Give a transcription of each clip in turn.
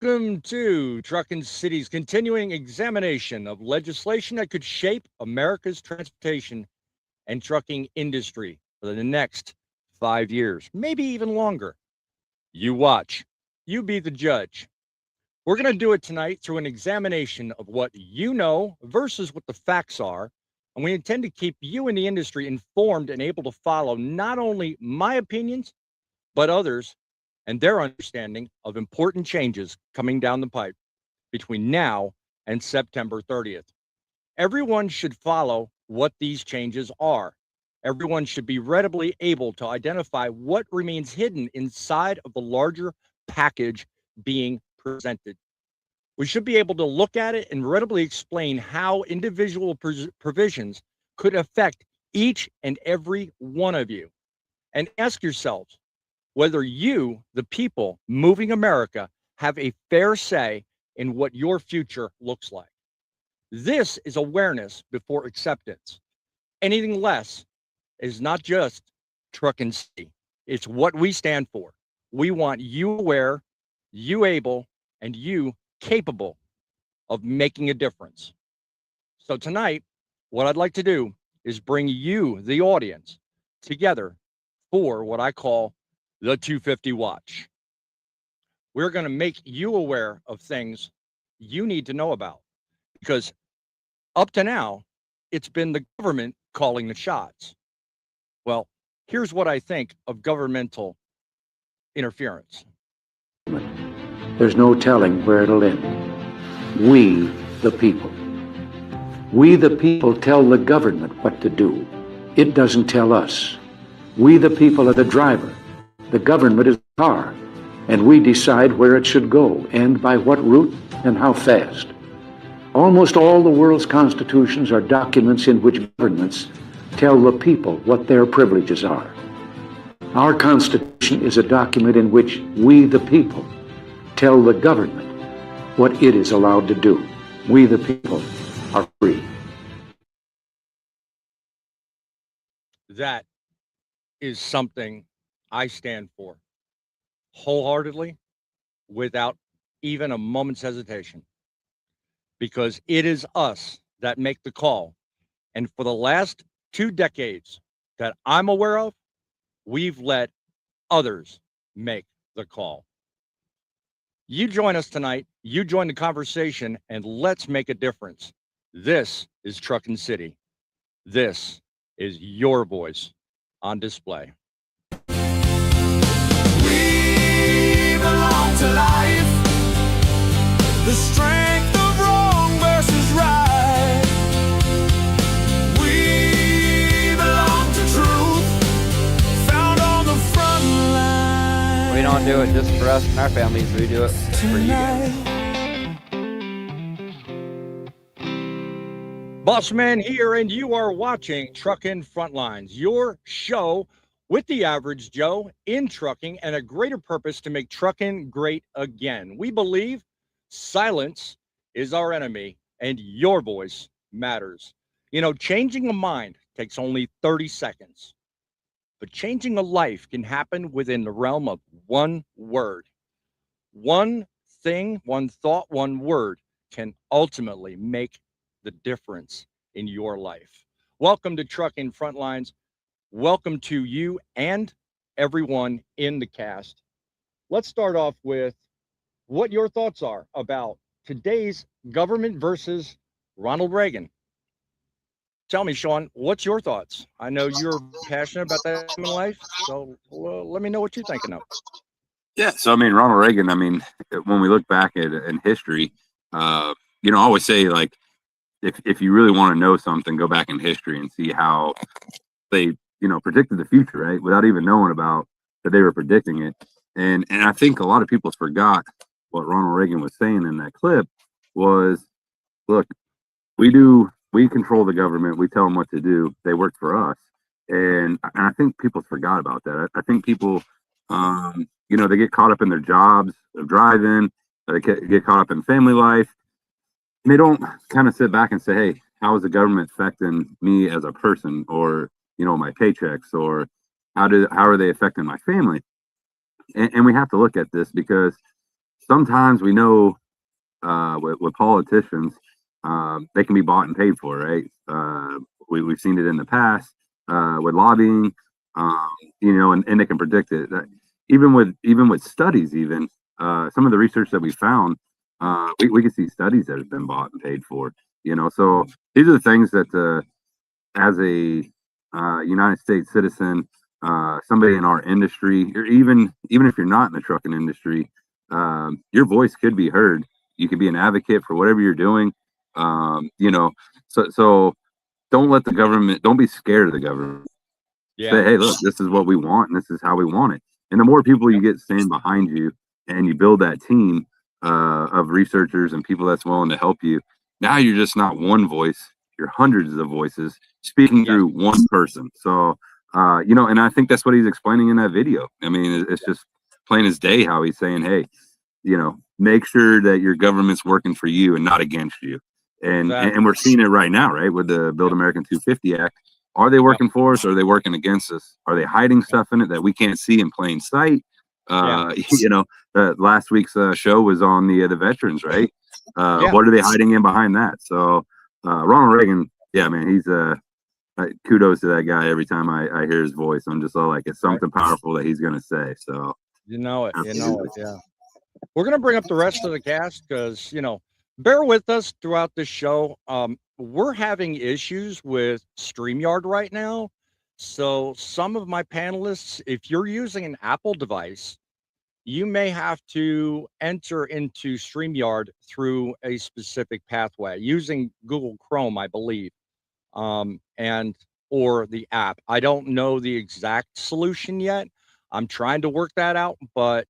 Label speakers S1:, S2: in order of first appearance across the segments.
S1: Welcome to Trucking City's continuing examination of legislation that could shape America's transportation and trucking industry for the next 5 years, maybe even longer. You watch, you be the judge. We're going to do it tonight through an examination of what you know versus what the facts are. And we intend to keep you in the industry informed and able to follow not only my opinions, but others and their understanding of important changes coming down the pipe between now and September 30th. Everyone should follow what these changes are. Everyone should be readily able to identify what remains hidden inside of the larger package being presented. We should be able to look at it and readily explain how individual provisions could affect each and every one of you. And ask yourselves whether you, the people moving America, have a fair say in what your future looks like. This is awareness before acceptance. Anything less is not just Trucking City. It's what we stand for. We want you aware, you able, and you capable of making a difference. So tonight, what I'd like to do is bring you, the audience, together for what I call the 250 Watch. We're going to make you aware of things you need to know about, because up to now, it's been the government calling the shots. Well, here's what I think of governmental interference.
S2: There's no telling where it'll end. We, the people. We, the people, tell the government what to do. It doesn't tell us. We, the people, are the driver. The government is the car. And we decide where it should go and by what route and how fast. Almost all the world's constitutions are documents in which governments tell the people what their privileges are. Our Constitution is a document in which we, the people, tell the government what it is allowed to do. We, the people, are free.
S1: That is something I stand for wholeheartedly, without even a moment's hesitation, because it is us that make the call. And for the last 2 decades that I'm aware of, we've let others make the call. You join us tonight, you join the conversation, and let's make a difference. This is Trucking City. This is your voice on display.
S3: We belong to life, the strength of wrong versus right. We belong to truth, found on the front line.
S4: We don't do it just for us and our families, we do it for you guys.
S1: Bossman here, and you are watching Trucking Frontlines, your show with the average Joe in trucking and a greater purpose to make trucking great again. We believe silence is our enemy and your voice matters. You know, changing a mind takes only 30 seconds, but changing a life can happen within the realm of one word. One thing, one thought, one word can ultimately make the difference in your life. Welcome to Trucking Frontlines. Welcome to you and everyone in the cast. Let's start off with what your thoughts are about today's government versus Ronald Reagan. Tell me, Sean, what's your thoughts? I know you're passionate about that in life, so let me know what you're thinking of.
S5: Yeah, so I mean, Ronald Reagan, I mean, when we look back at in history, I always say, like, if you really want to know something, go back in history and see how they predicted the future, right? Without even knowing about that they were predicting it. And I think a lot of people forgot what Ronald Reagan was saying in that clip was, look, we control the government. We tell them what to do. They work for us. And I think people forgot about that. I think people, they get caught up in their jobs of driving, they get caught up in family life. And they don't kind of sit back and say, hey, how is the government affecting me as a person, or my paychecks, or how are they affecting my family? And we have to look at this because sometimes we know with politicians, they can be bought and paid for, right? We've seen it in the past with lobbying, and they can predict it. Even with studies, even some of the research that we found, we can see studies that have been bought and paid for. So these are the things that, as a United States citizen, somebody in our industry, or even if you're not in the trucking industry, your voice could be heard. You could be an advocate for whatever you're doing. So don't let the government. Don't be scared of the government.
S1: Yeah.
S5: Say, hey, look, this is what we want, and this is how we want it. And the more people you get stand behind you, and you build that team of researchers and people that's willing to help you, now you're just not one voice. You're hundreds of voices speaking through one person. So, and I think that's what he's explaining in that video. I mean, it's just plain as day how he's saying, hey, make sure that your government's working for you and not against you. And we're seeing it right now, right, with the Build American 250 Act. Are they working for us? Or are they working against us? Are they hiding stuff in it that we can't see in plain sight? Last week's show was on the veterans, right? What are they hiding in behind that? So Ronald Reagan, yeah, man, he's kudos to that guy. Every time I hear his voice, I'm just all like, it's something powerful that he's gonna say. So
S1: you know it. Yeah. We're gonna bring up the rest of the cast because bear with us throughout this show. We're having issues with StreamYard right now. So some of my panelists, if you're using an Apple device, you may have to enter into StreamYard through a specific pathway using Google Chrome, I believe, or the app. I don't know the exact solution yet. I'm trying to work that out, but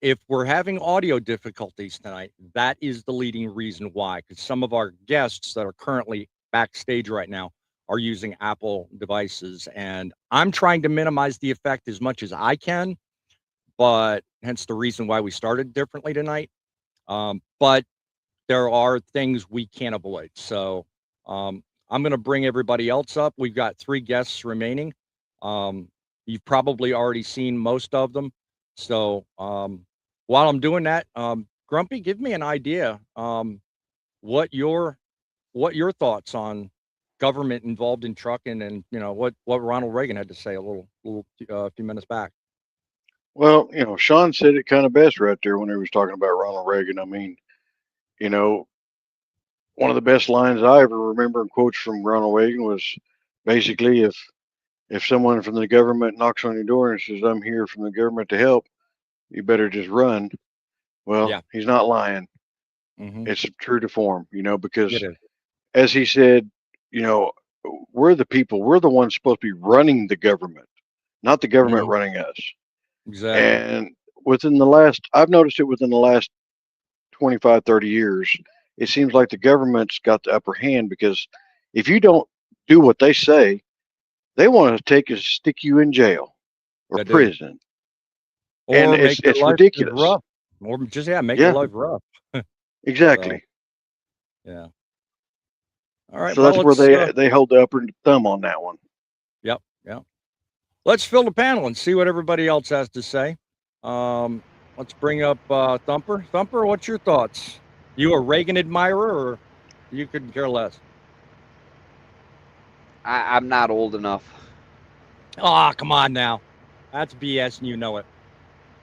S1: if we're having audio difficulties tonight, that is the leading reason why, because some of our guests that are currently backstage right now are using Apple devices, and I'm trying to minimize the effect as much as I can, but hence the reason why we started differently tonight. But there are things we can't avoid. So I'm going to bring everybody else up. We've got 3 guests remaining. You've probably already seen most of them. So while I'm doing that, Grumpy, give me an idea. What your thoughts on government involved in trucking, and what Ronald Reagan had to say a few minutes back.
S6: Well, Sean said it kind of best right there when he was talking about Ronald Reagan. I mean, one of the best lines I ever remember in quotes from Ronald Reagan was basically, if someone from the government knocks on your door and says, "I'm here from the government to help," you better just run. Well, he's not lying. It's true to form, because as he said, we're the people. We're the ones supposed to be running the government, not the government running us.
S1: Exactly.
S6: And I've noticed it within the last 25, 30 years, it seems like the government's got the upper hand, because if you don't do what they say, they want to stick you in jail or prison.
S1: Or
S6: and it's ridiculous.
S1: Rough. Or just make your life rough.
S6: Exactly.
S1: So, yeah. All right.
S6: So that's where they hold the upper thumb on that one.
S1: Yep. Let's fill the panel and see what everybody else has to say. Let's bring up Thumper. Thumper, what's your thoughts? You a Reagan admirer, or you couldn't care less?
S4: I'm not old enough.
S1: Oh, come on now. That's BS, and you know it.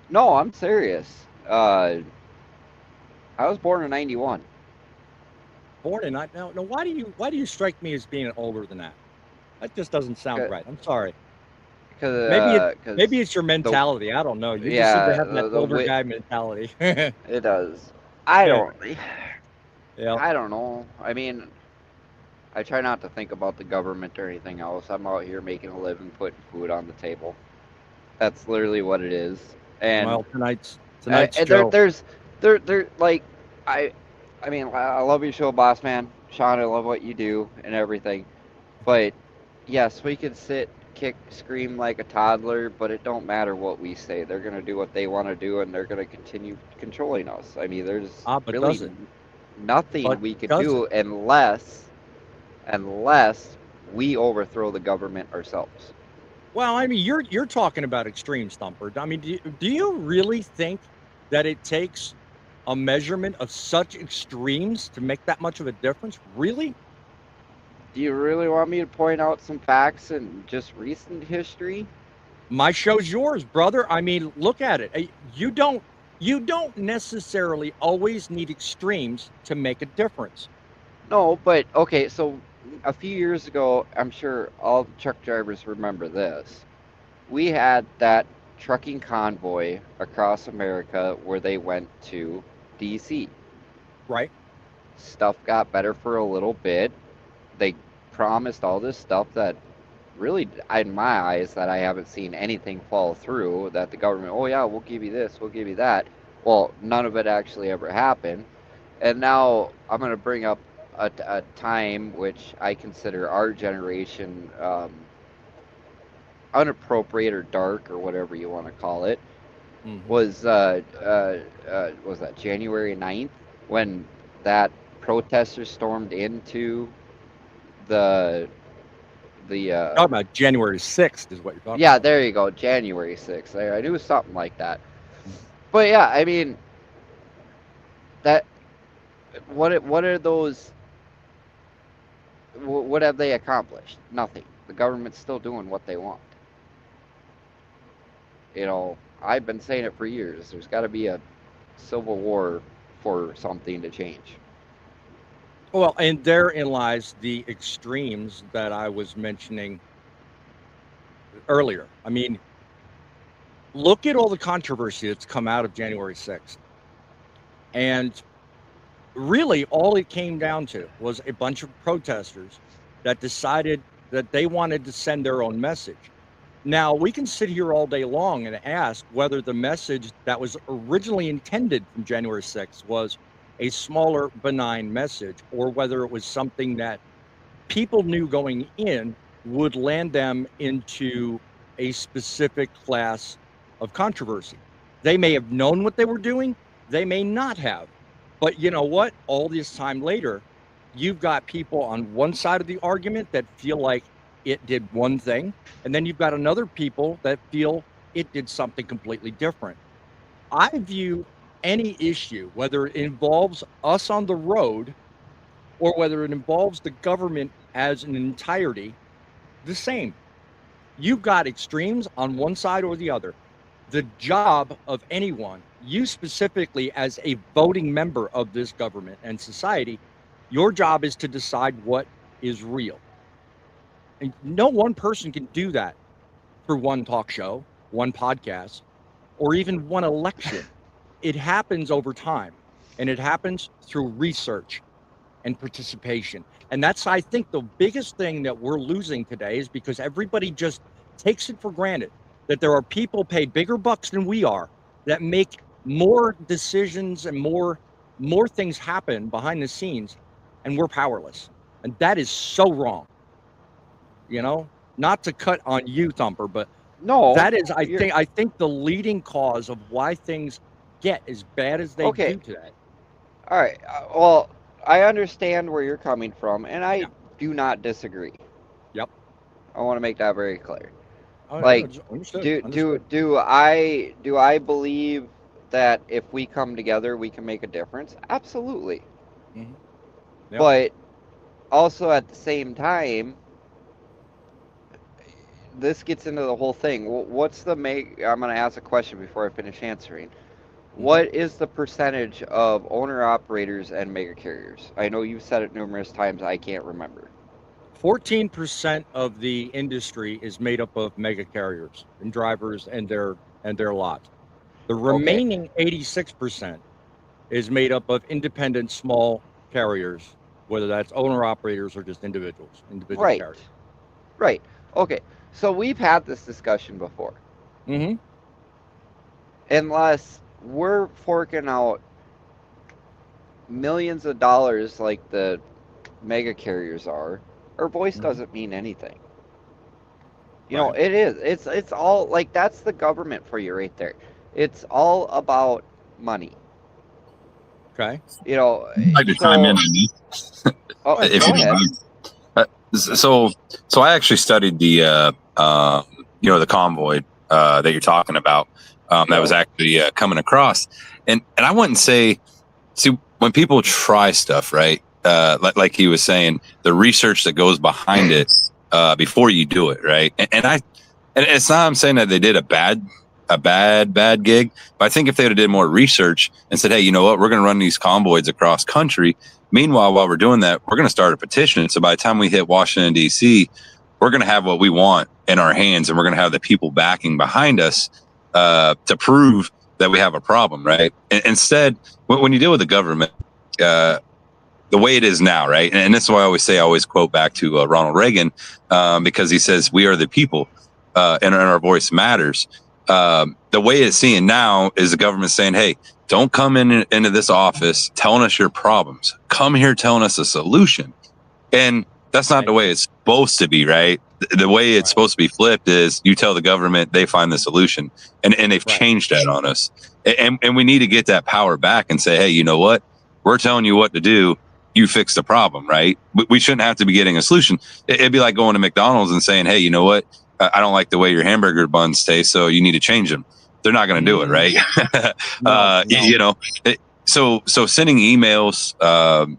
S4: No, I'm serious. I was born in 91.
S1: Born in now. Why do you strike me as being older than that? That just doesn't sound right. I'm sorry.
S4: Because
S1: maybe it's your mentality. I don't know. You just seem to have that older guy mentality.
S4: It does. I don't know. I mean, I try not to think about the government or anything else. I'm out here making a living, putting food on the table. That's literally what it is. And
S1: well, tonight's show.
S4: I mean, I love your show, boss man. Sean, I love what you do and everything. But yes, we could sit, kick, scream like a toddler, but it don't matter what we say. They're going to do what they want to do, and they're going to continue controlling us. I mean, there's really nothing we could do unless we overthrow the government ourselves.
S1: Well, I mean, you're talking about extreme, Thumper. I mean, do you really think that it takes a measurement of such extremes to make that much of a difference? Really?
S4: Do you really want me to point out some facts in just recent history?
S1: My show's yours, brother. I mean, look at it. You don't necessarily always need extremes to make a difference.
S4: No, but okay, so a few years ago, I'm sure all the truck drivers remember this. We had that trucking convoy across America where they went to DC.
S1: Right?
S4: Stuff got better for a little bit. They promised all this stuff that really, in my eyes, that I haven't seen anything fall through. That the government, oh yeah, we'll give you this, we'll give you that. Well, none of it actually ever happened. And now I'm going to bring up a time which I consider our generation unappropriate or dark or whatever you want to call it. Was that January 9th when that protesters stormed into the
S1: Talking about January 6th is what you're talking
S4: yeah,
S1: about.
S4: there you go, January 6th. I knew something like that. But yeah, I mean, that what are those? What have they accomplished? Nothing. The government's still doing what they want. You know, I've been saying it for years. There's got to be a civil war for something to change.
S1: Well, and therein lies the extremes that I was mentioning earlier. I mean, look at all the controversy that's come out of January 6th. And really, all it came down to was a bunch of protesters that decided that they wanted to send their own message. Now, we can sit here all day long and ask whether the message that was originally intended from January 6th was a smaller, benign message, or whether it was something that people knew going in would land them into a specific class of controversy. They may have known what they were doing, they may not have. But you know what? All this time later, you've got people on one side of the argument that feel like it did one thing, and then you've got another people that feel it did something completely different. I view any issue, whether it involves us on the road or whether it involves the government as an entirety, the same. You've got extremes on one side or the other. The job of anyone, you specifically as a voting member of this government and society, your job is to decide what is real. And no one person can do that through one talk show, one podcast, or even one election. It happens over time, and it happens through research and participation. And that's, I think, the biggest thing that we're losing today is because everybody just takes it for granted that there are people paid bigger bucks than we are that make more decisions and more things happen behind the scenes, and we're powerless. And that is so wrong. You know, not to cut on you, Thumper, but
S4: No,
S1: that is, I think the leading cause of why things get as bad as they
S4: Okay.
S1: do today.
S4: All right. Well, I understand where you're coming from, and I
S1: Yeah.
S4: do not disagree.
S1: Yep.
S4: I want to make that very clear.
S1: Oh,
S4: Like,
S1: understood.
S4: do I believe that if we come together, we can make a difference? Absolutely.
S1: Mhm. Yep.
S4: But also at the same time, this gets into the whole thing. What's the I'm going to ask a question before I finish answering. What is the percentage of owner-operators and mega carriers? I know you've said it numerous times. I can't remember.
S1: 14% of the industry is made up of mega carriers and drivers and their lot. The remaining 86% is made up of independent small carriers, whether that's owner-operators or just individual
S4: Right.
S1: carriers.
S4: Right. Okay. So we've had this discussion before.
S1: Mm-hmm.
S4: Unless we're forking out millions of dollars like the mega carriers are, our voice doesn't mean anything. You know,
S1: Right.
S4: it is. It's all like that's the government for you right there. It's all about money.
S1: Okay.
S4: You know.
S5: I'd like to chime in on this.
S4: Oh,
S5: If
S4: go
S5: you
S4: ahead.
S5: So I actually studied the the convoy that you're talking about that was actually coming across, and I wouldn't say See, when people try stuff, right? Like he was saying, the research that goes behind it before you do it, right? And it's not I'm saying that they did a bad gig, but I think if they would have did more research and said, hey, you know what, we're going to run these convoys across country. Meanwhile, while we're doing that, we're going to start a petition. So by the time we hit Washington, D.C., we're going to have what we want in our hands, and we're going to have the people backing behind us to prove that we have a problem, right? Instead, when you deal with the government, the way it is now, right? And this is why I always quote back to Ronald Reagan, because he says, we are the people, and our voice matters. The way it's seen now is the government saying, hey, don't come into this office telling us your problems. Come here telling us a solution. And that's not the way it's supposed to be, right? The way it's supposed to be flipped is you tell the government, they find the solution. And they've changed that on us. And we need to get that power back and say, hey, you know what? We're telling you what to do. You fix the problem, right? We shouldn't have to be getting a solution. It'd be like going to McDonald's and saying, hey, you know what? I don't like the way your hamburger buns taste, so you need to change them. They're not going to do it, right? No. You know, so sending emails,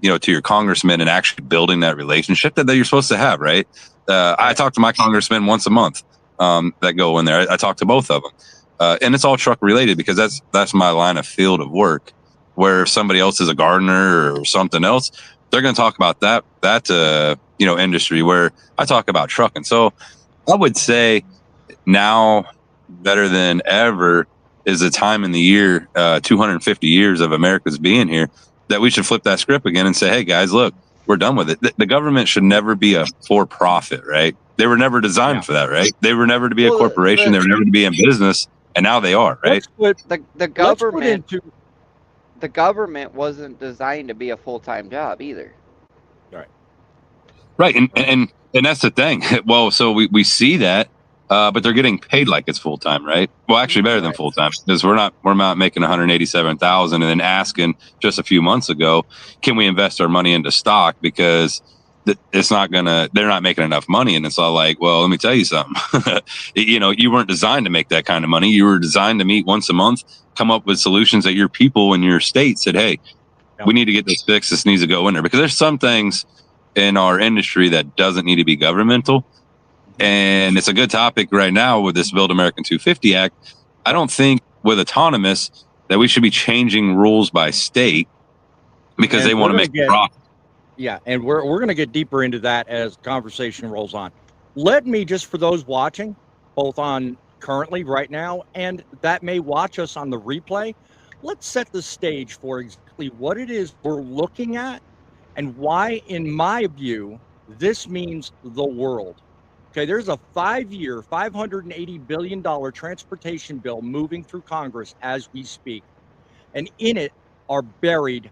S5: you know, to your congressman and actually building that relationship that you're supposed to have, right? I talk to my congressman once a month that go in there. I talk to both of them, and it's all truck related because that's my line of field of work. Where if somebody else is a gardener or something else, they're going to talk about that you know, industry. Where I talk about trucking. So I would say now better than ever is the time in the year, 250 years of America's being here, that we should flip that script again and say, hey guys, look, we're done with it. The government should never be a for-profit, right? They were never designed for that, right? They were never to be a corporation. They were never to be in business, and now they are, right?
S4: The government wasn't designed to be a full-time job either.
S5: Right. And that's the thing. Well, so we see that, but they're getting paid like it's full-time, right? Well, actually better than full-time, because we're not making 187,000 and then asking just a few months ago, can we invest our money into stock? Because they're not making enough money. And it's all like, well, let me tell you something. You know, you weren't designed to make that kind of money. You were designed to meet once a month, come up with solutions that your people in your state said, hey, we need to get this fixed. This needs to go in there. Because there's some things in our industry that doesn't need to be governmental. And it's a good topic right now with this Build American 250 Act. I don't think with autonomous that we should be changing rules by state because they want to make profit.
S1: Yeah, and we're going to get deeper into that as conversation rolls on. Let me, just for those watching, both on currently right now and that may watch us on the replay, let's set the stage for exactly what it is we're looking at and why, in my view, this means the world. Okay, there's a 5-year, $580 billion transportation bill moving through Congress as we speak. And in it are buried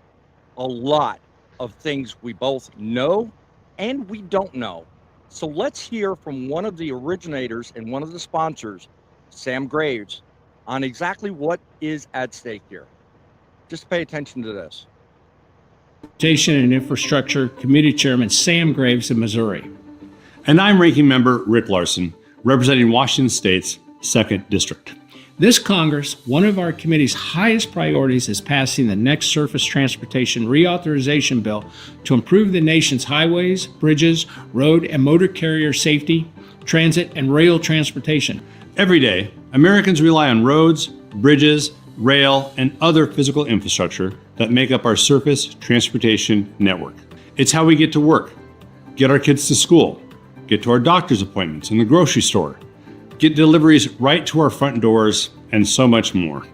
S1: a lot of things we both know and we don't know. So let's hear from one of the originators and one of the sponsors, Sam Graves, on exactly what is at stake here. Just pay attention to this.
S7: Transportation and Infrastructure Committee Chairman Sam Graves of Missouri.
S8: And I'm Ranking Member Rick Larson, representing Washington State's 2nd District.
S7: This Congress, one of our committee's highest priorities is passing the next Surface Transportation Reauthorization Bill to improve the nation's highways, bridges, road and motor carrier safety, transit, and rail transportation.
S8: Every day, Americans rely on roads, bridges, rail, and other physical infrastructure that make up our surface transportation network. It's how we get to work, get our kids to school, get to our doctor's appointments and the grocery store, get deliveries right to our front doors, and so much more.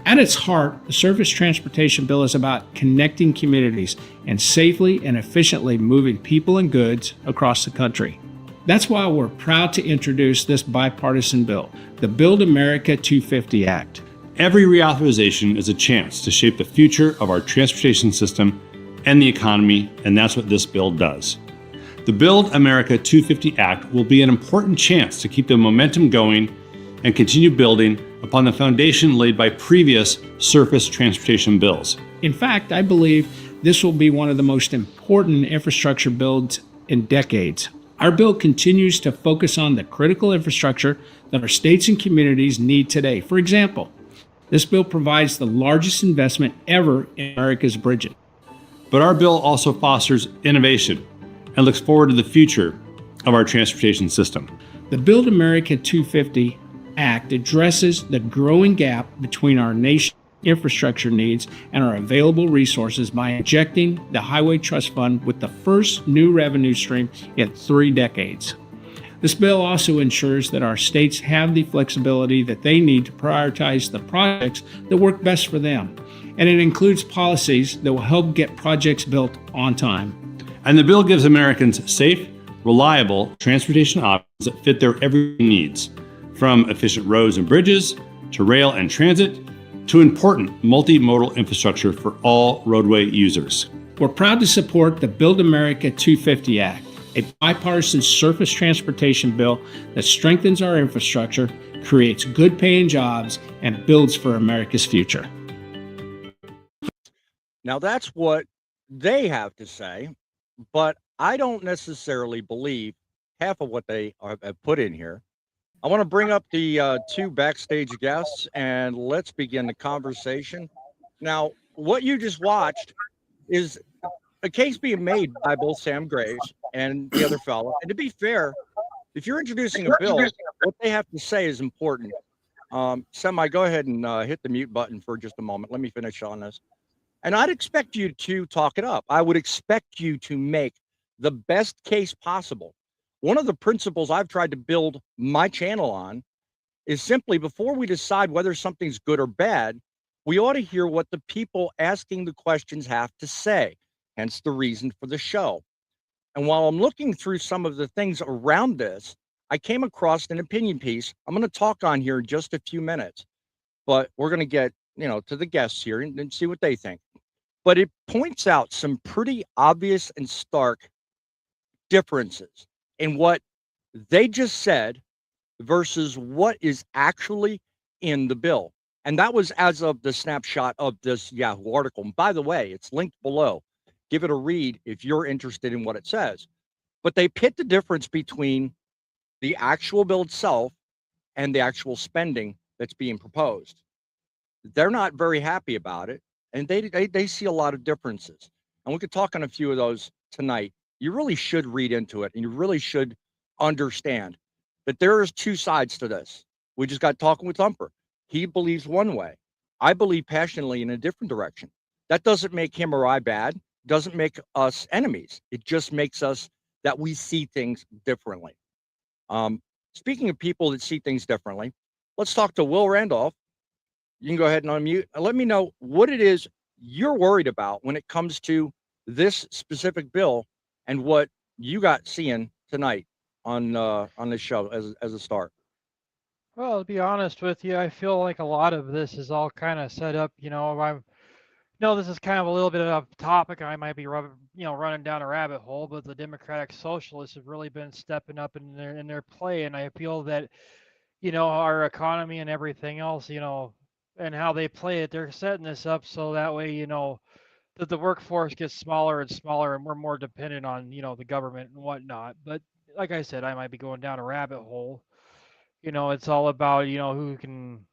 S7: At its heart, the Surface Transportation Bill is about connecting communities and safely and efficiently moving people and goods across the country. That's why we're proud to introduce this bipartisan bill, the Build America 250 Act.
S8: Every reauthorization is a chance to shape the future of our transportation system and the economy, and that's what this bill does. The Build America 250 Act will be an important chance to keep the momentum going and continue building upon the foundation laid by previous surface transportation bills.
S7: In fact, I believe this will be one of the most important infrastructure builds in decades. Our bill continues to focus on the critical infrastructure that our states and communities need today. For example, This bill provides the largest investment ever in America's bridges.
S8: But our bill also fosters innovation and looks forward to the future of our transportation system.
S7: The Build America 250 Act addresses the growing gap between our nation's infrastructure needs and our available resources by injecting the Highway Trust Fund with the first new revenue stream in 3 decades. This bill also ensures that our states have the flexibility that they need to prioritize the projects that work best for them, and it includes policies that will help get projects built on time.
S8: And the bill gives Americans safe, reliable transportation options that fit their everyday needs, from efficient roads and bridges to rail and transit to important multimodal infrastructure for all roadway users.
S7: We're proud to support the Build America 250 Act, a bipartisan surface transportation bill that strengthens our infrastructure, creates good-paying jobs, and builds for America's future.
S1: Now, that's what they have to say, but I don't necessarily believe half of what they have put in here. I want to bring up the 2 backstage guests, and let's begin the conversation. Now, what you just watched is a case being made by both Sam Graves and the other fellow. And to be fair, if you're introducing a bill, what they have to say is important. Semi, go ahead and hit the mute button for just a moment. Let me finish on this. And I'd expect you to talk it up. I would expect you to make the best case possible. One of the principles I've tried to build my channel on is simply, before we decide whether something's good or bad, we ought to hear what the people asking the questions have to say, hence the reason for the show. And while I'm looking through some of the things around this, I came across an opinion piece I'm going to talk on here in just a few minutes, but we're going to get, to the guests here and see what they think. But it points out some pretty obvious and stark differences in what they just said versus what is actually in the bill. And that was as of the snapshot of this Yahoo article. And by the way, it's linked below. Give it a read if you're interested in what it says. But they pit the difference between the actual bill itself and the actual spending that's being proposed. They're not very happy about it, and they see a lot of differences. And we could talk on a few of those tonight. You really should read into it, and you really should understand that there is 2 sides to this. We just got talking with Thumper. He believes one way. I believe passionately in a different direction. That doesn't make him or I bad, doesn't make us enemies. It just makes us that we see things differently. Speaking of people that see things differently, let's talk to Will Randolph. You can go ahead and unmute and let me know what it is you're worried about when it comes to this specific bill and what you got seeing tonight on this show as a start.
S9: Well, to be honest with you, I feel like a lot of this is all kind of set up. This is kind of a little bit of a topic. I might be running down a rabbit hole, but the Democratic Socialists have really been stepping up in their play, and I feel that our economy and everything else, and how they play it, they're setting this up so that way that the workforce gets smaller and smaller, and we're more dependent on the government and whatnot. But like I said, I might be going down a rabbit hole. It's all about who can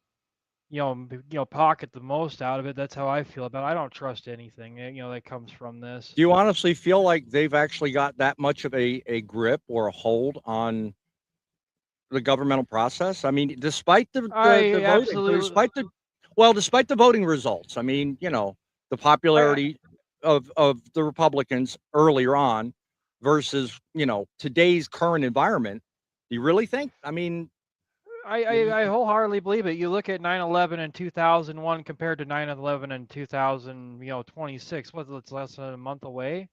S9: pocket the most out of it. That's how I feel about it. I don't trust anything that comes from this.
S1: Do you honestly feel like they've actually got that much of a grip or a hold on the governmental process? I mean, despite the voting, despite the voting results, I mean, the popularity of the Republicans earlier on versus, today's current environment. Do you really think? I mean,
S9: I wholeheartedly believe it. You look at 9/11 in 2001 compared to 9/11 in 2026. It's less than a month away.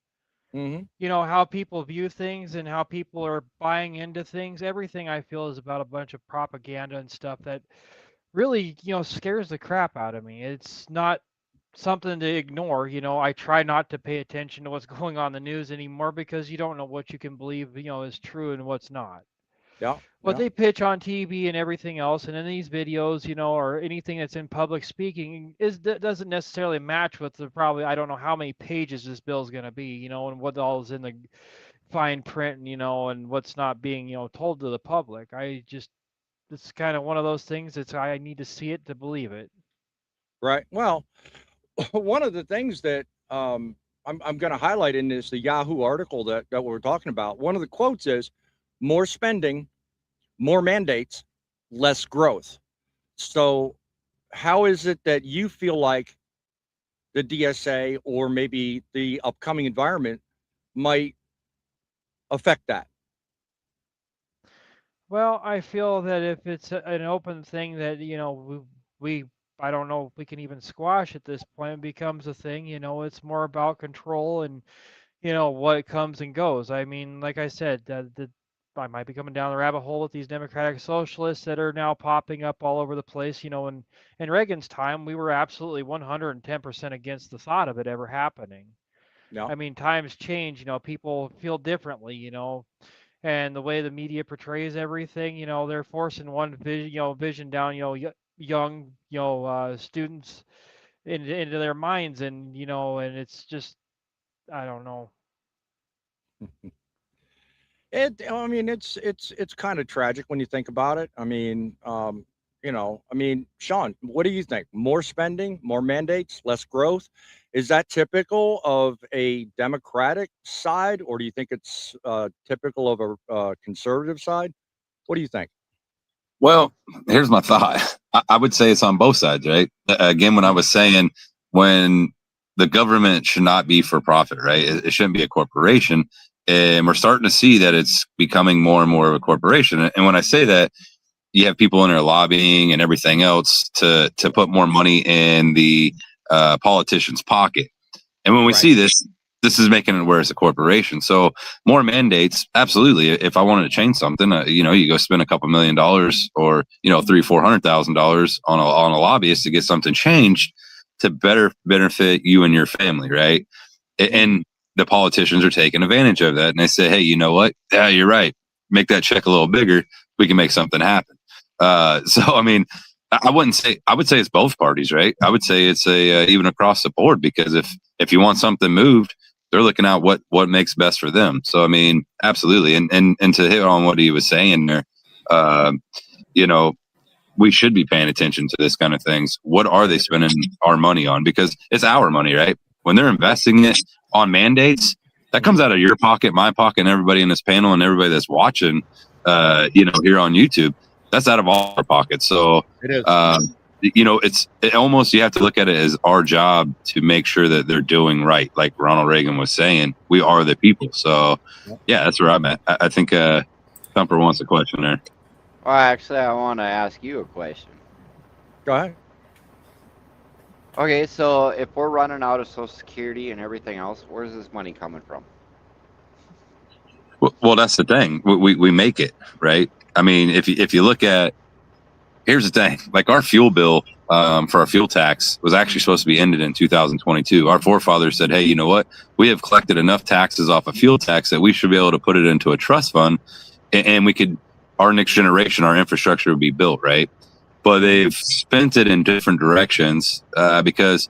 S1: Mm-hmm.
S9: How people view things and how people are buying into things. Everything I feel is about a bunch of propaganda and stuff that really, scares the crap out of me. It's not something to ignore. I try not to pay attention to what's going on in the news anymore because you don't know what you can believe, is true and what's not.
S1: Yeah.
S9: What they pitch on TV and everything else, and in these videos, or anything that's in public speaking, doesn't necessarily match with the probably I don't know how many pages this bill is going to be, and what all is in the fine print, and what's not being, told to the public. It's kind of one of those things. I need to see it to believe it.
S1: Right. Well, one of the things that I'm going to highlight in this the Yahoo article that we're talking about. One of the quotes is, "More spending, more mandates, less growth." So, how is it that you feel like the DSA or maybe the upcoming environment might affect that?
S9: Well, I feel that if it's an open thing that, I don't know if we can even squash at this point, it becomes a thing, it's more about control and, what comes and goes. I mean, like I said, I might be coming down the rabbit hole with these democratic socialists that are now popping up all over the place. In Reagan's time, we were absolutely 110% against the thought of it ever happening.
S1: No.
S9: I mean, times change, people feel differently, and the way the media portrays everything, they're forcing one vision, vision down, young, students into their minds, and and it's just, I don't know.
S1: I mean, it's kind of tragic when you think about it. I mean, Sean, what do you think? More spending, more mandates, less growth? Is that typical of a Democratic side, or do you think it's typical of a conservative side? What do you think?
S5: Well, here's my thought. I would say it's on both sides, right? Again, when I was saying when the government should not be for profit, right? It shouldn't be a corporation. And we're starting to see that it's becoming more and more of a corporation. And when I say that, you have people in there lobbying and everything else to put more money in the politician's pocket. And when we see this is making it where it's a corporation. So more mandates, absolutely. If I wanted to change something, you go spend a couple $1,000,000 or $300,000-$400,000 on a lobbyist to get something changed to better benefit you and your family, right? And the politicians are taking advantage of that, and they say, "Hey, you know what? Yeah, you're right. Make that check a little bigger. We can make something happen." So I mean, I wouldn't say. I would say it's both parties, right? I would say it's even across the board, because if you want something moved, they're looking at what makes best for them. So I mean, absolutely. And to hit on what he was saying there, we should be paying attention to this kind of things. What are they spending our money on? Because it's our money, right? When they're investing it on mandates, that comes out of your pocket, my pocket, and everybody in this panel and everybody that's watching, here on YouTube. That's out of all our pockets. So
S1: It is.
S5: it almost, you have to look at it as our job to make sure that they're doing right. Like Ronald Reagan was saying, we are the people. So yeah, that's where I'm at. I think Thumper wants a question there.
S4: Well, actually, I want to ask you a question.
S1: Go ahead.
S4: Okay, so if we're running out of Social Security and everything else, where's this money coming from?
S5: Well, that's the thing. We make it, right? I mean, if you look at, here's the thing, like our fuel bill for our fuel tax was actually supposed to be ended in 2022. Our forefathers said, "Hey, you know what? We have collected enough taxes off of fuel tax that we should be able to put it into a trust fund, and we could, our next generation, our infrastructure would be built," right? But they've spent it in different directions because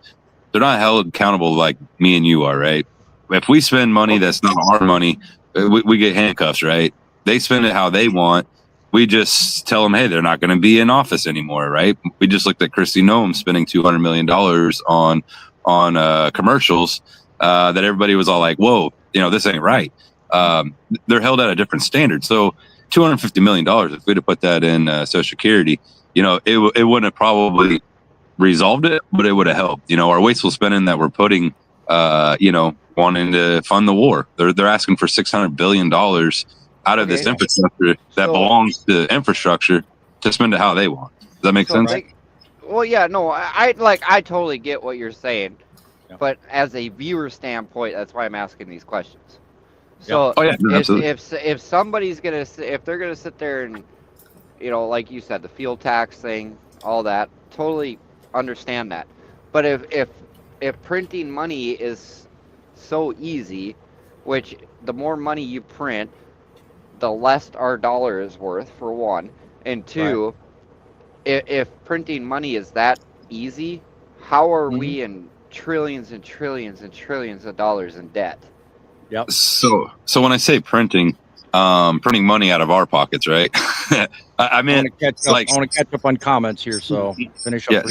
S5: they're not held accountable like me and you are, right? If we spend money that's not our money, we get handcuffs, right? They spend it how they want. We just tell them, hey, they're not going to be in office anymore, right? We just looked at Kristi Noem spending $200 million on commercials that everybody was all like, whoa, this ain't right. They're held at a different standard. So $250 million, if we'd have put that in Social Security, it wouldn't have probably resolved it, but it would have helped. Our wasteful spending that we're putting, wanting to fund the war. They're asking for $600 billion out of this infrastructure that belongs to infrastructure to spend it how they want. Does that make sense?
S4: Well, yeah, no, I totally get what you're saying, but as a viewer standpoint, that's why I'm asking these questions. So if somebody's if they're gonna sit there and, like you said, the fuel tax thing, all that, totally understand that. But if printing money is so easy, which the more money you print, the less our dollar is worth, for one, and two, if printing money is that easy, how are we in trillions and trillions and trillions of dollars in debt?
S1: Yep.
S5: So when I say printing, printing money out of our pockets, right? I mean,
S1: I want to catch up on comments here, so finish up.
S5: Yeah,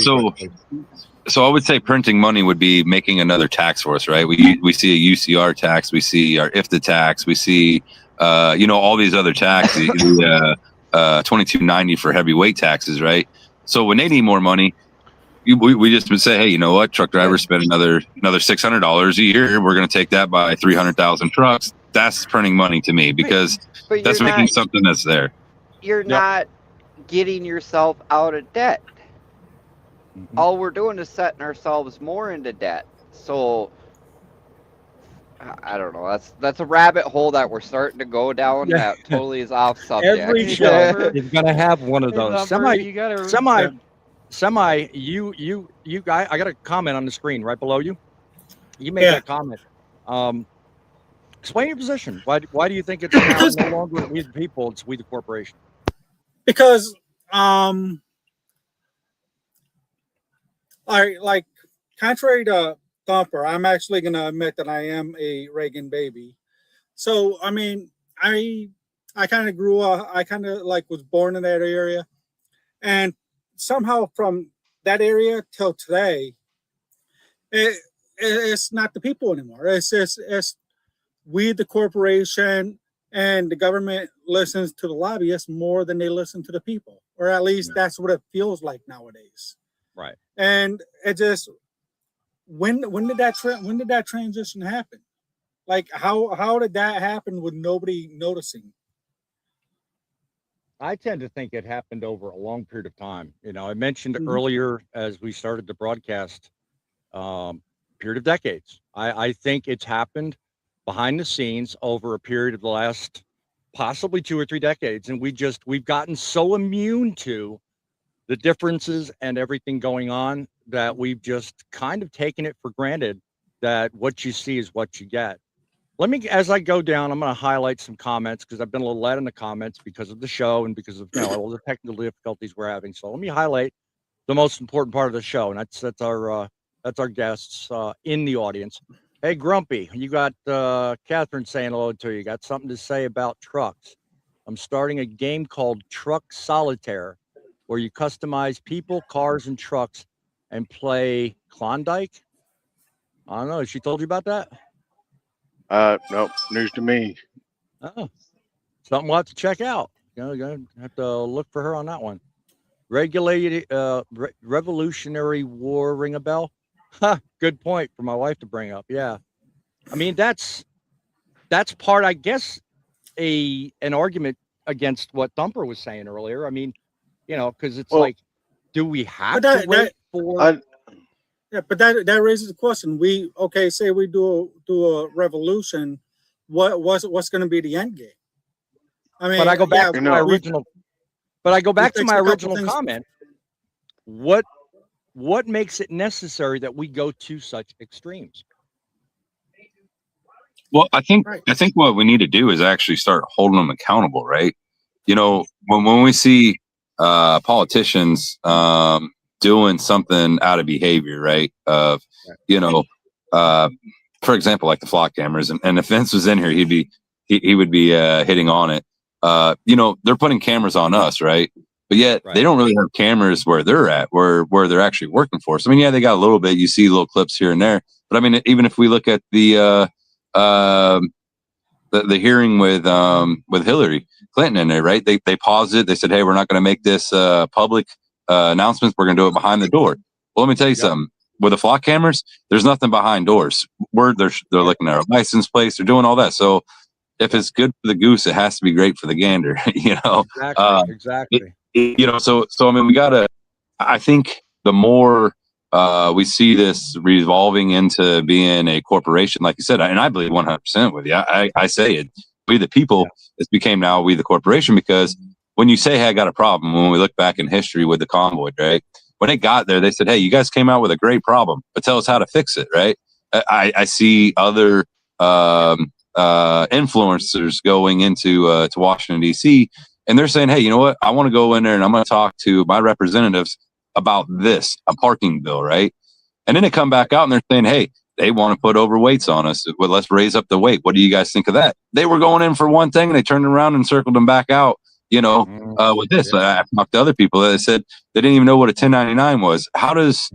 S5: so I would say printing money would be making another tax for us, right? We see a UCR tax, we see our IFTA tax, we see all these other taxes, 2290 for heavyweight taxes, right? So when they need more money, we just would say, hey, you know what? Truck drivers spend another $600 a year. We're going to take that by 300,000 trucks. That's printing money to me because
S4: But
S5: that's
S4: you're
S5: making
S4: not,
S5: something that's there.
S4: you're not getting yourself out of debt.
S1: Mhm.
S4: All we're doing is setting ourselves more into debt. So I don't know. That's a rabbit hole that we're starting to go down.
S1: Yeah.
S4: That totally is off subject.
S1: Every show is going to have one of
S9: Hey,
S1: those.
S9: Thumper, you gotta
S1: You guy, I got a comment on the screen right below you. You made that comment. Explain your position. Why do you think it's now no longer we the people, it's we the corporation?
S10: Because like contrary to Thumper, I'm actually gonna admit that I am a Reagan baby. So I mean, I kind of grew up. I kind of like was born in that area, and somehow from that area till today, it's not the people anymore. It's we the corporation, and the government listens to the lobbyists more than they listen to the people, or at least that's what it feels like nowadays.
S1: Right.
S10: And it just when did that transition happen? Like how did that happen with nobody noticing?
S1: I tend to think it happened over a long period of time. I mentioned earlier as we started the broadcast, period of decades. I think it's happened behind the scenes over a period of the last possibly 2 or 3 decades. And we've gotten so immune to the differences and everything going on that we've just kind of taken it for granted that what you see is what you get. As I go down, I'm going to highlight some comments because I've been a little late in the comments because of the show and because of all the technical difficulties we're having. So let me highlight the most important part of the show, and that's our guests in the audience. Hey, Grumpy, you got Catherine saying hello to you. Got something to say about trucks? I'm starting a game called Truck Solitaire, where you customize people, cars, and trucks, and play Klondike. I don't know. She told you about that?
S6: Nope, news to me.
S1: Oh, something we'll have to check out. Gonna have to look for her on that one. Revolutionary War, ring a bell? Good point for my wife to bring up. Yeah, I mean that's part, I guess, an argument against what Thumper was saying earlier. I mean, because it's like, do we have to wait for?
S10: Yeah, but that raises the question. Say we do a revolution. What's going to be the end game? I mean,
S1: but I go back to my original. But I go back to my original comment. What makes it necessary that we go to such extremes?
S5: Well, I think what we need to do is actually start holding them accountable, right? When we see politicians doing something out of behavior, right? For example, like the flock cameras, and if Vince was in here, he would be hitting on it. They're putting cameras on us, right? But yet they don't really have cameras where they're at, where they're actually working for us. I mean, yeah, they got a little bit. You see little clips here and there, but I mean, even if we look at the hearing with Hillary Clinton in there, right? They paused it. They said, "Hey, we're not going to make this public announcements. We're going to do it behind the door." Well, let me tell you something. With the flock cameras, there's nothing behind doors. They're looking at our license plates. They're doing all that. So if it's good for the goose, it has to be great for the gander.
S1: Exactly.
S5: So I mean, I think the more we see this revolving into being a corporation, like you said, and I believe 100% with you. I say it. We the people. It's became now we the corporation, because when you say, "Hey, I got a problem," when we look back in history with the convoy, right? When they got there, they said, "Hey, you guys came out with a great problem, but tell us how to fix it," right? I see other influencers going into to Washington, D.C., and they're saying, "Hey, you know what? I want to go in there and I'm going to talk to my representatives about this, a parking bill," right? And then they come back out and they're saying, "Hey, they want to put overweights on us. Well, let's raise up the weight. What do you guys think of that? They were going in for one thing and they turned around and circled them back out, with this. I talked to other people that said they didn't even know what a 1099 was. How does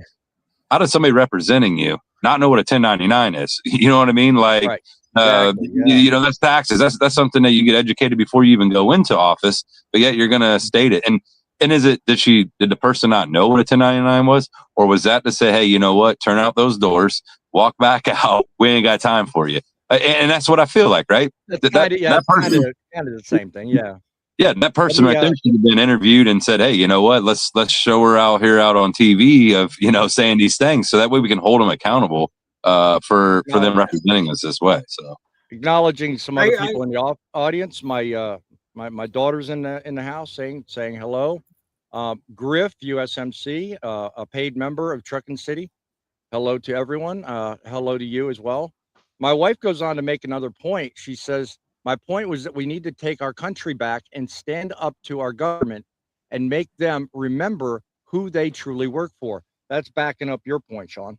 S5: somebody representing you not know what a 1099 is? You know what I mean? Like,
S1: right. Exactly.
S5: That's taxes. That's something that you get educated before you even go into office, but yet you're going to state it. And did the person not know what a 1099 was? Or was that to say, hey, you know what? Turn out those doors, walk back out. We ain't got time for you. And that's what I feel like, right?
S1: That's kind of the same thing. Yeah.
S5: Yeah, that person right there should have been interviewed and said, "Hey, you know what? Let's show her out on TV of saying these things, so that way we can hold them accountable for them representing us this way." So,
S1: acknowledging some other people in the audience. My daughter's in the house saying hello. Griff USMC, a paid member of Trucking City. Hello to everyone. Hello to you as well. My wife goes on to make another point. She says, my point was that we need to take our country back and stand up to our government and make them remember who they truly work for. That's backing up your point, Sean.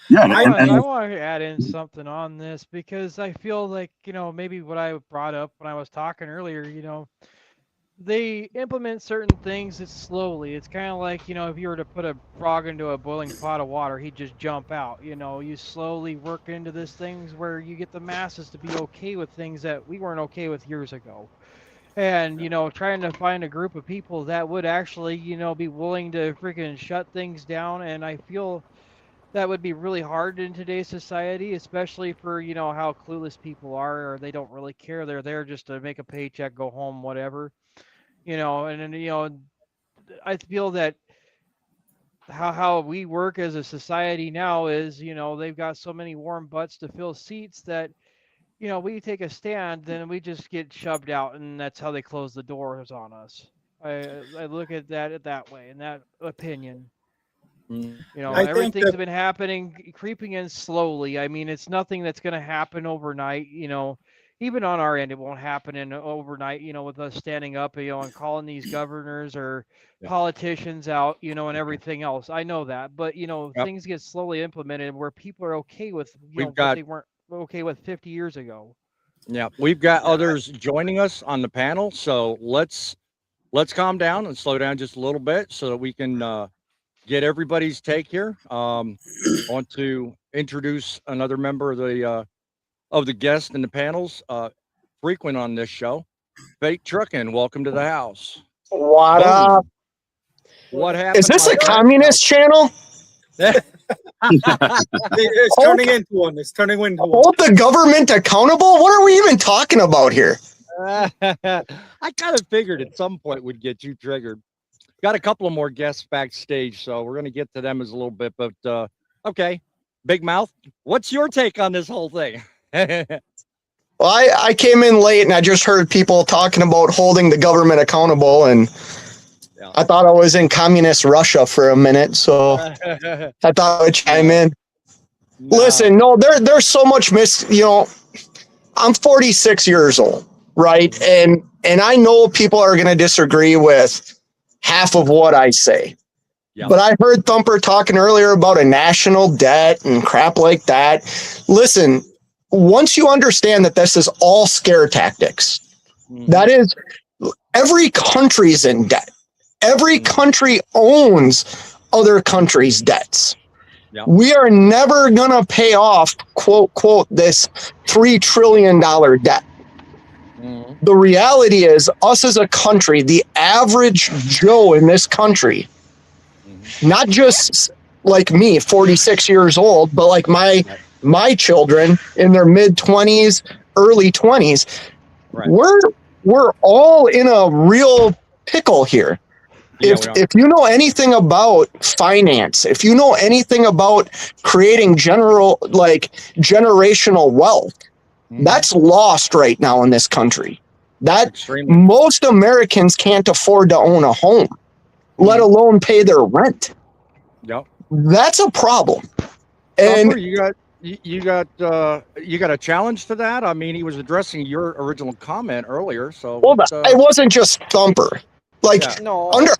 S9: Yeah, I want to add in something on this because I feel like, maybe what I brought up when I was talking earlier, they implement certain things slowly. It's kind of like, if you were to put a frog into a boiling pot of water, he'd just jump out. You slowly work into this things where you get the masses to be okay with things that we weren't okay with years ago. And, trying to find a group of people that would actually, be willing to freaking shut things down. And I feel that would be really hard in today's society, especially for, how clueless people are, or they don't really care. They're there just to make a paycheck, go home, whatever. I feel that how we work as a society now is, they've got so many warm butts to fill seats that, we take a stand, then we just get shoved out, and that's how they close the doors on us. I look at that way, in that opinion. Everything's been happening, creeping in slowly. I mean, it's nothing that's going to happen overnight, Even on our end, it won't happen in overnight, with us standing up, and calling these governors or politicians out, and everything else. I know that, but, things get slowly implemented where people are okay with, what they weren't okay with 50 years ago.
S1: Yeah, we've got others joining us on the panel, so let's calm down and slow down just a little bit so that we can get everybody's take here. I want to introduce another member of the guests in the panels, frequent on this show, Fake Trucking. Welcome to the house.
S11: What up?
S1: What happened?
S11: Is this a communist channel?
S10: It's turning into one. It's turning into one.
S11: Hold the government accountable? What are we even talking about here?
S1: I kind of figured at some point would get you triggered. Got a couple of more guests backstage, so we're going to get to them as a little bit. But okay, Big Mouth, what's your take on this whole thing?
S11: Well, I came in late and I just heard people talking about holding the government accountable, and I thought I was in communist Russia for a minute, so I thought I would chime in. No. Listen, no, there's so much I'm 46 years old, right? And I know people are going to disagree with half of what I say. Yep. But I heard Thumper talking earlier about a national debt and crap like that. Listen, once you understand that this is all scare tactics, that is, every country's in debt. Every country owns other countries' debts. Yep. We are never going to pay off, quote, this $3 trillion debt. The reality is, us as a country, the average Joe in this country, not just like me, 46 years old, but like my children in their mid-20s, early 20s, we're all in a real pickle here. If you know anything about finance, if you know anything about creating generational wealth, that's lost right now in this country. Most Americans can't afford to own a home, let alone pay their rent.
S1: Yep.
S11: That's a problem. And
S1: you got a challenge to that? I mean, he was addressing your original comment earlier. So
S11: it wasn't just Thumper.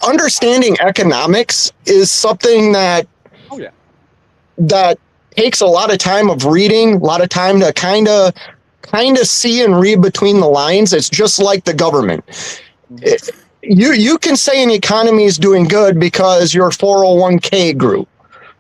S11: Understanding economics is something that takes a lot of time of reading, a lot of time to kind of see and read between the lines. It's just like the government. You can say an economy is doing good because your 401k grew,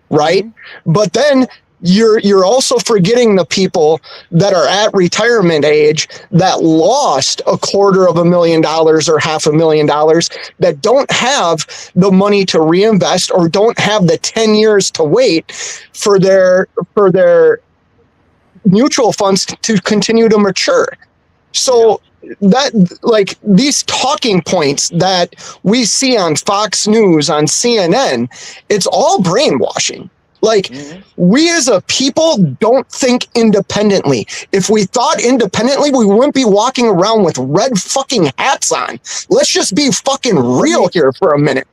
S11: right? But then you're also forgetting the people that are at retirement age that lost $250,000 or $500,000 that don't have the money to reinvest or don't have the 10 years to wait for their mutual funds to continue to mature. So that, like, these talking points that we see on Fox News, on CNN, it's all brainwashing. Like, we as a people don't think independently. If we thought independently, we wouldn't be walking around with red fucking hats on. Let's just be fucking real here for a minute.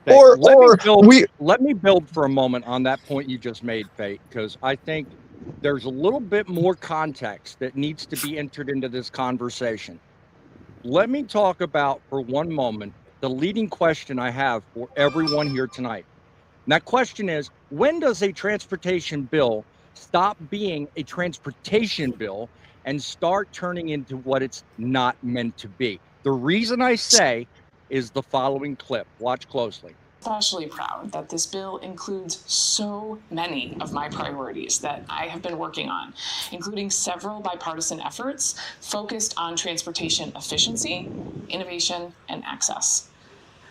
S1: Okay, let me build for a moment on that point you just made, Fate, because I think there's a little bit more context that needs to be entered into this conversation. Let me talk about, for one moment, the leading question I have for everyone here tonight. And that question is, when does a transportation bill stop being a transportation bill and start turning into what it's not meant to be? The reason I say is the following clip. Watch closely.
S12: Especially proud that this bill includes so many of my priorities that I have been working on, including several bipartisan efforts focused on transportation efficiency, innovation, and access.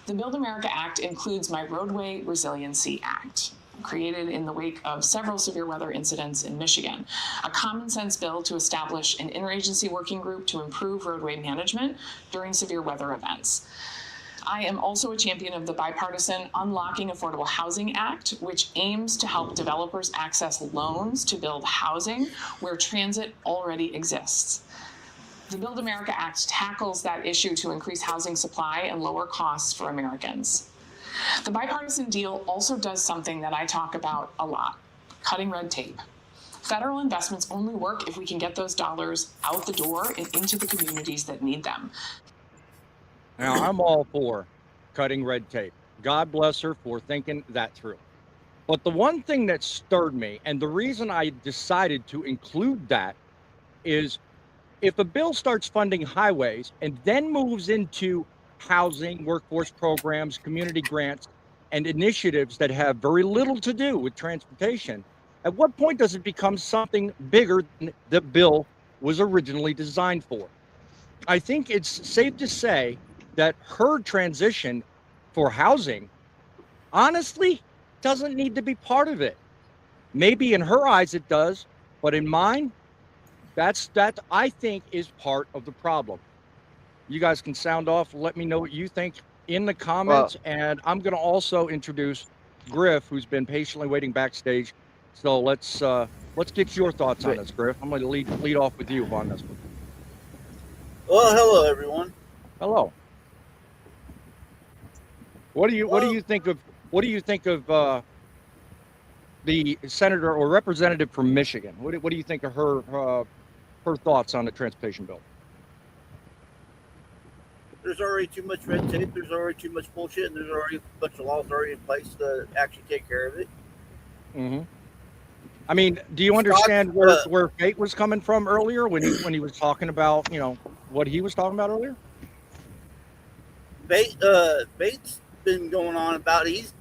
S12: The Build America Act includes my Roadway Resiliency Act, created in the wake of several severe weather incidents in Michigan, a common sense bill to establish an interagency working group to improve roadway management during severe weather events. I am also a champion of the bipartisan Unlocking Affordable Housing Act, which aims to help developers access loans to build housing where transit already exists. The Build America Act tackles that issue to increase housing supply and lower costs for Americans. The bipartisan deal also does something that I talk about a lot: cutting red tape. Federal investments only work if we can get those dollars out the door and into the communities that need them.
S1: Now, I'm all for cutting red tape. God bless her for thinking that through. But the one thing that stirred me, and the reason I decided to include that, is if a bill starts funding highways and then moves into housing, workforce programs, community grants, and initiatives that have very little to do with transportation, at what point does it become something bigger than the bill was originally designed for? I think it's safe to say that her transition for housing, honestly, doesn't need to be part of it. Maybe in her eyes it does, but in mine, that I think is part of the problem. You guys can sound off, let me know what you think in the comments, and I'm going to also introduce Griff, who's been patiently waiting backstage. So let's get your thoughts on this, Griff. I'm going to lead off with you on this one.
S13: Well, hello everyone.
S1: Hello. What do you think of the senator or representative from Michigan? What do you think of her thoughts on the transportation bill?
S13: There's already too much red tape. There's already too much bullshit, and there's already a bunch of laws already in place to actually take care of it.
S1: Mm-hmm. I mean, do you understand where Fate was coming from earlier when he was talking about, you know, what he was talking about earlier?
S13: Bates been going on about it.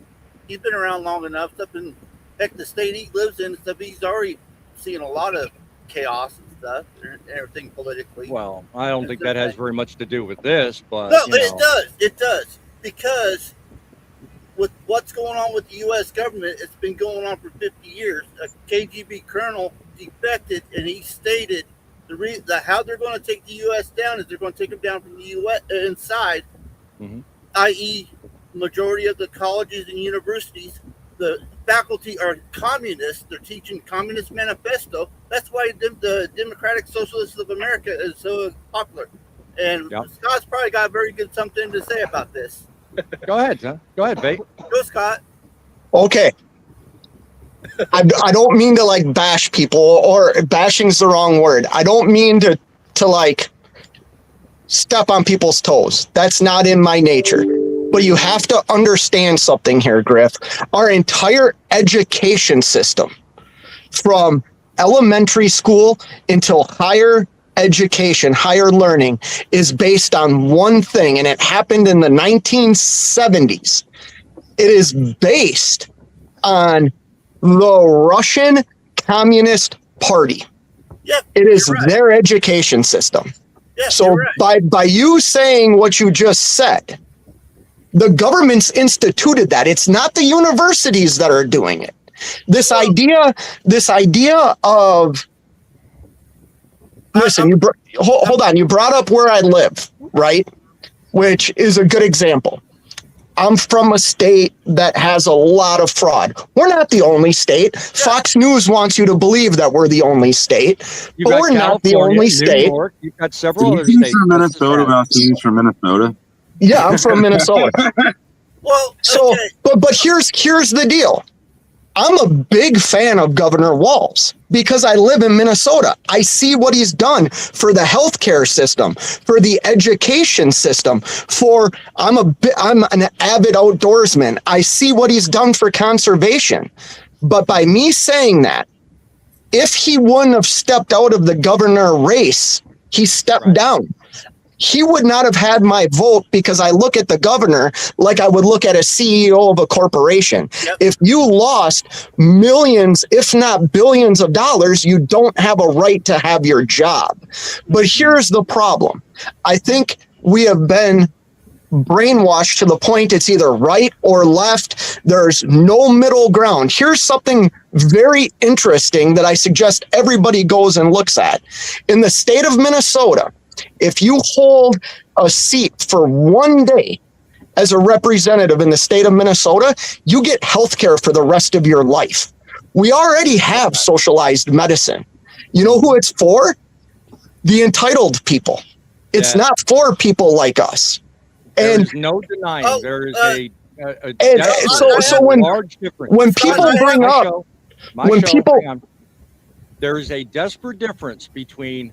S13: He's been around long enough. Up in heck, the state he lives in, stuff. He's already seen a lot of chaos and stuff, and everything politically.
S1: Well, I don't think that has very much to do with this, but
S13: no, but it does because with what's going on with the U.S. government, it's been going on for 50 years. A KGB colonel defected, and he stated how they're going to take the U.S. down is they're going to take them down from the U.S. inside, i.e., majority of the colleges and universities, the faculty are communists. They're teaching Communist Manifesto. That's why the Democratic Socialists of America is so popular. And Scott's probably got very good something to say about this.
S1: Go ahead, John. Go ahead, Bate.
S13: Go, Scott.
S11: Okay. I don't mean to like bash people, or bashing's the wrong word. I don't mean to like step on people's toes. That's not in my nature. But you have to understand something here, Griff. Our entire education system from elementary school until higher education, higher learning is based on one thing, and it happened in the 1970s. It is based on the Russian Communist Party.
S13: Yep,
S11: it is
S13: right.
S11: their education system.
S13: Yep,
S11: So
S13: right.
S11: by you saying what you just said, the government's instituted that. It's not the universities that are doing it. This idea of, listen, hold on. You brought up where I live, right? Which is a good example. I'm from a state that has a lot of fraud. We're not the only state. Fox News wants you to believe that we're the only state, but we're not the only state.
S1: York, you've got several other
S5: Did you
S1: states.
S5: from Minnesota about students from Minnesota?
S11: Yeah, I'm from Minnesota.
S13: Well,
S11: So,
S13: okay.
S11: but here's the deal. I'm a big fan of Governor Walz because I live in Minnesota. I see what he's done for the healthcare system, for the education system, I'm an avid outdoorsman. I see what he's done for conservation. But by me saying that, if he wouldn't have stepped out of the governor race, he stepped down. He would not have had my vote because I look at the governor like I would look at a CEO of a corporation.
S13: Yep.
S11: If you lost millions, if not billions of dollars, you don't have a right to have your job. But here's the problem. I think we have been brainwashed to the point it's either right or left. There's no middle ground. Here's something very interesting that I suggest everybody goes and looks at. In the state of Minnesota, if you hold a seat for one day as a representative in the state of Minnesota, you get health care for the rest of your life. We already have socialized medicine. You know who it's for? The entitled people. It's not for people like us. And
S1: There's no denying there is a large difference.
S11: when people bring up,
S1: there is a desperate difference between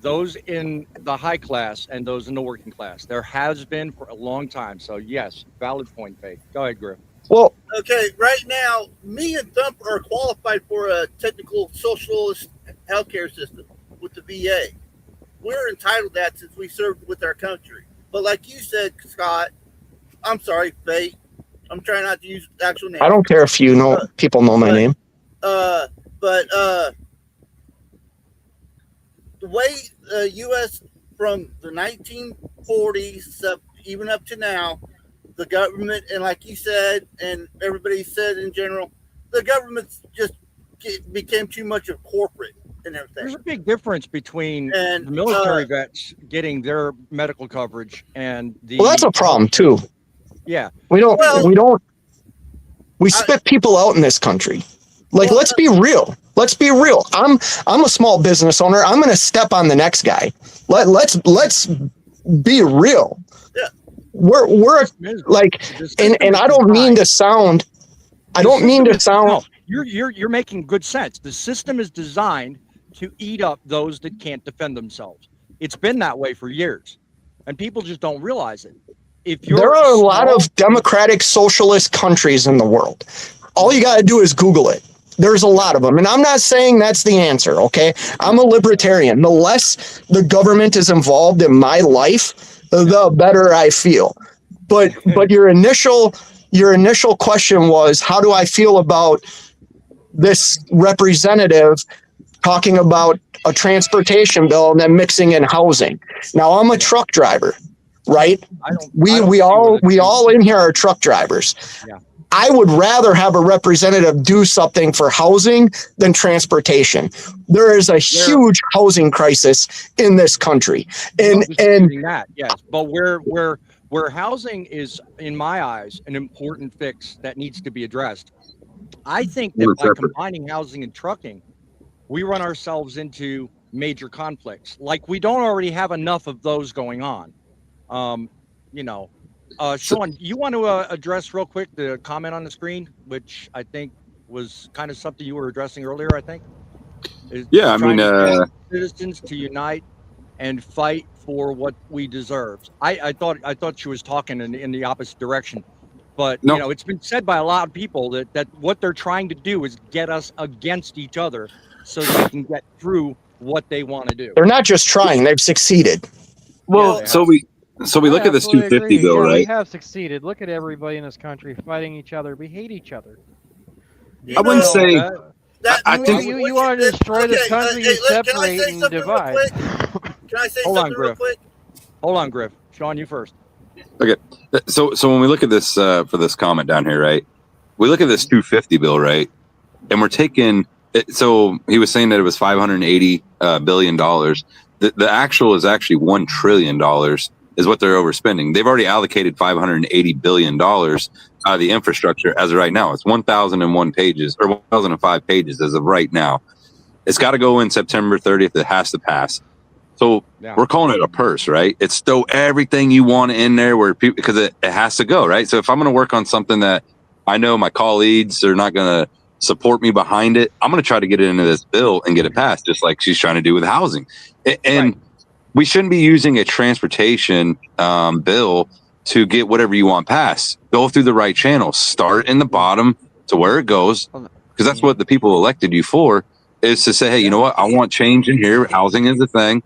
S1: those in the high class and those in the working class. There has been for a long time. So yes, valid point, Faith. Go ahead, Griff.
S11: Well,
S13: okay, right now, me and Thump are qualified for a technical socialist healthcare system with the VA. We're entitled to that since we served with our country. But like you said, Scott, I'm sorry, Faith. I'm trying not to use actual names.
S11: I don't care if you know people know my name.
S13: The way the U.S. from the 1940s even up to now, the government, and like you said, and everybody said in general, the government just became too much of corporate and everything.
S1: There's a big difference between the military vets getting their medical coverage and the.
S11: Well, that's a problem too.
S1: Yeah.
S11: We spit people out in this country. Like, let's be real. Let's be real. I'm a small business owner. I'm going to step on the next guy. Let's be real.
S13: Yeah.
S11: We're like, and I don't mean to sound.
S1: No, you're making good sense. The system is designed to eat up those that can't defend themselves. It's been that way for years, and people just don't realize it.
S11: There are a lot of democratic socialist countries in the world. All you got to do is Google it. There's a lot of them. And I'm not saying that's the answer, okay? I'm a libertarian. The less the government is involved in my life, the better I feel. But your initial question was, how do I feel about this representative talking about a transportation bill and then mixing in housing? Now, I'm a truck driver, right? We all in here are truck drivers.
S1: Yeah.
S11: I would rather have a representative do something for housing than transportation. There is a huge housing crisis in this country. And
S1: that, yes, but where housing is, in my eyes, an important fix that needs to be addressed. I think that by combining housing and trucking, we run ourselves into major conflicts. Like, we don't already have enough of those going on. Sean, you want to address real quick the comment on the screen, which I think was kind of something you were addressing earlier, I think?
S5: Yeah, I mean,
S1: citizens to unite and fight for what we deserve. I thought she was talking in the opposite direction, But
S5: No.
S1: you know, it's been said by a lot of people that what they're trying to do is get us against each other so they can get through what they want to do.
S11: They're not just trying; they've succeeded.
S5: Well,
S1: Yeah,
S5: so we look at this
S9: absolutely
S5: 250
S9: agree.
S5: bill,
S9: Yeah, we
S5: right?
S9: have succeeded. Look at everybody in this country fighting each other. We hate each other.
S5: I wouldn't
S13: know,
S5: say.
S13: that
S5: I
S9: You,
S5: think.
S9: you want to destroy this country, you
S13: can I
S9: separate
S13: say
S9: and
S13: something real
S9: divide.
S13: quick? Can I say
S1: Hold on,
S13: something real
S1: Griff.
S13: quick?
S1: Hold on, Griff. Sean, you first.
S5: Okay, so when we look at this for this comment down here, right? We look at this 250 bill, right? And we're taking. So he was saying that it was 580 billion dollars. The actual is actually $1 trillion is what they're overspending. They've already allocated 580 billion dollars out of the infrastructure as of right now. It's 1,001 pages or 1,005 pages as of right now. It's got to go in September 30th. It has to pass. So we're calling it a purse, right? It's throw everything you want in there where people, because it has to go, right? So if I'm going to work on something that I know my colleagues are not going to support me behind it, I'm going to try to get it into this bill and get it passed, just like she's trying to do with housing. And we shouldn't be using a transportation bill to get whatever you want passed. Go through the right channels. Start in the bottom to where it goes, because that's what the people elected you for, is to say, hey, you know what? I want change in here. Housing is the thing.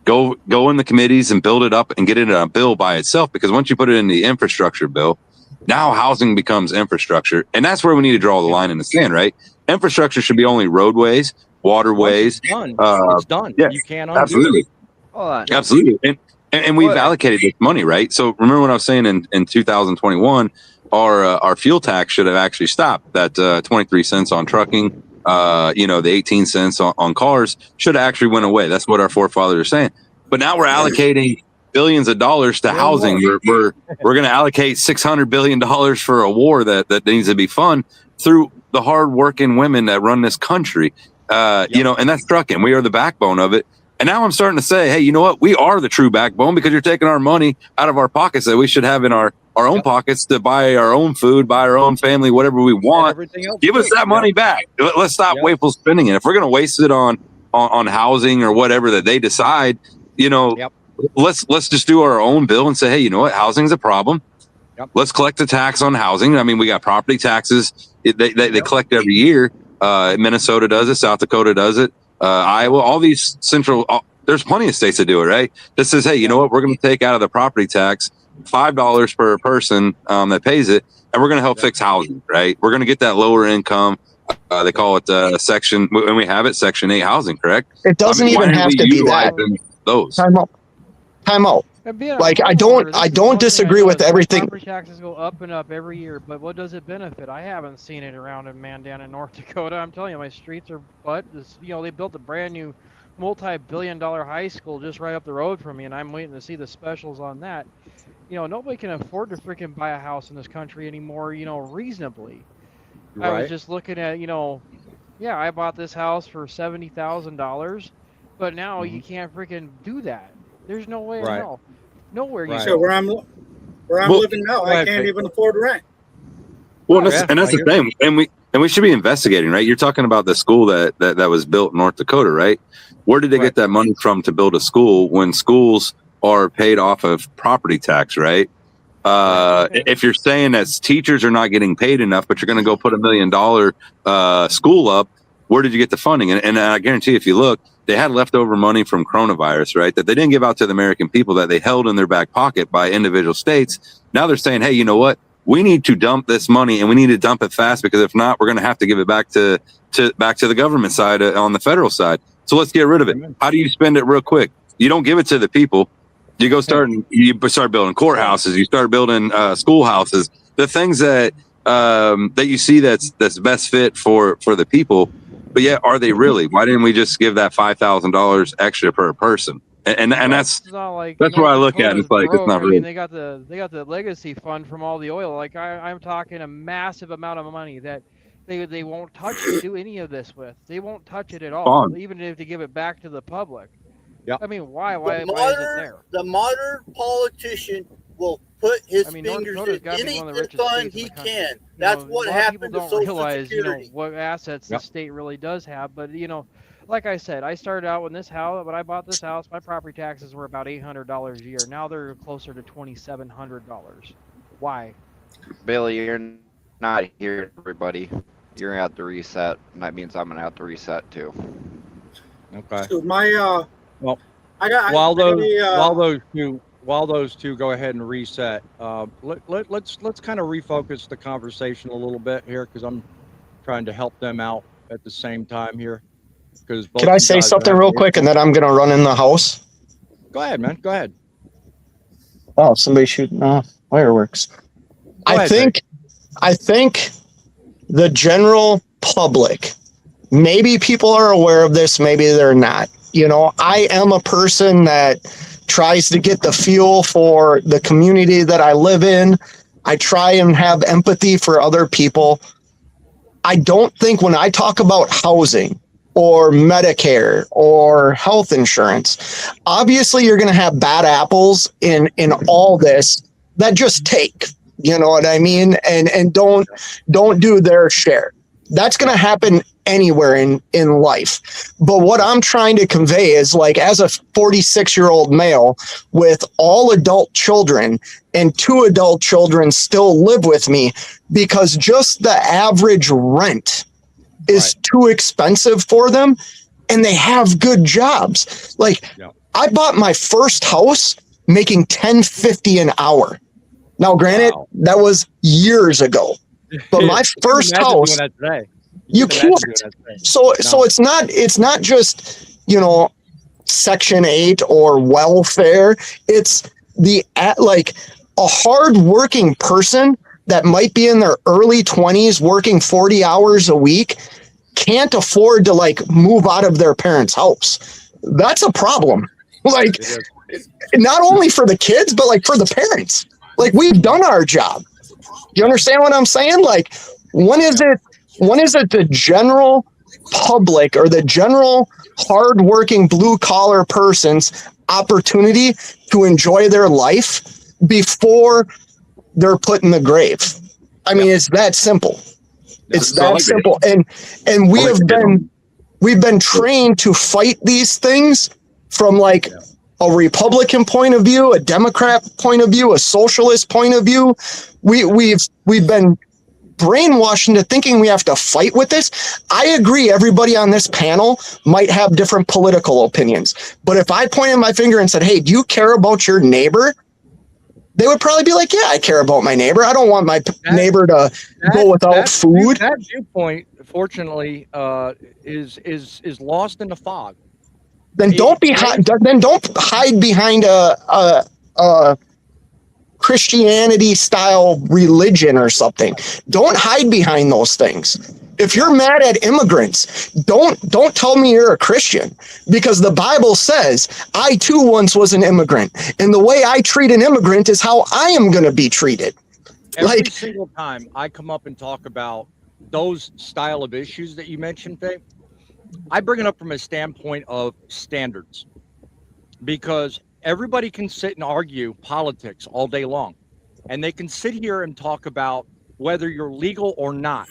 S5: Go in the committees and build it up and get it in a bill by itself, because once you put it in the infrastructure bill, now housing becomes infrastructure. And that's where we need to draw the line in the sand, right? Infrastructure should be only roadways, waterways.
S1: It's done. It's done.
S5: Yes,
S1: You can't undo
S5: absolutely.
S1: it.
S4: Hold on.
S5: Absolutely. And we've allocated this money, right? So remember what I was saying in 2021, our fuel tax should have actually stopped. That 23 cents on trucking, the 18 cents on cars should have actually went away. That's what our forefathers are saying. But now we're allocating billions of dollars to housing. We're going to allocate $600 billion for a war that needs to be funded through the hardworking women that run this country. And that's trucking. We are the backbone of it. And now I'm starting to say, hey, you know what? We are the true backbone, because you're taking our money out of our pockets that we should have in our own pockets to buy our own food, buy our own family, whatever we want. Give us that money back. Let's stop wasteful spending it. If we're going to waste it on housing or whatever that they decide, let's just do our own bill and say, hey, you know what? Housing is a problem. Let's collect a tax on housing. I mean, we got property taxes. They collect every year. Minnesota does it. South Dakota does it. Iowa, all these there's plenty of states that do it, right? This says, hey, you know what? We're going to take out of the property tax $5 per person that pays it, and we're going to help fix housing, right? We're going to get that lower income. They call it Section 8 housing, correct?
S11: It doesn't even have to be that.
S5: Those.
S11: Time out. Like I don't disagree with everything.
S9: Property taxes go up and up every year, but what does it benefit? I haven't seen it around in down in North Dakota. I'm telling you, my streets are they built a brand new multi-billion-dollar high school just right up the road from me, and I'm waiting to see the specials on that. Nobody can afford to freaking buy a house in this country anymore, reasonably. I was just looking at, I bought this house for $70,000, but now you can't freaking do that. There's no way in hell. Nowhere you
S10: So where I'm living now, I can't even afford rent.
S5: Well, that's the thing, and we should be investigating, right? You're talking about the school that was built in North Dakota, right? Where did they get that money from to build a school when schools are paid off of property tax, right? If you're saying that teachers are not getting paid enough, but you're going to go put $1 million school up, where did you get the funding? And I guarantee if you look, they had leftover money from coronavirus, right? That they didn't give out to the American people, that they held in their back pocket by individual states. Now they're saying, hey, you know what? We need to dump this money, and we need to dump it fast, because if not, we're going to have to give it back to the government side on the federal side. So let's get rid of it. How do you spend it real quick? You don't give it to the people. You go you start building courthouses. You start building schoolhouses. The things that you see that's best fit for the people. But yet, are they really? Why didn't we just give that $5,000 extra per person? And that's where I look at it. It's like it's not real.
S9: I mean, they got the legacy fund from all the oil. Like I'm talking a massive amount of money that they won't touch to do any of this with. They won't touch it at all, even if they give it back to the public. Yeah. I mean, why is it there?
S13: The modern politician will put his fingers in any fund he can. That's what happened to Social
S9: realize,
S13: Security.
S9: What assets the state really does have. But like I said, I started out when I bought this house, my property taxes were about $800 a year. Now they're closer to $2,700. Why?
S4: Billy, you're not here, everybody. You're gonna have to reset, and that means I'm gonna have to reset too.
S1: Okay.
S10: So my
S1: Well,
S10: I got
S1: while
S10: I got
S1: those
S10: a,
S1: while those two go ahead and reset, let's kind of refocus the conversation a little bit here, because I'm trying to help them out at the same time here. Because
S11: Can I say something real quick and then I'm gonna run in the house?
S1: Go ahead, man. Go ahead.
S11: Oh, somebody's shooting off fireworks.
S1: Go ahead,
S11: I think the general public, maybe people are aware of this, maybe they're not. You know, I am a person that tries to get the feel for the community that I live in. I try and have empathy for other people. I don't think when I talk about housing or Medicare or health insurance, obviously you're going to have bad apples in all this that just take, you know what I mean? And don't do their share. That's going to happen anywhere in life. But what I'm trying to convey is, like, as a 46-year-old male with all adult children and 2 adult children still live with me, because just the average rent is too expensive for them, and they have good jobs. Like, I bought my first house making $10.50 an hour. Now, granted, that was years ago, but my first house, you can't. So it's not just, you know, Section 8 or welfare. It's like a hardworking person that might be in their early 20s working 40 hours a week can't afford to, like, move out of their parents' house. That's a problem. Like, not only for the kids, but like for the parents. Like, we've done our job. You understand what I'm saying? Like, when is it the general public or the general hardworking blue collar person's opportunity to enjoy their life before they're put in the grave? I mean, it's that simple. It's that simple. And we've been trained to fight these things from, like, a Republican point of view, a Democrat point of view, a socialist point of view. We've been brainwashed into thinking we have to fight with this. I agree, everybody on this panel might have different political opinions, but if I pointed my finger and said, hey, do you care about your neighbor? They would probably be like, yeah, I care about my neighbor. I don't want my neighbor to go without food.
S1: That viewpoint, fortunately, is lost in the fog.
S11: Then don't hide behind a Christianity style religion or something. Don't hide behind those things. If you're mad at immigrants, don't tell me you're a Christian, because the Bible says I too once was an immigrant, and the way I treat an immigrant is how I am going to be treated.
S1: Every single time I come up and talk about those style of issues that you mentioned, Faye, I bring it up from a standpoint of standards, because everybody can sit and argue politics all day long, and they can sit here and talk about whether you're legal or not.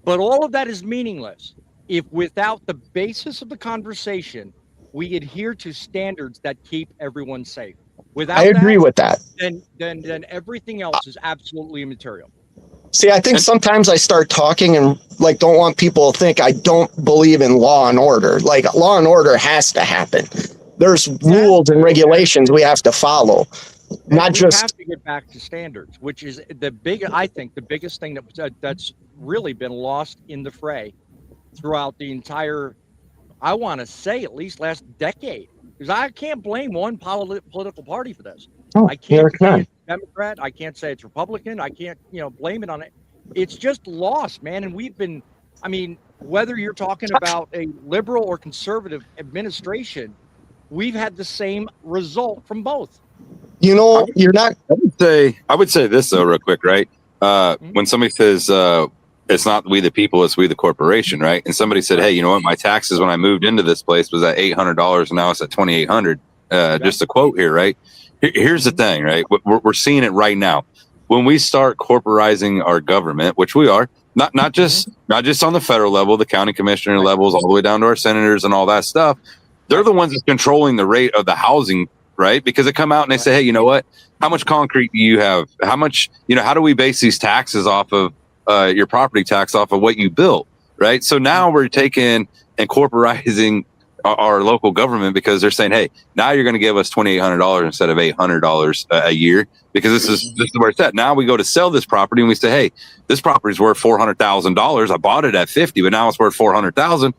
S1: But all of that is meaningless if, without the basis of the conversation, we adhere to standards that keep everyone safe. Without
S11: I agree with that.
S1: Then everything else is absolutely immaterial.
S11: See, I think sometimes I start talking and, like, don't want people to think I don't believe in law and order. Like, law and order has to happen. There's rules and regulations we have to follow. Not just.
S1: We have to get back to standards, which is I think the biggest thing that's really been lost in the fray throughout the entire, I want to say, at least last decade. Because I can't blame one political party for this. I can't say it's Democrat. I can't say it's Republican. I can't, blame it on it. It's just lost, man. And we've been, I mean, whether you're talking about a liberal or conservative administration, we've had the same result from both.
S11: You're not.
S5: I would say this though, real quick, right? When somebody says it's not we the people, it's we the corporation, right? And somebody said, hey, you know what? My taxes when I moved into this place was at $800, and now it's at $2,800. Just a quote here, right? Here's the thing, right? We're seeing it right now. When we start corporizing our government, which we are, not just on the federal level, the county commissioner levels, all the way down to our senators and all that stuff. They're the ones that's controlling the rate of the housing right? Because they come out and they say, hey, you know what? How much concrete do you have? How much, how do we base these taxes off of your property tax off of what you built, right? So now we're taking and corporatizing our local government because they're saying, hey, now you're going to give us $2,800 instead of $800 a year because this is where it's at. Now we go to sell this property and we say, hey, this property is worth $400,000. I bought it at 50, but now it's worth 400,000.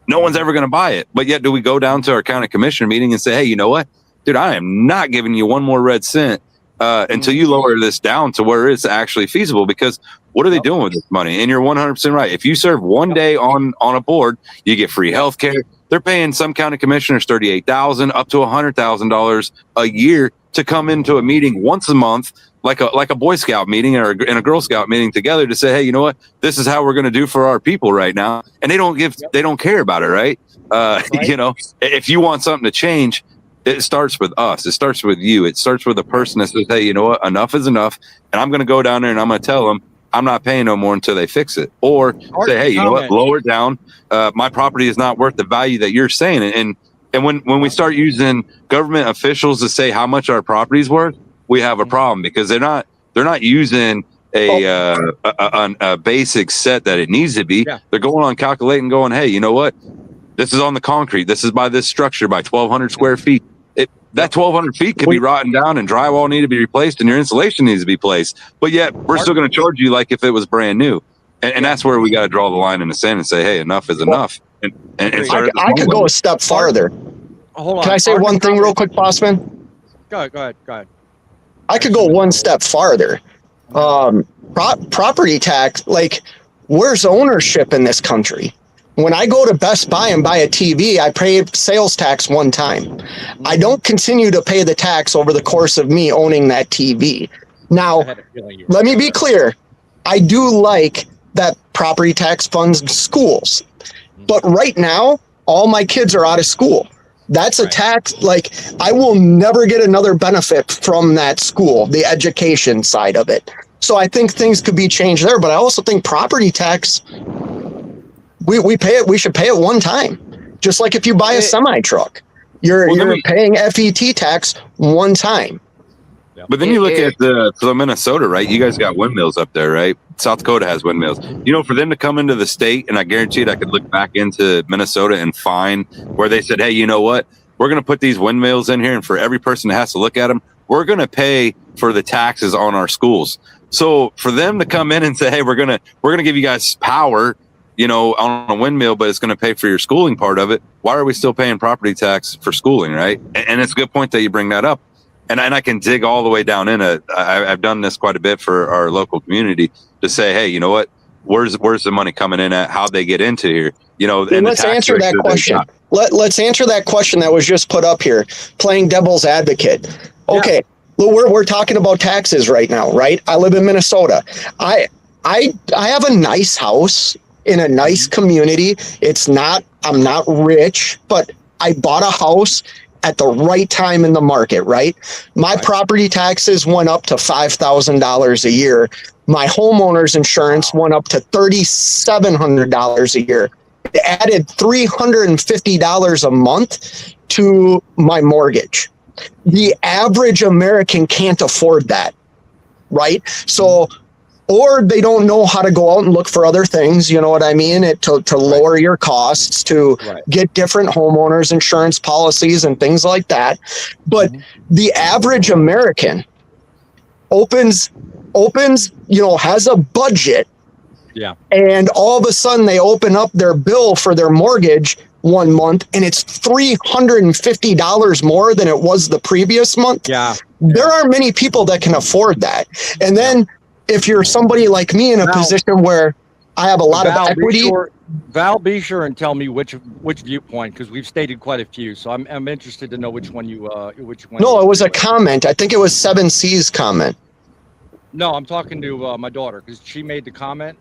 S5: No one's ever going to buy it. But yet, do we go down to our county commissioner meeting and say, hey, you know what, dude, I am not giving you one more red cent until you lower this down to where it's actually feasible? Because what are they doing with this money? And you're 100% right. If you serve one day on a board, you get free health care. They're paying some county commissioners $38,000 up to $100,000 a year to come into a meeting once a month, like a Boy Scout meeting or a Girl Scout meeting together to say, hey, you know what, this is how we're going to do for our people right now. And they don't care about it, right? If you want something to change, it starts with us. It starts with you. It starts with a person that says, hey, you know what, enough is enough. And I'm going to go down there and I'm going to tell them I'm not paying no more until they fix it. Or say, hey, you know what, lower it down. My property is not worth the value that you're saying. And when we start using government officials to say how much our property is worth, we have a problem because they're not using a basic set that it needs to be. Yeah. They're going on calculating, going, hey, you know what? This is on the concrete. This is by this structure by 1,200 square feet. That 1,200 feet could be rotting down and drywall need to be replaced and your insulation needs to be placed. But yet we're still going to charge you like if it was brand new. And that's where we got to draw the line in the sand and say, hey, enough is enough. And
S11: I could go a step farther.
S1: Hold on.
S11: Can I say one thing real quick, Bossman?
S1: Go ahead.
S11: I could go one step farther. Property tax, like, where's ownership in this country? When I go to Best Buy and buy a TV, I pay sales tax one time. I don't continue to pay the tax over the course of me owning that TV. Now, let me be clear. I do like that property tax funds schools. But right now, all my kids are out of school. That's a tax. Like, I will never get another benefit from that school, the education side of it. So I think things could be changed there. But I also think property tax, we pay it. We should pay it one time. Just like if you buy a semi truck, you're paying FET tax one time.
S5: But then you look at the Minnesota, right? You guys got windmills up there, right? South Dakota has windmills. For them to come into the state, and I guarantee I could look back into Minnesota and find where they said, hey, you know what? We're going to put these windmills in here, and for every person that has to look at them, we're going to pay for the taxes on our schools. So for them to come in and say, hey, we're going to give you guys power, on a windmill, but it's going to pay for your schooling part of it. Why are we still paying property tax for schooling, right? And it's a good point that you bring that up. And I can dig all the way down in it. I've done this quite a bit for our local community to say, hey, you know what? Where's the money coming in at? How'd they get into here? And
S11: let's answer that question. Let's answer that question that was just put up here. Playing devil's advocate. Okay, we're talking about taxes right now, right? I live in Minnesota. I have a nice house in a nice community. I'm not rich, but I bought a house at the right time in the market, right? My property taxes went up to $5,000 a year. My homeowner's insurance went up to $3,700 a year. It added $350 a month to my mortgage. The average American can't afford that, right? So, or they don't know how to go out and look for other things, you know what I mean? To lower your costs, to get different homeowners insurance policies and things like that. But the average American opens, has a budget. Yeah. And all of a sudden they open up their bill for their mortgage one month and it's $350 more than it was the previous month. Yeah. There are many people that can afford that. And then if you're somebody like me in a position where I have a lot of equity.
S1: Val, be sure and tell me which viewpoint, because we've stated quite a few. So I'm interested to know which one.
S11: No, it was a comment. I think it was 7C's comment.
S1: No, I'm talking to my daughter because she made the comment,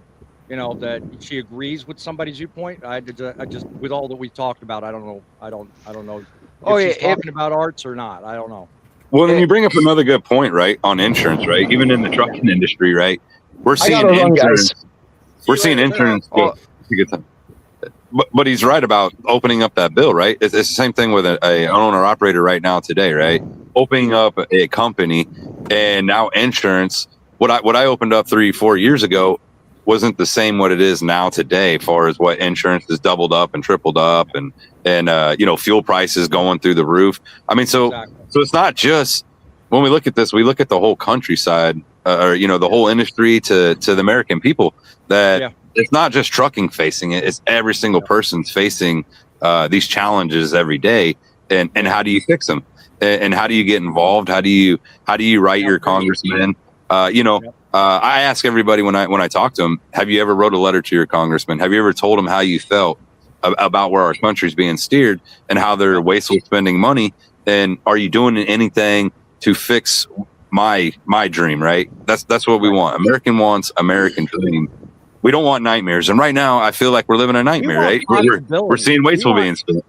S1: that she agrees with somebody's viewpoint. I just with all that we talked about, I don't know. I don't know if she's talking about arts or not. I don't know.
S5: Well, then you bring up another good point, right? On insurance, right? Even in the trucking industry, right? We're seeing insurance. We're seeing insurance. But he's right about opening up that bill, right? It's the same thing with an owner operator right now today, right? Opening up a company, and now insurance. What I opened up 3-4 years ago wasn't the same what it is now today, as far as what insurance has doubled up and tripled up, and fuel prices going through the roof. I mean, so it's not just when we look at this, we look at the whole countryside, or the whole industry to the American people, that it's not just trucking facing it; it's every single person's facing these challenges every day. And how do you fix them? And how do you get involved? How do you write your congressman? I ask everybody when I talk to them, have you ever wrote a letter to your congressman? Have you ever told them how you felt about where our country's being steered and how they're wasteful spending money? And are you doing anything to fix my dream? Right? That's what we want. American wants American dream. We don't want nightmares. And right now, I feel like we're living a nightmare. Right? We're seeing wasteful being spent.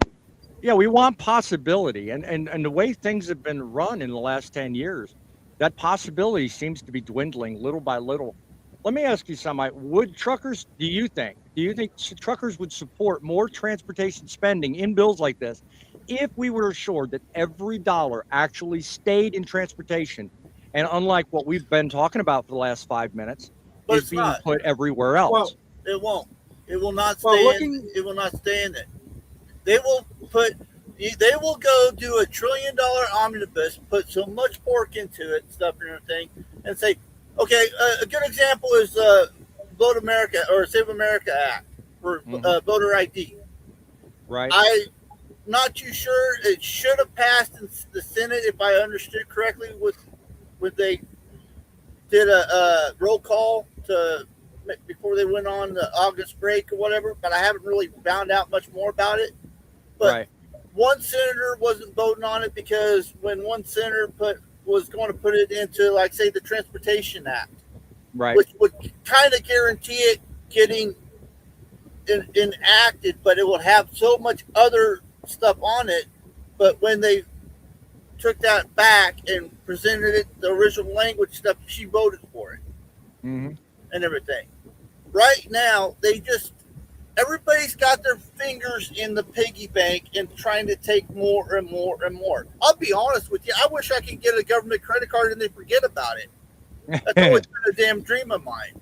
S1: Yeah, we want possibility, and the way things have been run in the last 10 years, that possibility seems to be dwindling little by little. Let me ask you something. Would truckers, do you think truckers would support more transportation spending in bills like this if we were assured that every dollar actually stayed in transportation, and unlike what we've been talking about for the last 5 minutes, is being put everywhere else?
S13: Well, it won't. It will not stay it will not stay in it. They will go do $1 trillion omnibus, put so much pork into it, stuff and everything, and say, okay, a good example is Vote America or Save America Act for voter ID.
S1: Right.
S13: I'm not too sure. It should have passed in the Senate, if I understood correctly, when they did a roll call before they went on the August break or whatever, but I haven't really found out much more about it. But one senator wasn't voting on it because when one senator was going to put it into, like, say, the Transportation Act, which would kind of guarantee it getting enacted, but it would have so much other stuff on it. But when they took that back and presented it, the original language stuff, she voted for it and everything. Right now, everybody's got their fingers in the piggy bank and trying to take more and more and more. I'll be honest with you. I wish I could get a government credit card and they forget about it. That's always been a damn dream of mine.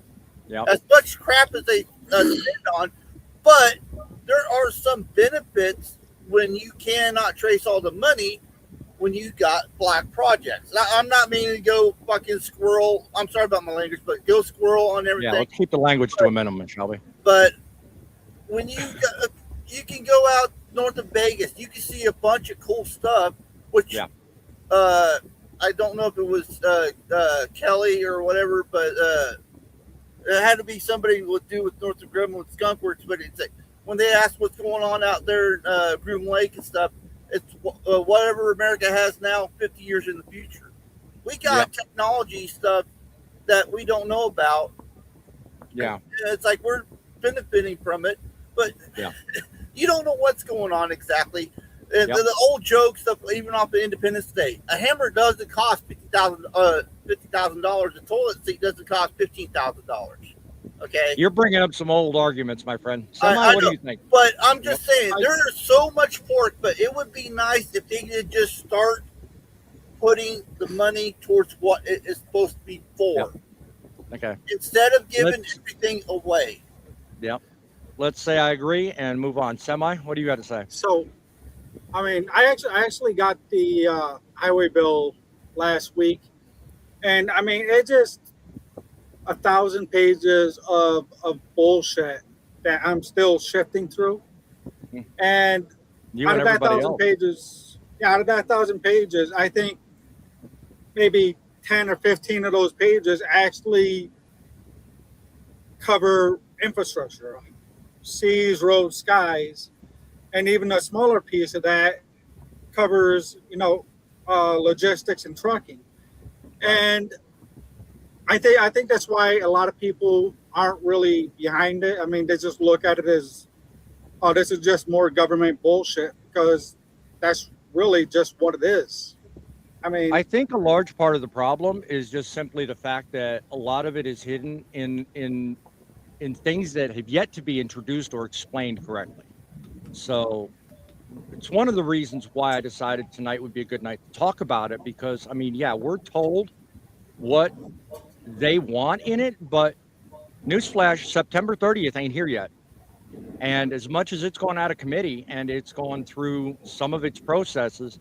S13: As much crap as they spend on, but there are some benefits when you cannot trace all the money when you got black projects. I'm not meaning to go fucking squirrel. I'm sorry about my language, but go squirrel on everything.
S1: Yeah, let's keep the language to a minimum, shall we?
S13: But when you can go out north of Vegas, you can see a bunch of cool stuff, which I don't know if it was Kelly or whatever, but it had to be somebody with North of Groom with Skunk Works. But it's like, when they asked what's going on out there in Groom Lake and stuff, it's whatever America has now 50 years in the future. We got technology stuff that we don't know about.
S1: Yeah.
S13: It's like we're benefiting from it, but you don't know what's going on exactly. The old joke stuff, even off the Independence Day, a hammer doesn't cost $50,000. A toilet seat doesn't cost $15,000. Okay,
S1: you're bringing up some old arguments, my friend. What do you think?
S13: But I'm just saying, there's so much pork, but it would be nice if they could just start putting the money towards what it is supposed to be for.
S1: Okay.
S13: Instead of giving everything away.
S1: Yeah. Let's say I agree and move on. Semi, what do you got to say?
S10: So, I mean, I actually got the highway bill last week, and I mean, it just 1,000 pages of bullshit that I'm still shifting through. And out of that 1,000 pages, I think maybe 10 or 15 of those pages actually cover infrastructure, seas, roads, skies, and even a smaller piece of that covers, logistics and trucking. And I think that's why a lot of people aren't really behind it. I mean, they just look at it as, oh, this is just more government bullshit, because that's really just what it is. I mean,
S1: I think a large part of the problem is just simply the fact that a lot of it is hidden in in things that have yet to be introduced or explained correctly. So it's one of the reasons why I decided tonight would be a good night to talk about it, because I mean, yeah, we're told what they want in it, but newsflash, September 30th ain't here yet. And as much as it's gone out of committee and it's gone through some of its processes,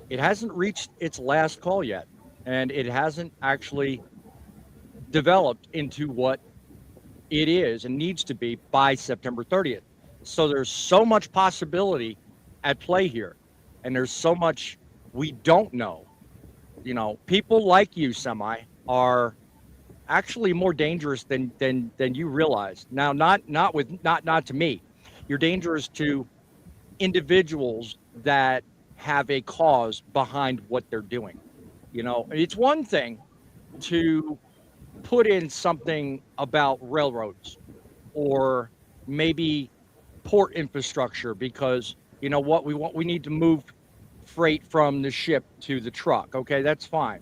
S1: it hasn't reached its last call yet. And it hasn't actually developed into what it is and needs to be by September 30th. So there's so much possibility at play here. And there's so much we don't know. You know, people like you, Semi, are actually more dangerous than you realize. Now, not to me. You're dangerous to individuals that have a cause behind what they're doing. You know, it's one thing to put in something about railroads or maybe port infrastructure, because you know what, we need to move freight from the ship to the truck. Okay, that's fine.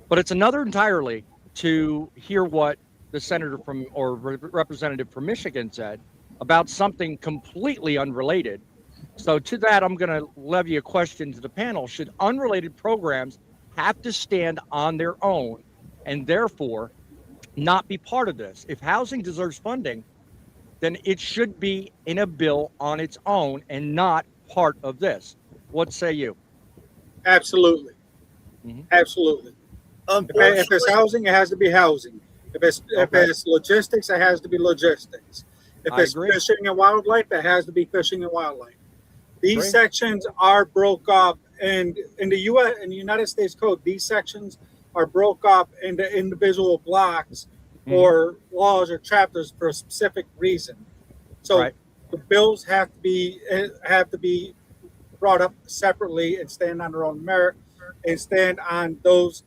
S1: But it's another entirely to hear what the senator from or representative from Michigan said about something completely unrelated. So to that, I'm going to levy a question to the panel. Should unrelated programs have to stand on their own and therefore not be part of this? If housing deserves funding, then it should be in a bill on its own and not part of this. What say you?
S10: Absolutely. Absolutely. If it's housing, it has to be housing. If it's logistics, it has to be logistics. If it's fishing and wildlife, it has to be fishing and wildlife. These sections are broke up, and in the United States Code, these sections are broke up into individual blocks or laws or chapters for a specific reason. So the bills have to be brought up separately and stand on their own merit and stand on those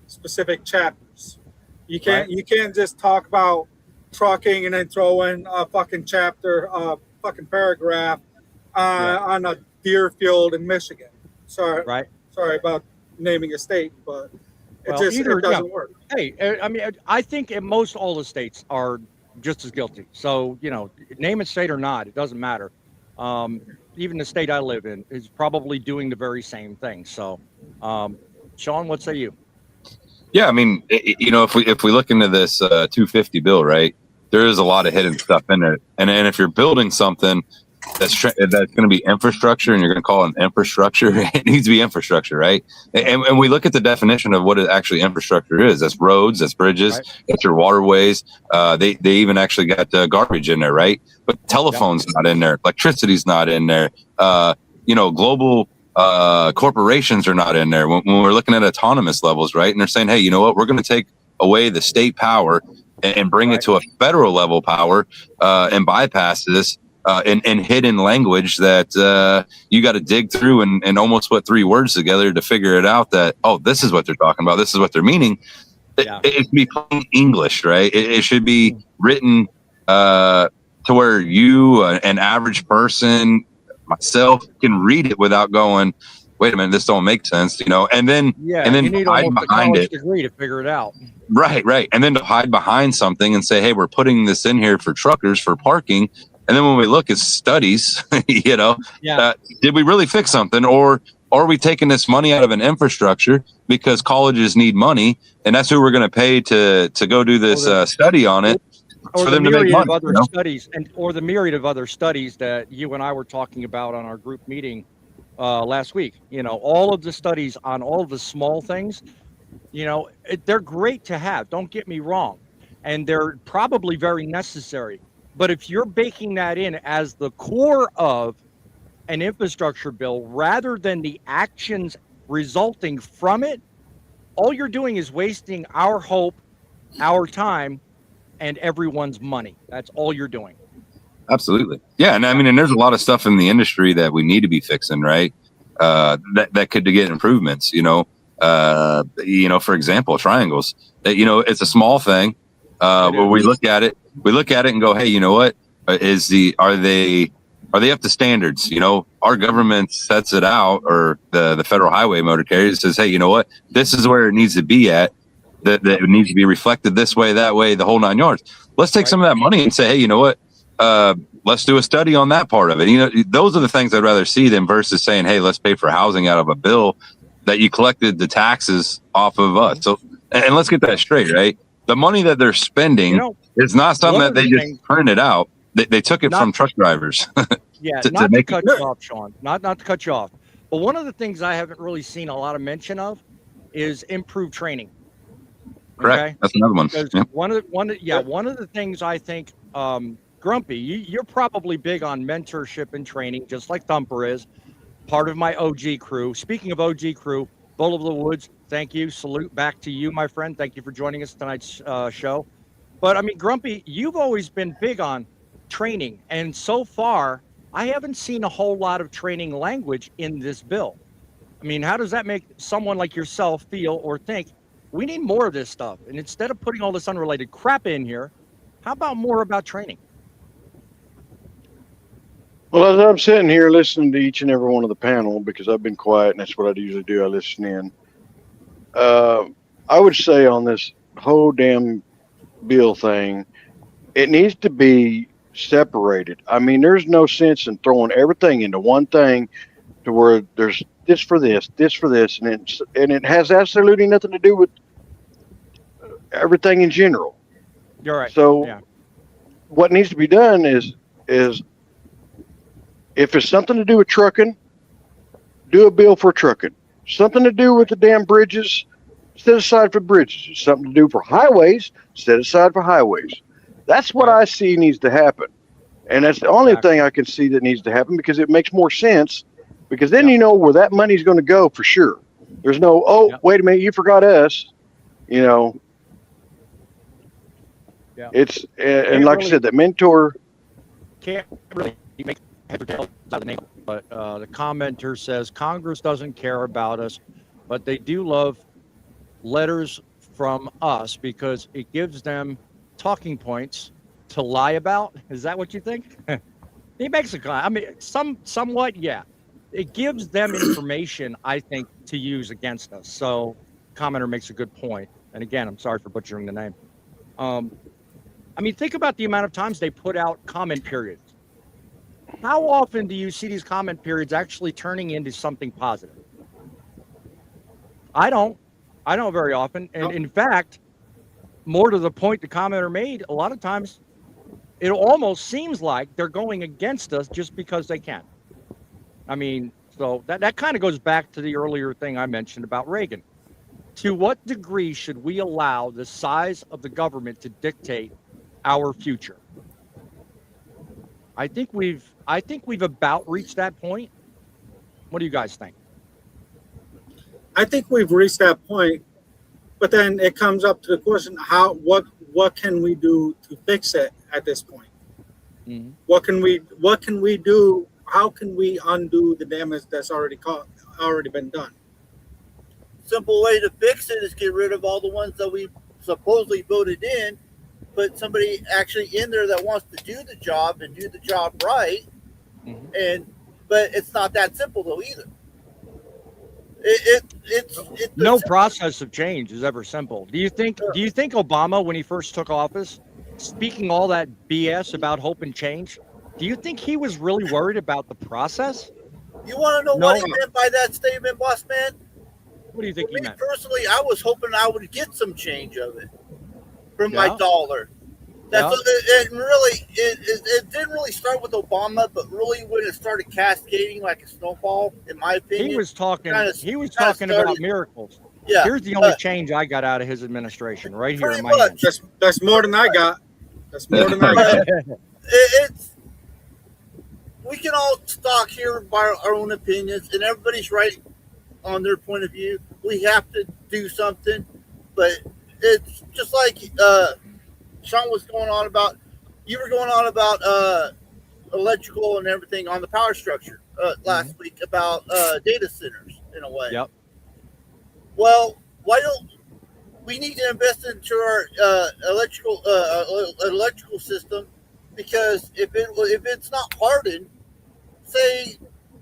S10: specific chapters. You can't just talk about trucking and then throw in a fucking chapter, fucking paragraph on a deer field in Michigan. Sorry about naming a state, but it doesn't work.
S1: Hey, I mean, I think in most all the states are just as guilty. So, you know, name a state or not, it doesn't matter. Even the state I live in is probably doing the very same thing. So, Sean, what say you?
S5: Yeah, I mean, you know, if we look into this 250 bill, right, there is a lot of hidden stuff in it, and if you're building something that's going to be infrastructure, and you're going to call it an infrastructure, it needs to be infrastructure, right? And we look at the definition of what actually infrastructure is. That's roads, that's bridges, that's your waterways. They even actually got garbage in there, right? But telephone's not in there, electricity's not in there. You know, global corporations are not in there when we're looking at autonomous levels, right? And they're saying, hey, you know what, we're going to take away the state power and bring it to a federal level power and bypass this in hidden language that you got to dig through and almost put 3 words together to figure it out that, oh, this is what they're talking about, this is what they're meaning. It should be plain English, right? It should be written to where you, an average person, myself, can read it without going, wait a minute, this don't make sense, you know, and then
S1: you need
S5: hide
S1: almost
S5: behind
S1: a degree to figure it out.
S5: Right. And then to hide behind something and say, hey, we're putting this in here for truckers for parking. And then when we look at studies, you know, did we really fix something, or are we taking this money out of an infrastructure because colleges need money, and that's who we're going to pay to go do this study on it?
S1: Or the myriad of other studies, or the myriad of other studies that you and I were talking about on our group meeting last week. You know, all of the studies on all of the small things, you know, they're great to have. Don't get me wrong. And they're probably very necessary. But if you're baking that in as the core of an infrastructure bill rather than the actions resulting from it, all you're doing is wasting our hope, our time, and everyone's money. That's all you're doing.
S5: Absolutely. Yeah. And I mean, and there's a lot of stuff in the industry that we need to be fixing, right? That could get improvements, you know, for example, triangles, you know, it's a small thing. Where we look at it and go, hey, you know what, are they up to standards? You know, our government sets it out, or the Federal Highway Motor Carrier says, hey, you know what, this is where it needs to be at. that it needs to be reflected this way, that way, the whole 9 yards. Let's take some of that money and say, hey, you know what? Let's do a study on that part of it. You know, those are the things I'd rather see than versus saying, hey, let's pay for housing out of a bill that you collected the taxes off of us. So, and let's get that straight, right? The money that they're spending is not something that they just printed out. They took it from truck drivers.
S1: Yeah, not to cut you off, Sean. Not to cut you off. But one of the things I haven't really seen a lot of mention of is improved training.
S5: Correct.
S1: Okay?
S5: That's another one.
S1: Because one of the things I think, Grumpy, you're probably big on mentorship and training, just like Thumper is. Part of my OG crew. Speaking of OG crew, Bull of the Woods, thank you. Salute back to you, my friend. Thank you for joining us tonight's show. But I mean, Grumpy, you've always been big on training, and so far, I haven't seen a whole lot of training language in this bill. I mean, how does that make someone like yourself feel or think we need more of this stuff? And instead of putting all this unrelated crap in here, how about more about training?
S6: Well, as I'm sitting here listening to each and every one of the panel, because I've been quiet and that's what I usually do, I listen in. I would say on this whole damn bill thing, it needs to be separated. I mean, there's no sense in throwing everything into one thing to where there's this for this, and it has absolutely nothing to do with everything in general.
S1: You're right.
S6: So what needs to be done is if it's something to do with trucking, do a bill for trucking. Something to do with the damn bridges, set aside for bridges. Something to do for highways, set aside for highways. That's what I see needs to happen. And that's the only thing I can see that needs to happen, because it makes more sense, because then you know where that money's going to go for sure. There's no, wait a minute, you forgot us, you know.
S1: Yeah.
S6: It's, and like I said, the mentor.
S1: Can't really make head or tail out of the name, but the commenter says Congress doesn't care about us, but they do love letters from us because it gives them talking points to lie about. Is that what you think? He makes a comment. I mean, somewhat, yeah. It gives them information, I think, to use against us. So, commenter makes a good point. And again, I'm sorry for butchering the name. I mean, think about the amount of times they put out comment periods. How often do you see these comment periods actually turning into something positive? I don't very often. And in fact, more to the point the commenter made, a lot of times it almost seems like they're going against us just because they can. I mean, so that kind of goes back to the earlier thing I mentioned about Reagan. To what degree should we allow the size of the government to dictate our future? I think we've about reached that point. What do you guys think?
S10: I think we've reached that point, but then it comes up to the question: what can we do to fix it at this point?
S1: Mm-hmm.
S10: What can we do? How can we undo the damage that's already been done?
S13: Simple way to fix it is get rid of all the ones that we supposedly voted in, put somebody actually in there that wants to do the job and do the job right. Mm-hmm. But it's not that simple though either.
S1: No process of change is ever simple. Do you think Obama, when he first took office, speaking all that BS about hope and change, do you think he was really worried about the process?
S13: You want to know what he meant by that statement, boss man?
S1: What do you think he meant?
S13: Personally, I was hoping I would get some change of it from my dollar. That's it didn't really start with Obama, but really when it started cascading like a snowball, in my opinion.
S1: He was talking about miracles.
S13: Yeah.
S1: Here's the only change I got out of his administration right here in my hand.
S10: That's more than I got. That's more than I got.
S13: We can all talk here by our own opinions, and everybody's right on their point of view. We have to do something, but it's just like Sean was going on about. You were going on about electrical and everything on the power structure last week about data centers in a way.
S1: Yep.
S13: Well, why don't we need to invest into our electrical system? Because if it's not hardened, say,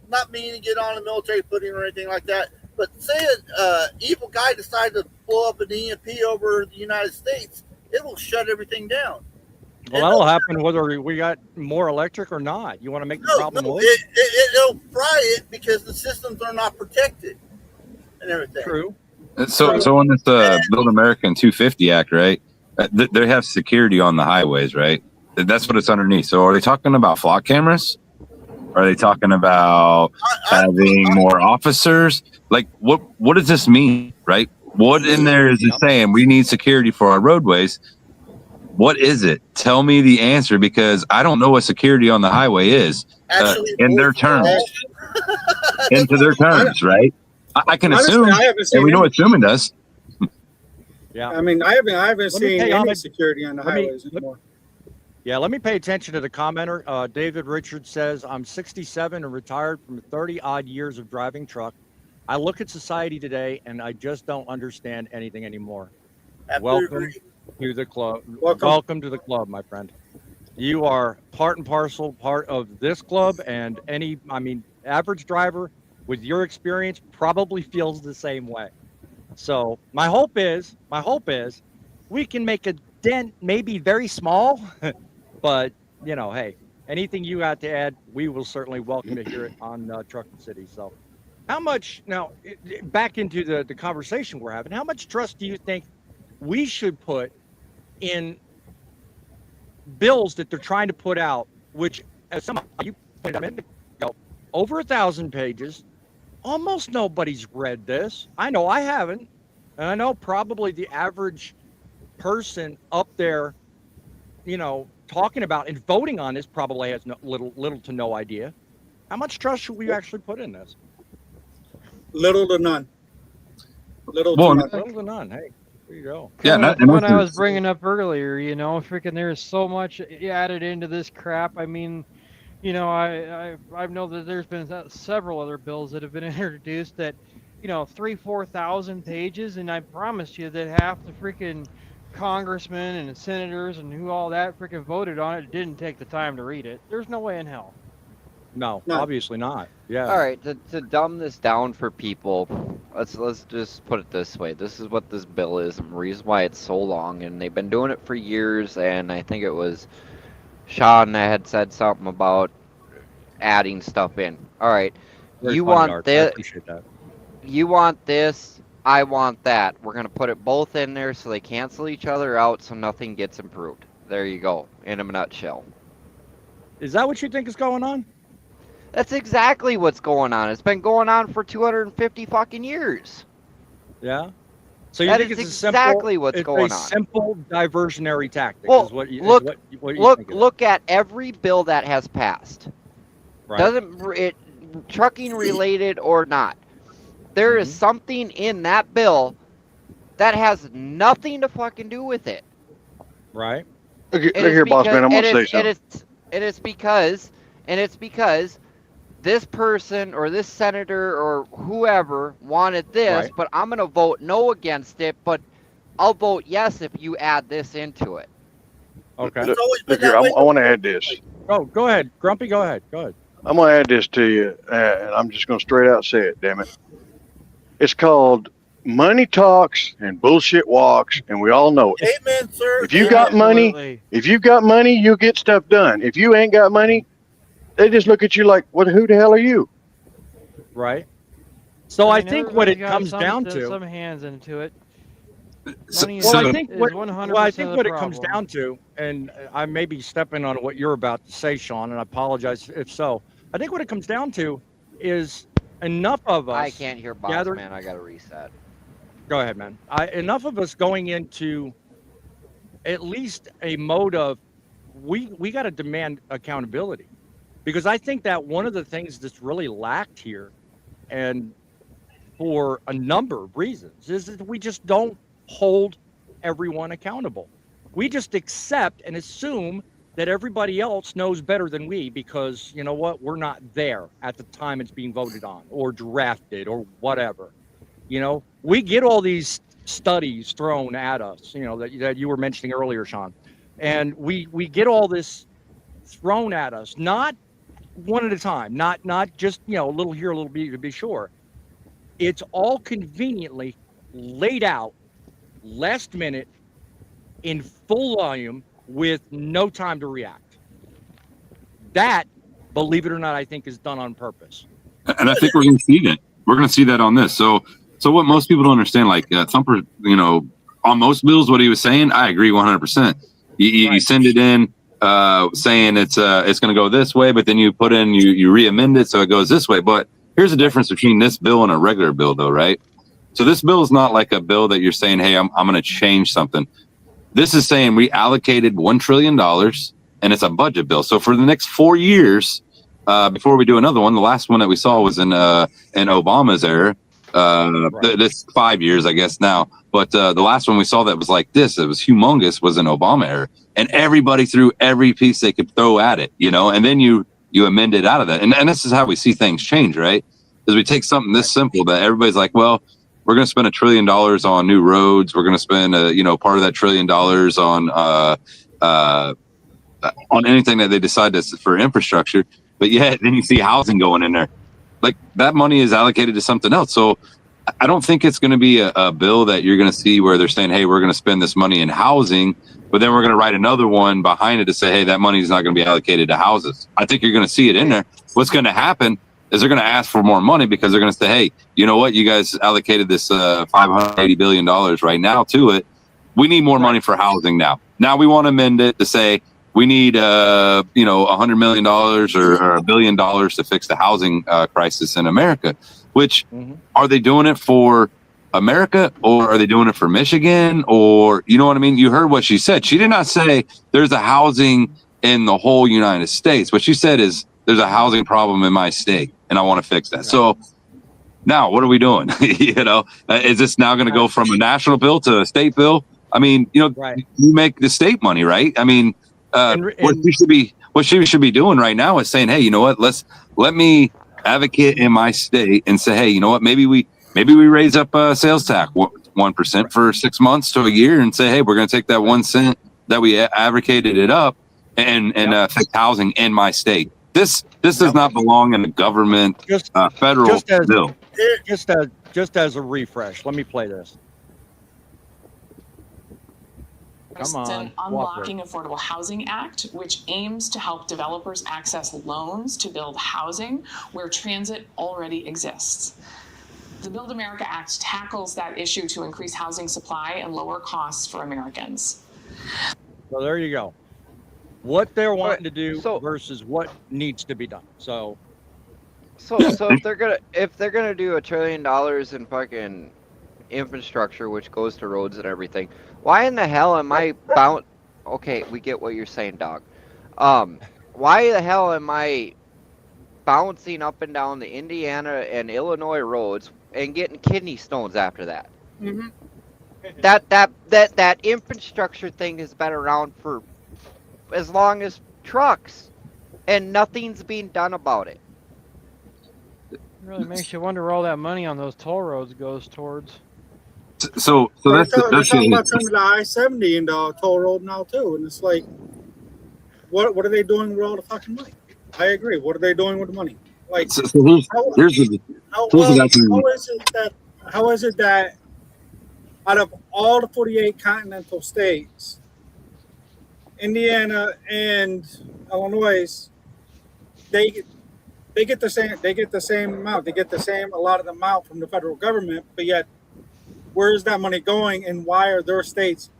S13: not meaning to get on a military footing or anything like that, But say an evil guy decides to blow up an EMP over the United States, it will shut everything down.
S1: Well, that'll happen whether we got more electric or not. You want to make the problem worse?
S13: It'll fry it because the systems are not protected and everything.
S1: True.
S5: So on this Build American 250 Act, right? They have security on the highways, right? That's what it's underneath. So are they talking about flock cameras? Are they talking about having more officers? Like, what does this mean, right? What in there is it saying? We need security for our roadways. What is it? Tell me the answer, because I don't know what security on the highway is in their terms. Into their terms, right? I can assume, and we know what assuming does.
S1: Yeah.
S10: I mean, I haven't seen any security on the highways anymore.
S1: Yeah, let me pay attention to the commenter. David Richards says, I'm 67 and retired from 30-odd years of driving truck. I look at society today, and I just don't understand anything anymore. Welcome to the club. Welcome to the club, my friend. You are part and parcel part of this club, and average driver with your experience probably feels the same way. So my hope is we can make a dent, maybe very small, but hey, anything you got to add, we will certainly welcome to hear it on Trucking City. So how much, now back into the conversation we're having, how much trust do you think we should put in bills that they're trying to put out, which, as some of you pointed out a minute ago, over 1,000 pages? Almost nobody's read this. I know I haven't. And I know probably the average person up there, talking about and voting on this probably has little to no idea. How much trust should we actually put in this?
S10: Little to none. Little to
S1: none. Hey, there you go.
S9: Yeah, what I was bringing up earlier, freaking there's so much added into this crap. I mean, I know that there's been several other bills that have been introduced that, 3,000-4,000 pages, and I promise you that half the freaking congressmen and senators and who all that freaking voted on it didn't take the time to read it. There's no way in hell.
S1: No, obviously not. Yeah.
S4: All right, to dumb this down for people, let's just put it this way. This is what this bill is, and the reason why it's so long, and they've been doing it for years, and I think it was Sean that had said something about adding stuff in. All right, you want this? I appreciate that. You want this? I want that. We're gonna put it both in there so they cancel each other out, so nothing gets improved. There you go, in a nutshell.
S1: Is that what you think is going on?
S4: That's exactly what's going on. It's been going on for 250 fucking years.
S1: Yeah. So you think it's
S4: exactly what's going on?
S1: Simple diversionary tactic.
S4: Well,
S1: is what you
S4: look at every bill that has passed.
S1: Right.
S4: Doesn't it trucking related or not? There is something in that bill that has nothing to fucking do with it.
S1: Right.
S6: Look here, boss man. I'm gonna say something.
S4: It's because this person or this senator or whoever wanted this, but I'm going to vote no against it, but I'll vote yes if you add this into it.
S1: Okay.
S6: Look here, I want to add this.
S1: Oh, go ahead. Grumpy, go ahead.
S6: I'm going to add this to you, and I'm just going to straight out say it, damn it. It's called money talks and bullshit walks, and we all know it.
S13: Amen, sir.
S6: If you got money, you get stuff done. If you ain't got money, they just look at you like, who the hell are you?
S1: Right. So I think what it comes down to,
S9: some hands into it.
S1: I think what it comes down to, and I may be stepping on what you're about to say, Sean, and I apologize if so. I think what it comes down to is enough of us.
S4: I can't hear boss, man. I got to reset.
S1: Go ahead, man. Enough of us going into at least a mode of we got to demand accountability. Because I think that one of the things that's really lacked here, and for a number of reasons, is that we just don't hold everyone accountable. We just accept and assume that everybody else knows better than we because, you know what, we're not there at the time it's being voted on or drafted or whatever. We get all these studies thrown at us, that you were mentioning earlier, Sean. And we get all this thrown at us, not one at a time, not just, a little here, a little bit to be sure. It's all conveniently laid out last minute in full volume with no time to react. That, believe it or not, I think is done on purpose.
S5: And I think we're going to see that. We're going to see that on this. So what most people don't understand, like Thumper, on most bills, what he was saying, I agree 100%. You send it in saying it's going to go this way, but then you put in, you re-amend it so it goes this way. But here's the difference between this bill and a regular bill, though, right? So this bill is not like a bill that you're saying, hey, I'm going to change something. This is saying we allocated $1 trillion, and it's a budget bill. So for the next 4 years, before we do another one, the last one that we saw was in Obama's era. This 5 years, I guess now. But the last one we saw that was like this, it was humongous, was in Obama era. And everybody threw every piece they could throw at it, and then you amend it out of that. And this is how we see things change, right? Is we take something this simple that everybody's like, well, we're going to spend $1 trillion on new roads. We're going to spend, part of that $1 trillion on anything that they decide that's for infrastructure. But yet, then you see housing going in there. Like that money is allocated to something else. So I don't think it's going to be a bill that you're going to see where they're saying, hey, we're going to spend this money in housing, but then we're going to write another one behind it to say, hey, that money is not going to be allocated to houses. I think you're going to see it in there. What's going to happen is they're going to ask for more money because they're going to say, hey, you know what? You guys allocated this $580 billion right now to it. We need more money for housing now. Now we want to amend it to say we need, $100 million or $1 billion to fix the housing crisis in America. Which are they doing it for America or are they doing it for Michigan? Or, you know what I mean? You heard what she said. She did not say there's a housing in the whole United States. What she said is there's a housing problem in my state and I want to fix that. Right. So now what are we doing? Is this now going to go from a national bill to a state bill? I mean, you make the state money, right? I mean, what she should be doing right now is saying, hey, you know what? Let me advocate in my state and say, hey, you know what? Maybe we raise up sales tax 1% for 6 months to a year and say, hey, we're going to take that 1 cent that we advocated it up and fix housing in my state. This does not belong in a government federal bill.
S1: Just as a refresh, let me play this.
S12: An Unlocking Affordable Housing Act, which aims to help developers access loans to build housing where transit already exists. The Build America Act tackles that issue to increase housing supply and lower costs for Americans.
S1: So there you go. What they're wanting to do versus what needs to be done. So
S4: if they're gonna do $1 trillion in fucking infrastructure, which goes to roads and everything, why in the hell am I bound? Okay, we get what you're saying, dog. Why the hell am I bouncing up and down the Indiana and Illinois roads and getting kidney stones after that? Mm-hmm. That infrastructure thing has been around for as long as trucks, and nothing's being done about it.
S9: It really makes you wonder where all that money on those toll roads goes towards.
S10: So that's talking about turning the I-70 into a toll road now too, and it's like, what are they doing with all the fucking money? I agree. What are they doing with the money? Like, how is it that out of all the 48 continental states, Indiana and Illinois, they get the same amount. They get the same allotted amount from the federal government, but yet, where is that money going, and why are their states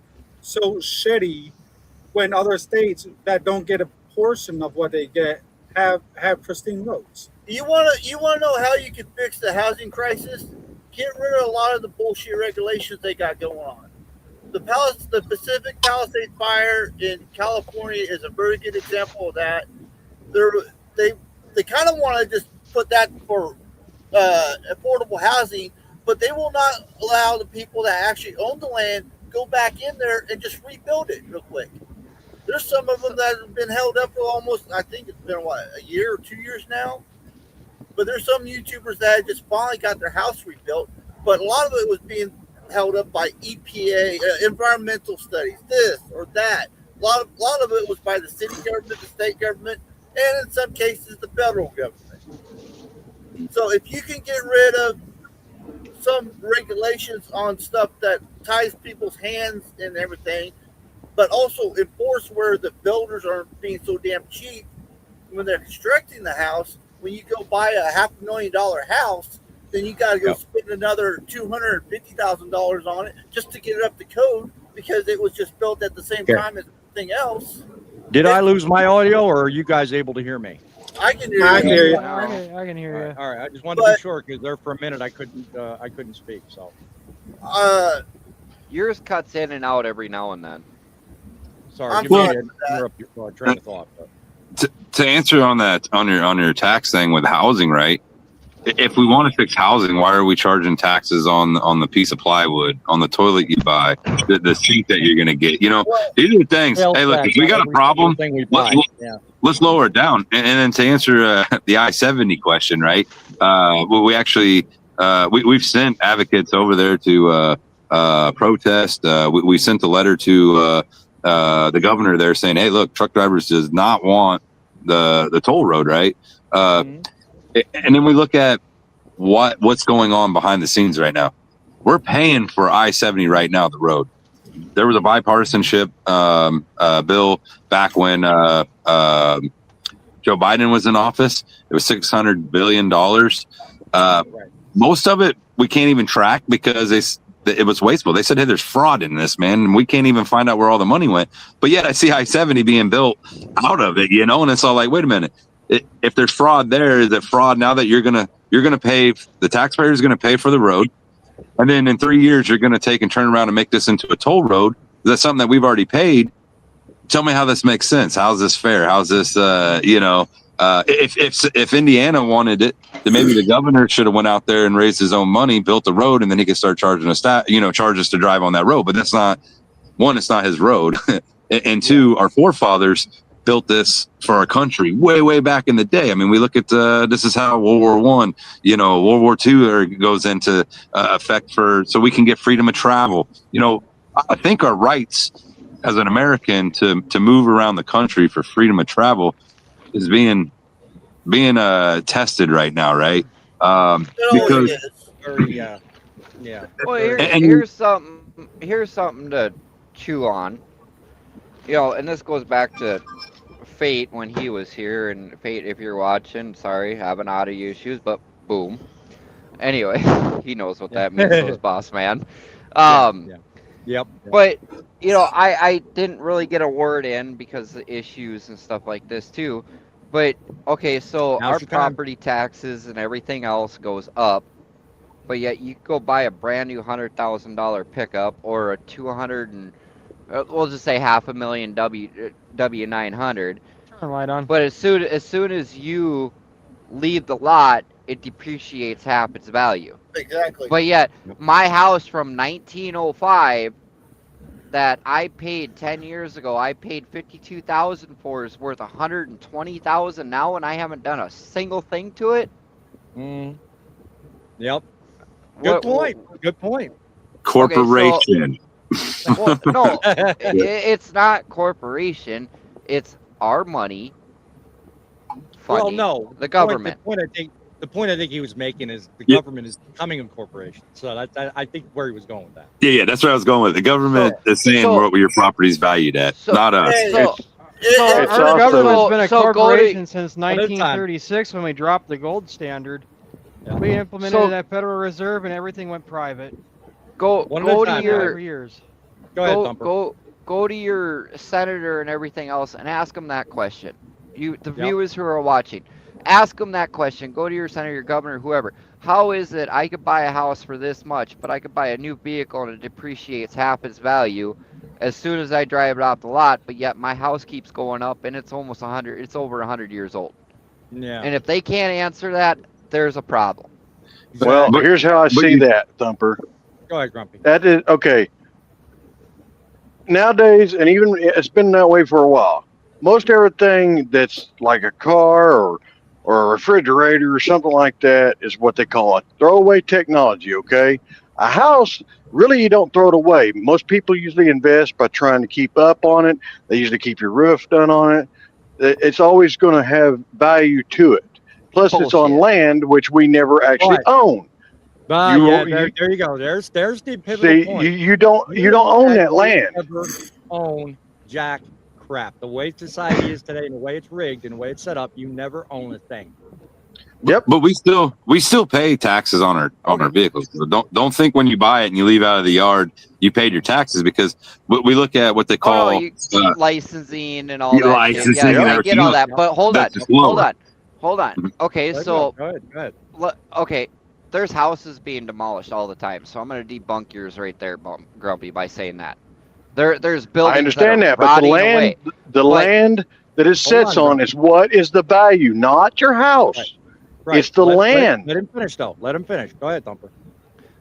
S10: so shitty when other states that don't get a portion of what they get have pristine roads?
S13: You wanna know how you can fix the housing crisis? Get rid of a lot of the bullshit regulations they got going on. The Pacific Palisades fire in California is a very good example of that. They kind of want to just put that for affordable housing, but they will not allow the people that actually own the land go back in there and just rebuild it real quick. There's some of them that have been held up for almost, I think it's been a year or 2 years now. But there's some YouTubers that just finally got their house rebuilt, but a lot of it was being held up by EPA, environmental studies, this or that. A lot of it was by the city government, the state government, and in some cases the federal government. So if you can get rid of some regulations on stuff that ties people's hands and everything, but also enforce where the builders aren't being so damn cheap when they're constructing the house. When you go buy a $500,000 house, then you got to go spend another $250,000 on it just to get it up to code because it was just built at the same time as everything else.
S1: Did I lose my audio, or are you guys able to hear me?
S13: I can hear you.
S10: I hear you.
S9: I can hear you.
S1: All right. I just wanted to be sure because there for a minute I couldn't speak. So
S4: yours cuts in and out every now and then.
S1: Sorry, didn't interrupt your train of thought. But.
S5: To answer on that on your tax thing with housing, right? If we want to fix housing, why are we charging taxes on the piece of plywood, on the toilet you buy, the sink that you're going to get? You know, these are the things. Hey, look, if we got a problem, let's lower it down. And then to answer the I-70 question, right? We actually we've sent advocates over there to protest. We sent a letter to the governor there saying, "Hey, look, truck drivers does not want the toll road, right?" And then we look at what's going on behind the scenes right now. We're paying for I-70 right now, the road. There was a bipartisanship bill back when Joe Biden was in office. It was $600 billion. Most of it we can't even track because it was wasteful. They said, hey, there's fraud in this, man, and we can't even find out where all the money went. But yet I see I-70 being built out of it, you know, and it's all like, wait a minute. If there's fraud there, is it fraud now that you're gonna pay, the taxpayer is gonna pay for the road, and then in 3 years you're gonna take and turn around and make this into a toll road? Is that something that we've already paid? Tell me how this makes sense. How's this fair? How's this if Indiana wanted it, then maybe the governor should have went out there and raised his own money, built a road, and then he could start charging charges to drive on that road. But that's not, one, it's not his road, and two, our forefathers built this for our country way back in the day. I mean, we look at this is how World War I, World War II goes into effect so we can get freedom of travel. I think our rights as an American to move around the country for freedom of travel is being tested right now, right? Because
S4: Well, here's something to chew on. And this goes back to Fate when he was here, and Fate, if you're watching, sorry, having audio issues, but boom. Anyway, he knows what that means, so is Boss Man.
S1: Yep.
S4: But I didn't really get a word in because of issues and stuff like this too. But okay, so our property taxes and everything else goes up, but yet you go buy a brand new $100,000 pickup or a we'll just say $500,000 W900.
S9: Turn light on.
S4: But as soon as you leave the lot, it depreciates half its value.
S13: Exactly.
S4: But yet, my house from 1905 that I paid 10 years ago, I paid $52,000 for, is worth $120,000 now, and I haven't done a single thing to it.
S1: Yep. Good point.
S5: Corporation.
S4: Well, no, it's not corporation. It's our money. Funding the government.
S1: The point I think he was making is the government is becoming a corporation. So I think where he was going with that.
S5: Yeah, that's where I was going with. The government is saying what your property's valued at, not us.
S9: Our government's been a corporation since 1936 when we dropped the gold standard. We implemented that Federal Reserve and everything went private.
S4: Go to your
S9: years.
S1: Go ahead, Thumper.
S4: Go to your senator and everything else and ask them that question. The viewers who are watching, ask them that question. Go to your senator, your governor, whoever. How is it I could buy a house for this much, but I could buy a new vehicle and it depreciates half its value as soon as I drive it off the lot, but yet my house keeps going up and it's almost 100. It's over 100 years old.
S1: Yeah.
S4: And if they can't answer that, there's a problem.
S6: Well, here's how I see that, Thumper.
S1: Go ahead, Grumpy.
S6: That is okay. Nowadays, and even it's been that way for a while, most everything that's like a car or a refrigerator or something like that is what they call a throwaway technology, okay? A house, really, you don't throw it away. Most people usually invest by trying to keep up on it. They usually keep your roof done on it. It's always going to have value to it. Plus, it's on land, which we never actually own. You-
S1: Yeah,
S6: you-
S1: there you go. There's the pivotal
S6: See,
S1: point.
S6: you don't own that land.
S1: Ever own jack crap. The way society is today, and the way it's rigged, and the way it's set up, you never own a thing.
S6: Yep.
S5: But we still pay taxes on our vehicles. So don't think when you buy it and you leave out of the yard you paid your taxes, because we look at what they call
S4: licensing and all that.
S5: licensing.
S4: Shit. Yeah,
S5: and
S4: I get all that. But hold on. Okay, so
S1: go ahead.
S4: Okay, there's houses being demolished all the time, so I'm going to debunk yours right there, Grumpy, by saying that. There's buildings.
S6: I understand that, but the land that it sits on is what is the value, not your house.
S1: Right.
S6: It's the land.
S1: Let him finish, though. Let him finish. Go ahead, Thumper.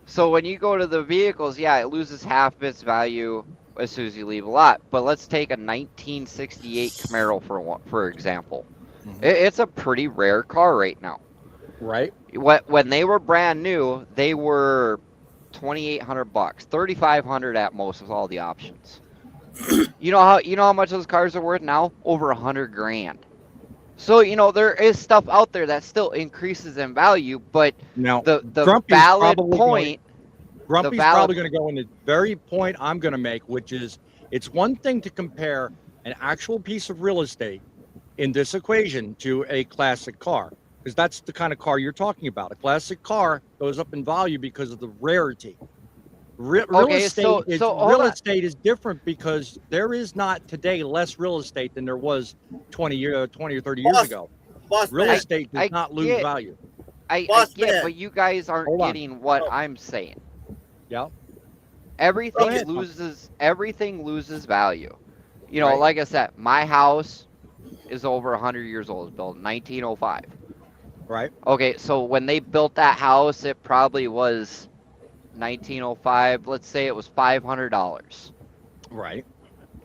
S4: So when you go to the vehicles, yeah, it loses half of its value as soon as you leave a lot. But let's take a 1968 Camaro for example. Mm-hmm. It's a pretty rare car right now.
S1: Right.
S4: When they were brand new, they were $2,800, $3,500 at most with all the options. You know how much those cars are worth now? Over $100,000. So there is stuff out there that still increases in value, but
S1: now
S4: the
S1: Grumpy's
S4: valid point.
S1: Grumpy's probably going to go in the very point I'm going to make, which is it's one thing to compare an actual piece of real estate in this equation to a classic car, because that's the kind of car you're talking about. A classic car goes up in value because of the rarity. Real estate is different because there is not today less real estate than there was 20 or 30 years ago. Real estate does not lose value.
S4: I get, but you guys aren't getting what I'm saying.
S1: Yeah.
S4: Everything loses value. Like I said, my house is over 100 years old. It's built in 1905.
S1: Right.
S4: Okay, so when they built that house, it probably was 1905. Let's say it was $500.
S1: Right.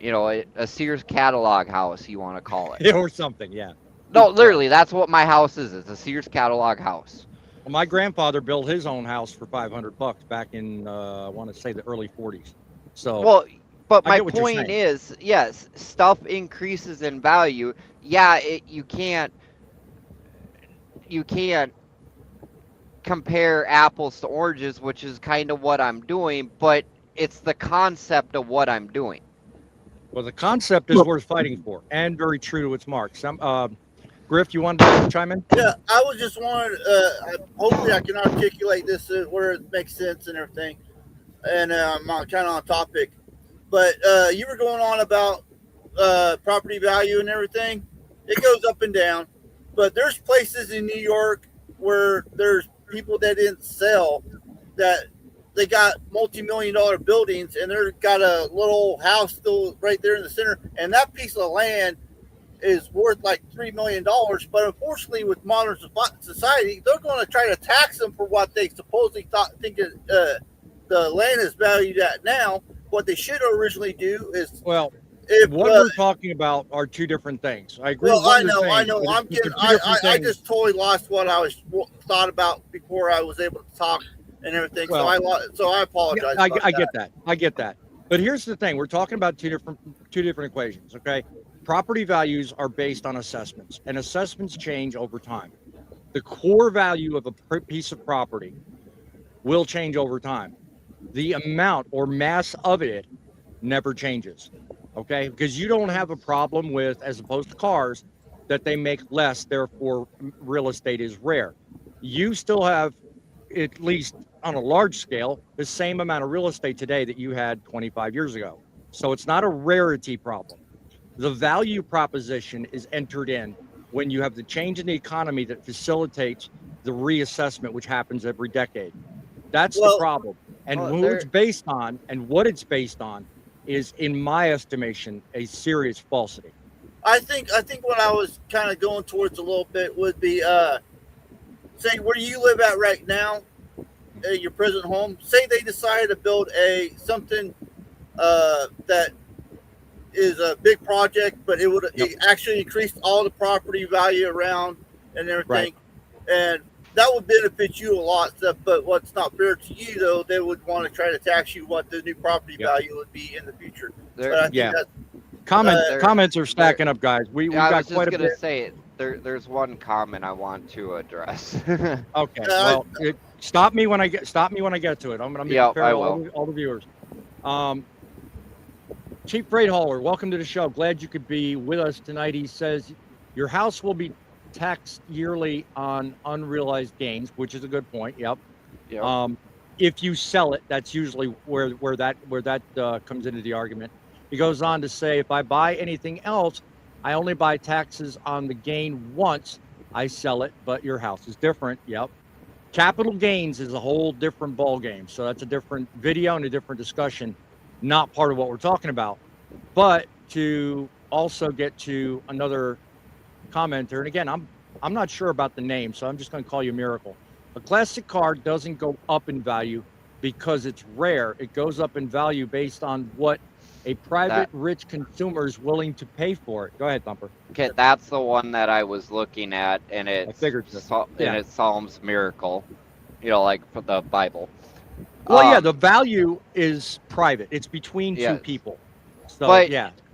S4: A Sears catalog house, you want to call it.
S1: Or something, yeah.
S4: No, literally, that's what my house is. It's a Sears catalog house.
S1: Well, my grandfather built his own house for $500 back in, I want to say, the early 40s. So.
S4: Well, but my point is, yes, stuff increases in value. Yeah, you can't compare apples to oranges, which is kind of what I'm doing, but it's the concept of what I'm doing.
S1: Well, the concept is worth fighting for, and very true to its mark. Griff, you wanted to chime in?
S13: Yeah, I was just wondering, hopefully I can articulate this where it makes sense and everything, and I'm kind of on topic. But you were going on about property value and everything. It goes up and down, but there's places in New York where there's people that didn't sell, that they got multi-million-dollar buildings, and they've got a little house still right there in the center, and that piece of land is worth like $3 million. But unfortunately, with modern society, they're going to try to tax them for what they supposedly think the land is valued at now. What they should originally do is
S1: what we're talking about are two different things. I agree.
S13: Well, I know. I just totally lost what I was thought about before I was able to talk and everything. So I apologize.
S1: I get that. But here's the thing: we're talking about two different equations. Okay, property values are based on assessments, and assessments change over time. The core value of a piece of property will change over time. The amount or mass of it never changes. Okay, because you don't have a problem with, as opposed to cars, that they make less, therefore real estate is rare. You still have, at least on a large scale, the same amount of real estate today that you had 25 years ago. So it's not a rarity problem. The value proposition is entered in when you have the change in the economy that facilitates the reassessment, which happens every decade. That's the problem. And who it's based on and what it's based on is, in my estimation, a serious falsity.
S13: I think what I was kind of going towards a little bit would be, say where you live at right now, your present home. Say they decided to build something that is a big project, but it would actually increase all the property value around and everything, right. And that would benefit you a lot. But what's not fair to you, though, they would want to try to tax you what the new property value would be in the future. But I think
S1: comments are stacking up, guys. We've got quite a bit.
S4: Say it. there's one comment I want to address.
S1: Okay. Well, stop me when I get to it. I'm gonna make it fair
S4: I
S1: to
S4: will.
S1: all the viewers. Chief Freight Hauler, welcome to the show. Glad you could be with us tonight. He says your house will be taxed yearly on unrealized gains, which is a good point. Yep. If you sell it, that's usually where that comes into the argument. He goes on to say, if I buy anything else, I only buy taxes on the gain once I sell it, but your house is different. Yep. Capital gains is a whole different ball game. So that's a different video and a different discussion, not part of what we're talking about. But to also get to another commenter, and again, I'm not sure about the name, so I'm just going to call you Miracle. A classic car doesn't go up in value because it's rare. It goes up in value based on what a private rich consumer is willing to pay for it. Go ahead, Thumper.
S4: Okay, that's the one that I was looking at, and it's it's Psalm's Miracle, like for the Bible.
S1: Well, the value is private. It's between two people. So
S4: But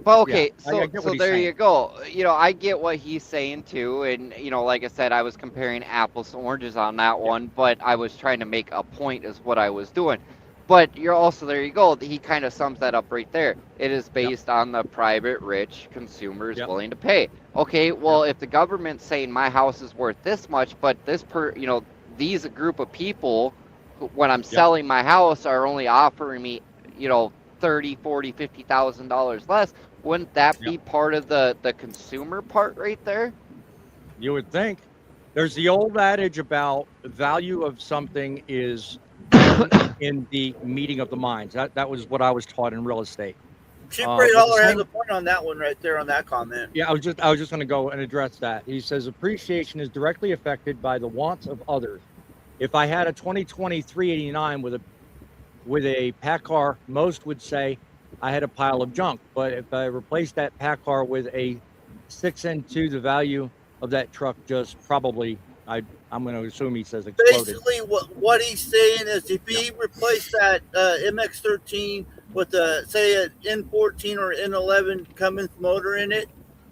S4: okay,
S1: I get what
S4: so
S1: he's
S4: there
S1: saying.
S4: you go. I get what he's saying too, and like I said, I was comparing apples to oranges on that one, but I was trying to make a point is what I was doing. But you're also, there you go. He kind of sums that up right there. It is based on the private rich consumers willing to pay. Okay, well, if the government's saying my house is worth this much, but these group of people, when I'm selling my house, are only offering me, $30,000, $40,000, $50,000 less, wouldn't that be part of the consumer part right there?
S1: You would think. There's the old adage about the value of something is in the meeting of the minds. That was what I was taught in real estate.
S13: Chief Freight Hauler has a point on that one right there on that comment.
S1: Yeah, I was just going to go and address that. He says appreciation is directly affected by the wants of others. If I had a 2020 389 with a PACCAR, most would say I had a pile of junk. But if I replaced that PACCAR with a 6N2, the value of that truck just probably, I'm going to assume he says exploded.
S13: Basically, what he's saying is if he replaced that MX-13 with say an N14 or N11 Cummins motor in it,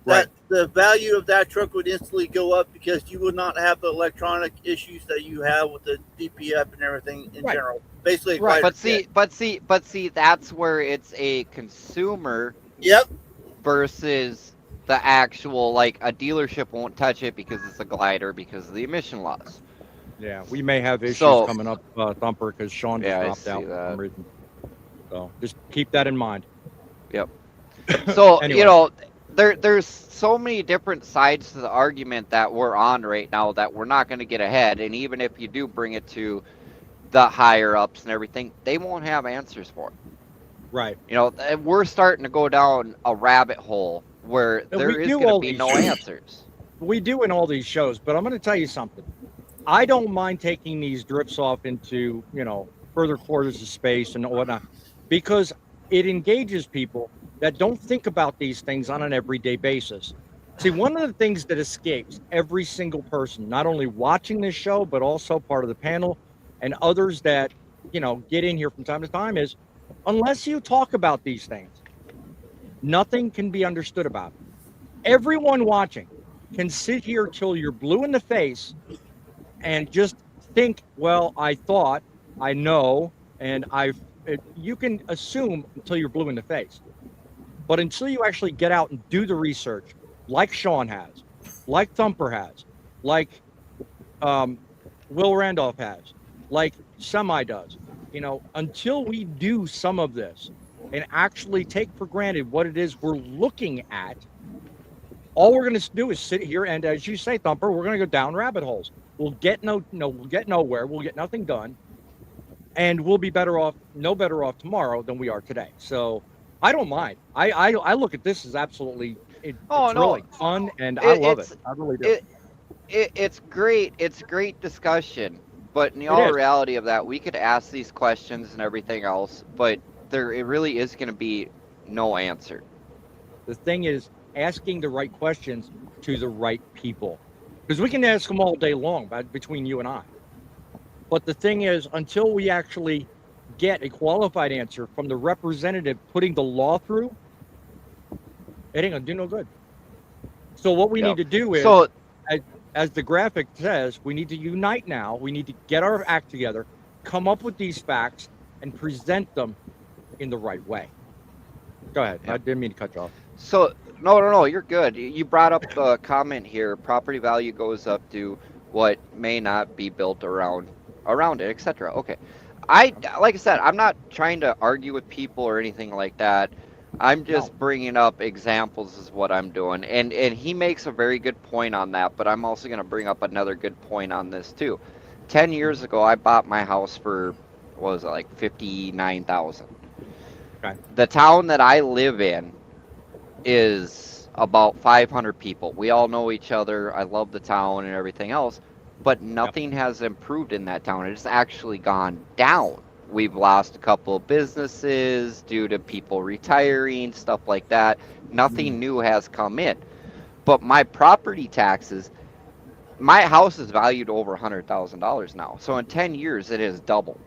S13: that the value of that truck would instantly go up because you would not have the electronic issues that you have with the DPF and everything in general. Basically,
S4: but see, that's where it's a consumer. Versus the actual, like, a dealership won't touch it because it's a glider because of the emission laws.
S1: Yeah, we may have issues coming up, Thumper, because Sean just dropped out for some reason. So just keep that in mind.
S4: Yep. So
S1: Anyway.
S4: there's so many different sides to the argument that we're on right now that we're not going to get ahead. And even if you do bring it to the higher ups and everything, they won't have answers for it.
S1: Right.
S4: We're starting to go down a rabbit hole where there is going to be no answers.
S1: We do in all these shows, but I'm going to tell you something. I don't mind taking these drifts off into, further quarters of space and whatnot, because it engages people that don't think about these things on an everyday basis. See, one of the things that escapes every single person, not only watching this show, but also part of the panel and others that, get in here from time to time, is unless you talk about these things, nothing can be understood about it. Everyone watching can sit here till you're blue in the face and just think, well, I thought, I know, and you can assume until you're blue in the face. But until you actually get out and do the research, like Sean has, like Thumper has, like Will Randolph has, like Semi does, until we do some of this and actually take for granted what it is we're looking at, all we're going to do is sit here and, as you say, Thumper, we're going to go down rabbit holes. We'll get we'll get nowhere. We'll get nothing done, and we'll be no better off tomorrow than we are today. So I don't mind. I look at this as absolutely really fun, and I love it. I really do.
S4: It's great. It's great discussion. But in all reality of that, we could ask these questions and everything else, but it really is going to be no answer.
S1: The thing is asking the right questions to the right people, because we can ask them all day long between you and I. But the thing is, until we actually get a qualified answer from the representative putting the law through, it ain't gonna do no good. So what we need to do is as the graphic says, we need to unite now. We need to get our act together, come up with these facts, and present them in the right way. Go ahead. I didn't mean to cut you off.
S4: So no, you're good. You brought up a comment here. Property value goes up to what may not be built around it, etc. Okay. Like I said, I'm not trying to argue with people or anything like that. I'm just bringing up examples is what I'm doing. And he makes a very good point on that, but I'm also going to bring up another good point on this too. 10 years ago, I bought my house for, what was it, like $59,000.
S1: Okay.
S4: The town that I live in is about 500 people. We all know each other. I love the town and everything else, but nothing has improved in that town. It's actually gone down. We've lost a couple of businesses due to people retiring, stuff like that. Nothing new has come in. But my property taxes, my house is valued over $100,000 now. So in 10 years, it has doubled.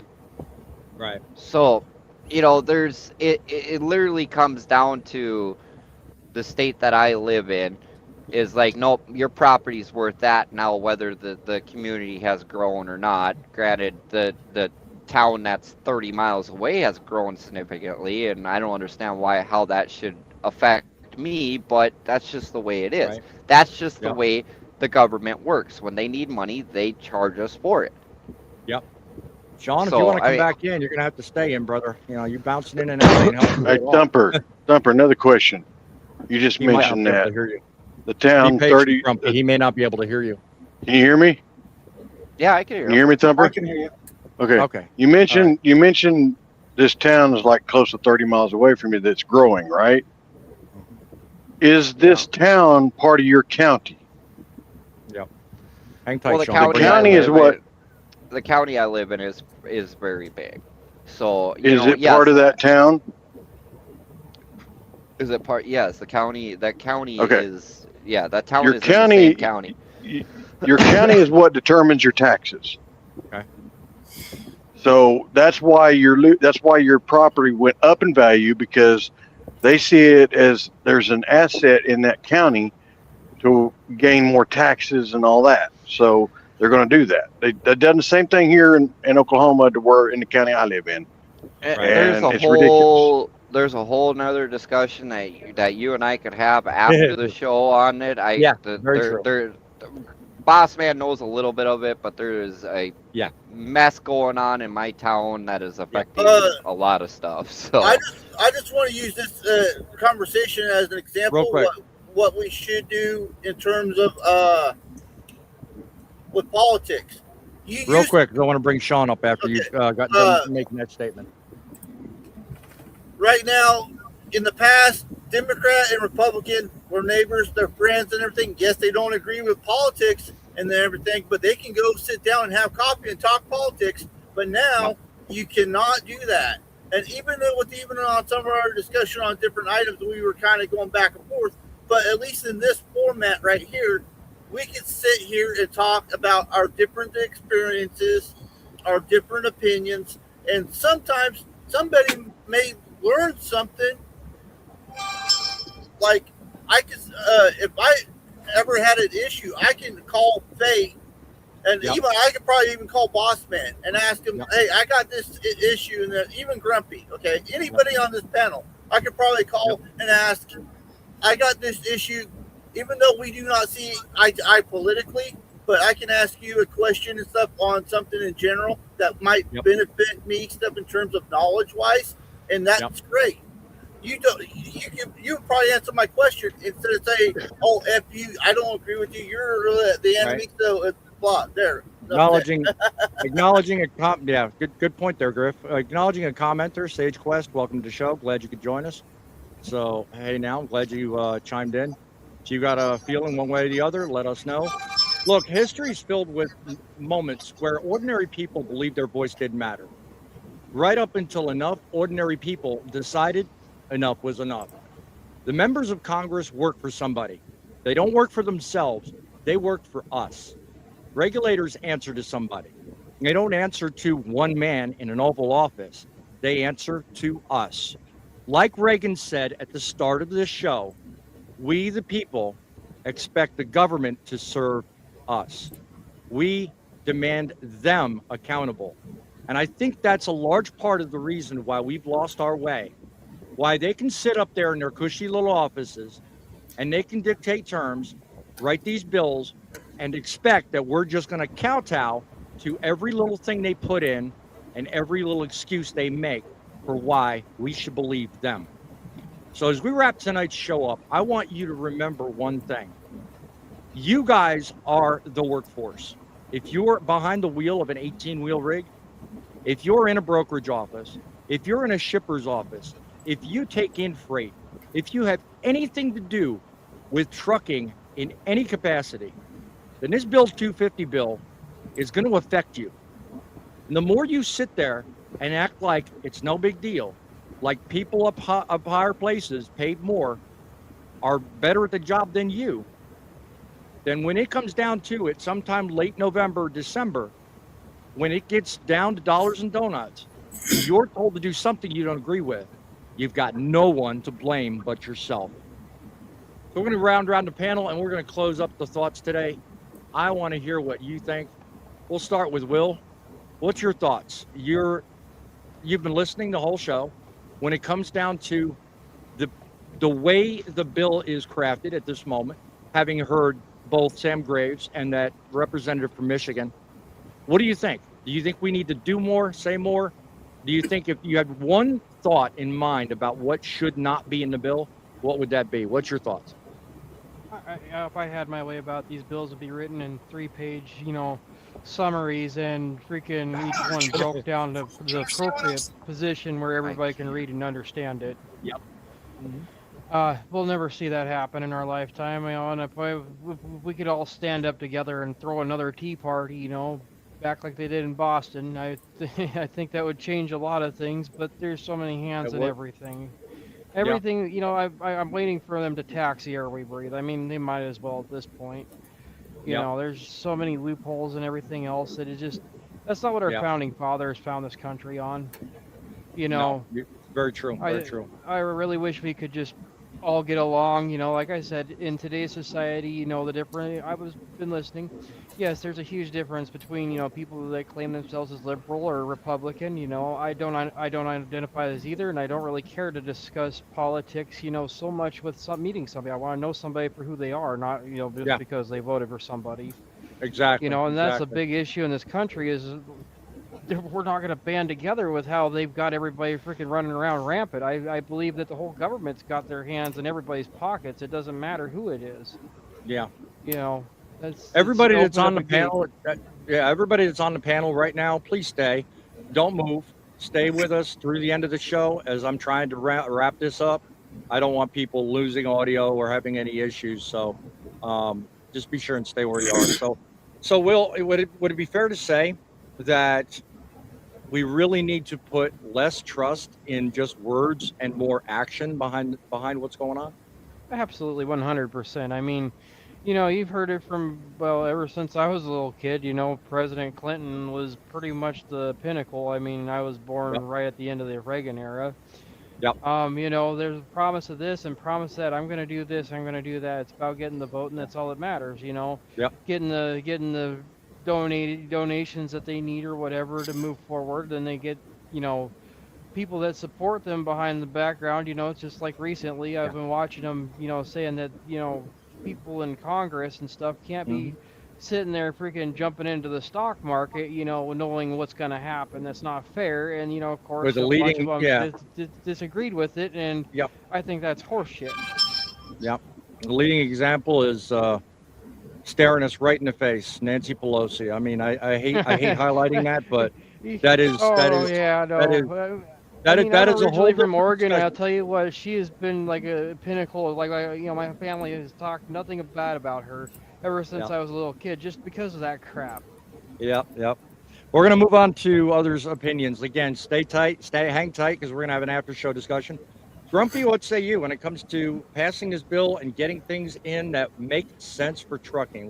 S1: Right.
S4: So, it literally comes down to the state that I live in is like, nope, your property's worth that now, whether the community has grown or not. Granted, the town that's 30 miles away has grown significantly, and I don't understand how that should affect me, but that's just the way it is.
S1: Right.
S4: That's just the way the government works. When they need money, they charge us for it.
S1: Yep. Sean, if you want to come back in, you're going to have to stay in, brother. You're bouncing in and out. And
S6: Hey, Thumper, another question. You just mentioned that the town 30.
S1: He may not be able to hear you.
S6: Can you hear me?
S4: Yeah, I can hear you.
S6: Can you hear me, Thumper?
S10: I can hear you.
S6: Okay. You mentioned this town is like close to 30 miles away from you that's growing, right? Is this town part of your county?
S1: Yep. Hang tight,
S4: Well,
S1: Sean.
S6: The county is what?
S4: The county I live in is very big. So
S6: Is it part of that town?
S4: Is it part? Yes, the county. That county
S6: Okay.
S4: is. Yeah, that town
S6: Your
S4: is
S6: county-
S4: in the same county.
S6: Your county is what determines your taxes.
S1: Okay.
S6: So that's why your property went up in value, because they see it as there's an asset in that county to gain more taxes and all that. So they're going to do that. They've done the same thing here in Oklahoma to where in the county I live in.
S4: And
S6: And it's ridiculous.
S4: there's a whole nother discussion that you and I could have after the show on it.
S1: Very true.
S4: Boss Man knows a little bit of it, but there is a mess going on in my town that is affecting a lot of stuff. So
S13: I just want to use this conversation as an example
S1: Real quick.
S13: what we should do in terms of with politics.
S1: Real quick, I want to bring Sean up after you've got done making that statement.
S13: Right now, in the past, Democrat and Republican were neighbors, they're friends and everything. Yes, they don't agree with politics and everything, but they can go sit down and have coffee and talk politics. But now you cannot do that. And even on some of our discussion on different items, we were kind of going back and forth. But at least in this format right here, we can sit here and talk about our different experiences, our different opinions, and sometimes somebody may learn something. Like if I ever had an issue, I can call Faye, and even I could probably even call Boss Man and ask him, "Hey, I got this issue," and even Grumpy. Okay, anybody on this panel, I could probably call and ask, "I got this issue," even though we do not see eye to eye politically. But I can ask you a question and stuff on something in general that might benefit me, stuff in terms of knowledge wise, and that's great. You probably answer my question instead of saying, "Oh, F you, I don't agree with you. You're the enemy." So it's blah there.
S1: Acknowledging a good point there, Griff. Acknowledging a commenter, Sage Quest, welcome to the show. Glad you could join us. So hey, now I'm glad you chimed in. If you got a feeling one way or the other, let us know. Look, history is filled with moments where ordinary people believed their voice didn't matter. Right up until enough ordinary people decided enough was enough. The members of Congress work for somebody. They don't work for themselves. They work for us. Regulators answer to somebody. They don't answer to one man in an Oval Office. They answer to us. Like Reagan said at the start of this show, we, the people, expect the government to serve us. We demand them accountable. And I think that's a large part of the reason why we've lost our way, why they can sit up there in their cushy little offices and they can dictate terms, write these bills, and expect that we're just going to kowtow to every little thing they put in and every little excuse they make for why we should believe them. So as we wrap tonight's show up, I want you to remember one thing. You guys are the workforce. If you're behind the wheel of an 18-wheel rig, if you're in a brokerage office, if you're in a shipper's office, if you take in freight, if you have anything to do with trucking in any capacity, then this Bill 250 bill is going to affect you. And the more you sit there and act like it's no big deal, like people up higher places paid more are better at the job than you, then when it comes down to it, sometime late November, December, when it gets down to dollars and donuts, you're told to do something you don't agree with. You've got no one to blame but yourself. So we're going to round around the panel and we're going to close up the thoughts today. I want to hear what you think. We'll start with Will. What's your thoughts? You've been listening the whole show. When it comes down to the way the bill is crafted at this moment, having heard both Sam Graves and that representative from Michigan, what do you think? Do you think we need to do more, say more? Do you think if you had one thought in mind about what should not be in the bill, what would that be? What's your thoughts?
S9: If I had my way about these bills, would be written in 3-page, summaries, and freaking each one broke down to the appropriate position where everybody can read and understand it.
S1: Yep.
S9: We'll never see that happen in our lifetime. And if we could all stand up together and throw another tea party, back like they did in Boston, I think that would change a lot of things. But there's so many hands in everything. Everything, I'm waiting for them to tax the air we breathe. I mean, they might as well at this point. There's so many loopholes and everything else that that's not what our founding fathers found this country on.
S1: No, very true. Very true.
S9: I really wish we could just all get along. Like I said, in today's society, the different. Been listening. Yes, there's a huge difference between people that claim themselves as liberal or Republican. I don't identify as either, and I don't really care to discuss politics. So much with meeting somebody. I want to know somebody for who they are, not just because they voted for somebody.
S1: Exactly.
S9: And that's a big issue in this country is. We're not going to band together with how they've got everybody freaking running around rampant. I believe that the whole government's got their hands in everybody's pockets. It doesn't matter who it is.
S1: Yeah. Everybody that's on the panel. Everybody that's on the panel right now, please stay. Don't move. Stay with us through the end of the show as I'm trying to wrap this up. I don't want people losing audio or having any issues. So just be sure and stay where you are. So Will, would it be fair to say that we really need to put less trust in just words and more action behind what's going on?
S9: Absolutely, 100%. I mean, you've heard it from, ever since I was a little kid, President Clinton was pretty much the pinnacle. I mean, I was born right at the end of the Reagan era.
S1: Yep.
S9: There's a promise of this and promise that I'm going to do this, I'm going to do that. It's about getting the vote, and that's all that matters,
S1: Yep.
S9: Getting the donations that they need or whatever to move forward. Then they get, people that support them behind the background. It's just like recently I've been watching them, saying that, people in Congress and stuff can't be sitting there freaking jumping into the stock market, knowing what's going to happen. That's not fair. And, of course,
S1: with the leading,
S9: bunch of them disagreed with it. And
S1: yep.
S9: I think that's horseshit.
S1: Yep. The leading example is staring us right in the face, Nancy Pelosi. I mean, I hate highlighting that, but that is a whole
S9: from Oregon. I'll tell you what, she has been like a pinnacle. Like my family has talked nothing bad about her ever since I was a little kid, just because of that crap.
S1: Yep. We're gonna move on to others' opinions. Again, hang tight, because we're gonna have an after show discussion. Grumpy, what say you when it comes to passing this bill and getting things in that make sense for trucking?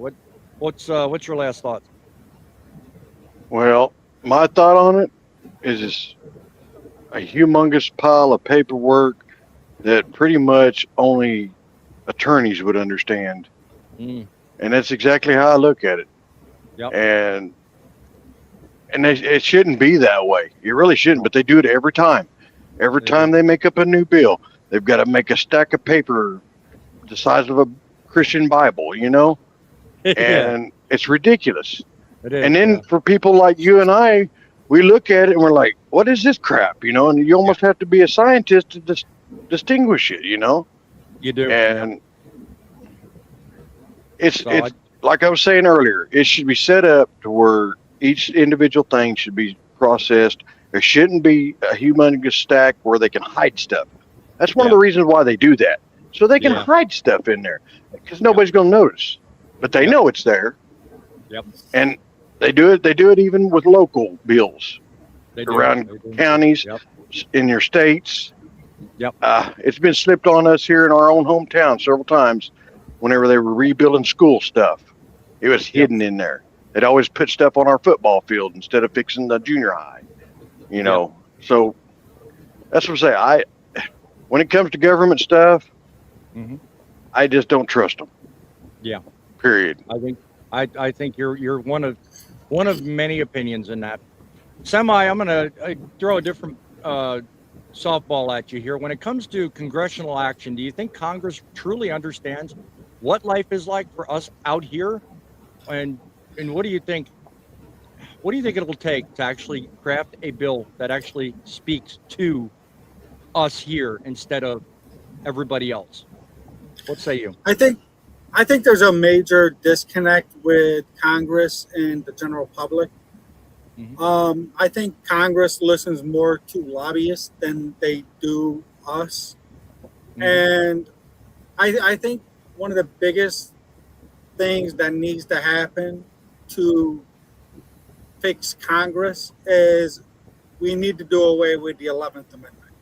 S1: What's your last thoughts?
S6: Well, my thought on it is a humongous pile of paperwork that pretty much only attorneys would understand. And that's exactly how I look at it.
S1: Yep.
S6: And it shouldn't be that way. It really shouldn't, but they do it every time. Every time they make up a new bill, they've got to make a stack of paper the size of a Christian Bible, you know? And it's ridiculous.
S1: It is,
S6: and then for people like you and I, we look at it and we're like, what is this crap? You know, and you almost have to be a scientist to distinguish it, you know?
S1: You do.
S6: And it's like I was saying earlier, it should be set up to where each individual thing should be processed. There shouldn't be a humongous stack where they can hide stuff. That's one of the reasons why they do that. So they can hide stuff in there because nobody's going to notice, but they know it's there.
S1: Yep.
S6: And they do it even with local bills around counties, in your states.
S1: Yep.
S6: It's been slipped on us here in our own hometown several times whenever they were rebuilding school stuff. It was hidden in there. They'd always put stuff on our football field instead of fixing the junior high, you know. So that's what I say. When it comes to government stuff, I just don't trust them.
S1: Yeah.
S6: Period.
S1: I think you're one of many opinions in that. Semi, I'm going to throw a different softball at you here. When it comes to congressional action, do you think Congress truly understands what life is like for us out here? And what do you think? What do you think it'll take to actually craft a bill that actually speaks to us here instead of everybody else? What say you?
S10: I think there's a major disconnect with Congress and the general public. I think Congress listens more to lobbyists than they do us. And I think one of the biggest things that needs to happen to fix Congress is we need to do away with the 11th Amendment.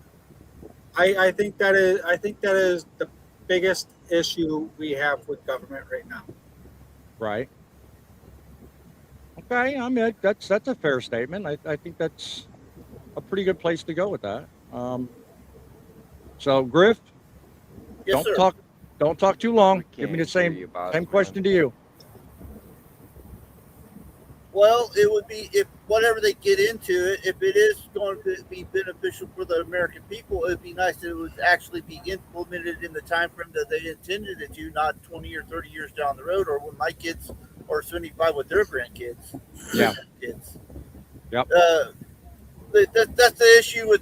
S10: I think that is the biggest issue we have with government right now.
S1: Right. Okay, I mean that's a fair statement. I think that's a pretty good place to go with that. So Griff,
S13: Yes, sir.
S1: Don't talk too long. Give me the same question to you.
S13: Well, it would be if whatever they get into it, if it is going to be beneficial for the American people, it'd be nice that it would actually be implemented in the time frame that they intended it to, not 20 or 30 years down the road, or when my kids are 75 with their grandkids.
S1: Yeah.
S13: Kids.
S1: Yep.
S13: That's the issue with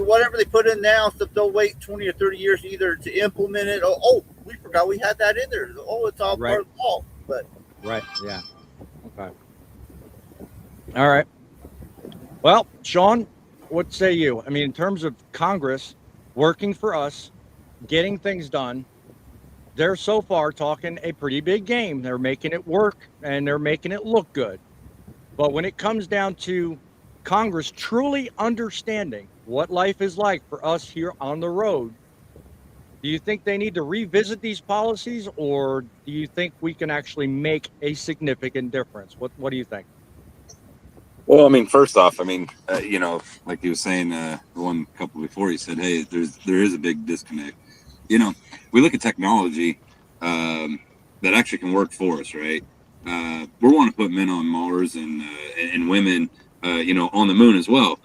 S13: whatever they put in now. So they'll wait 20 or 30 years either to implement it. Oh, we forgot we had that in there. Oh, it's all part of the law. But
S1: right. Yeah. Okay. All right. Well, Sean, what say you? I mean, in terms of Congress working for us, getting things done, they're so far talking a pretty big game. They're making it work and they're making it look good. But when it comes down to Congress truly understanding what life is like for us here on the road, do you think they need to revisit these policies, or do you think we can actually make a significant difference? What do you think?
S5: Well, I mean, first off, I mean, you know, like he was saying, the one couple before, he said, hey, there is a big disconnect. You know, we look at technology that actually can work for us, right? We're wanting to put men on Mars and women, you know, on the moon as well.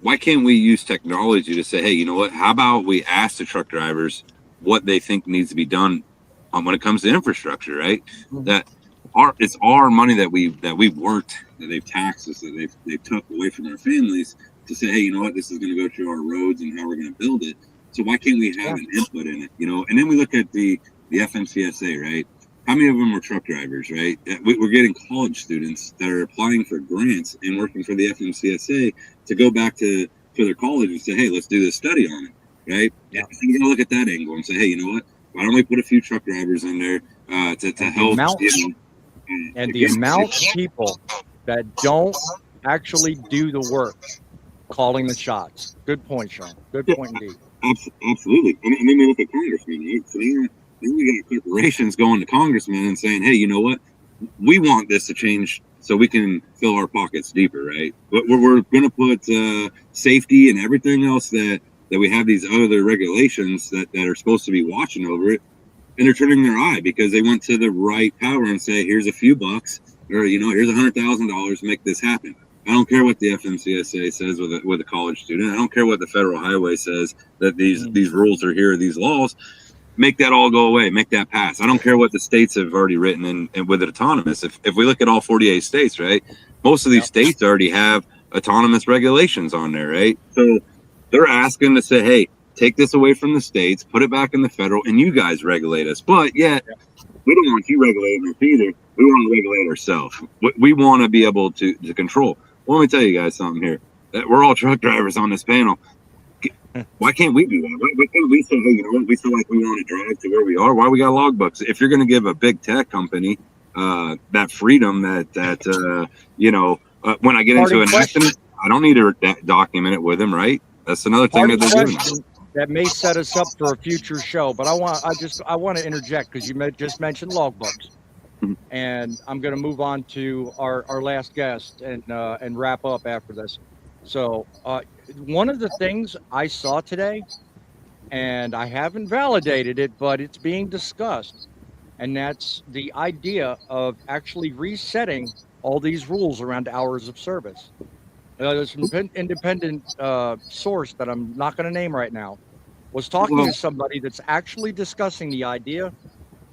S5: Why can't we use technology to say, hey, you know what? How about we ask the truck drivers what they think needs to be done when it comes to infrastructure, right? That it's our money that we've worked, that they've taxed us, that they've took away from our families to say, hey, you know what? This is going to go to our roads and how we're going to build it. So why can't we have an input in it, you know? And then we look at the FMCSA, right? How many of them are truck drivers, right? We're getting college students that are applying for grants and working for the FMCSA to go back to their college and say, hey, let's do this study on it, right? Yeah. And you gotta look at that angle and say, hey, you know what? Why don't we put a few truck drivers in there to help?
S1: And the amount of people that don't actually do the work, calling the shots. Good point, Sean. Good point indeed.
S5: Absolutely. And then we look at congressmen, right? So then we got corporations going to congressmen and saying, hey, you know what? We want this to change so we can fill our pockets deeper, right? But we're going to put safety and everything else that we have these other regulations that are supposed to be watching over it. and they're turning their eye because they went to the right power and say, here's a few bucks, or here's $100,000 to make this happen. I don't care what the FMCSA says with a college student. I don't care what the federal highway says that these rules are here, these laws. Make that all go away. Make that pass. I don't care what the states have already written and with it autonomous. If we look at all 48 states, right, most of these states already have autonomous regulations on there, right? So they're asking to say, hey, take this away from the states, put it back in the federal, and you guys regulate us. But yet, we don't want you regulating us either. We want to regulate ourselves. We want to be able to control. Well, let me tell you guys something here. We're all truck drivers on this panel. Why can't we do that? Why can't we say, hey, we feel like we want to drive to where we are? Why we got logbooks? If you're going to give a big tech company that freedom when I get into an accident, I don't need to document it with them, right? That's another thing that they're doing.
S1: That may set us up for a future show, but I want to interject because you just mentioned logbooks, and I'm going to move on to our last guest and wrap up after this. So one of the things I saw today, and I haven't validated it, but it's being discussed, and that's the idea of actually resetting all these rules around hours of service. There's an independent source that I'm not going to name right now was talking to somebody that's actually discussing the idea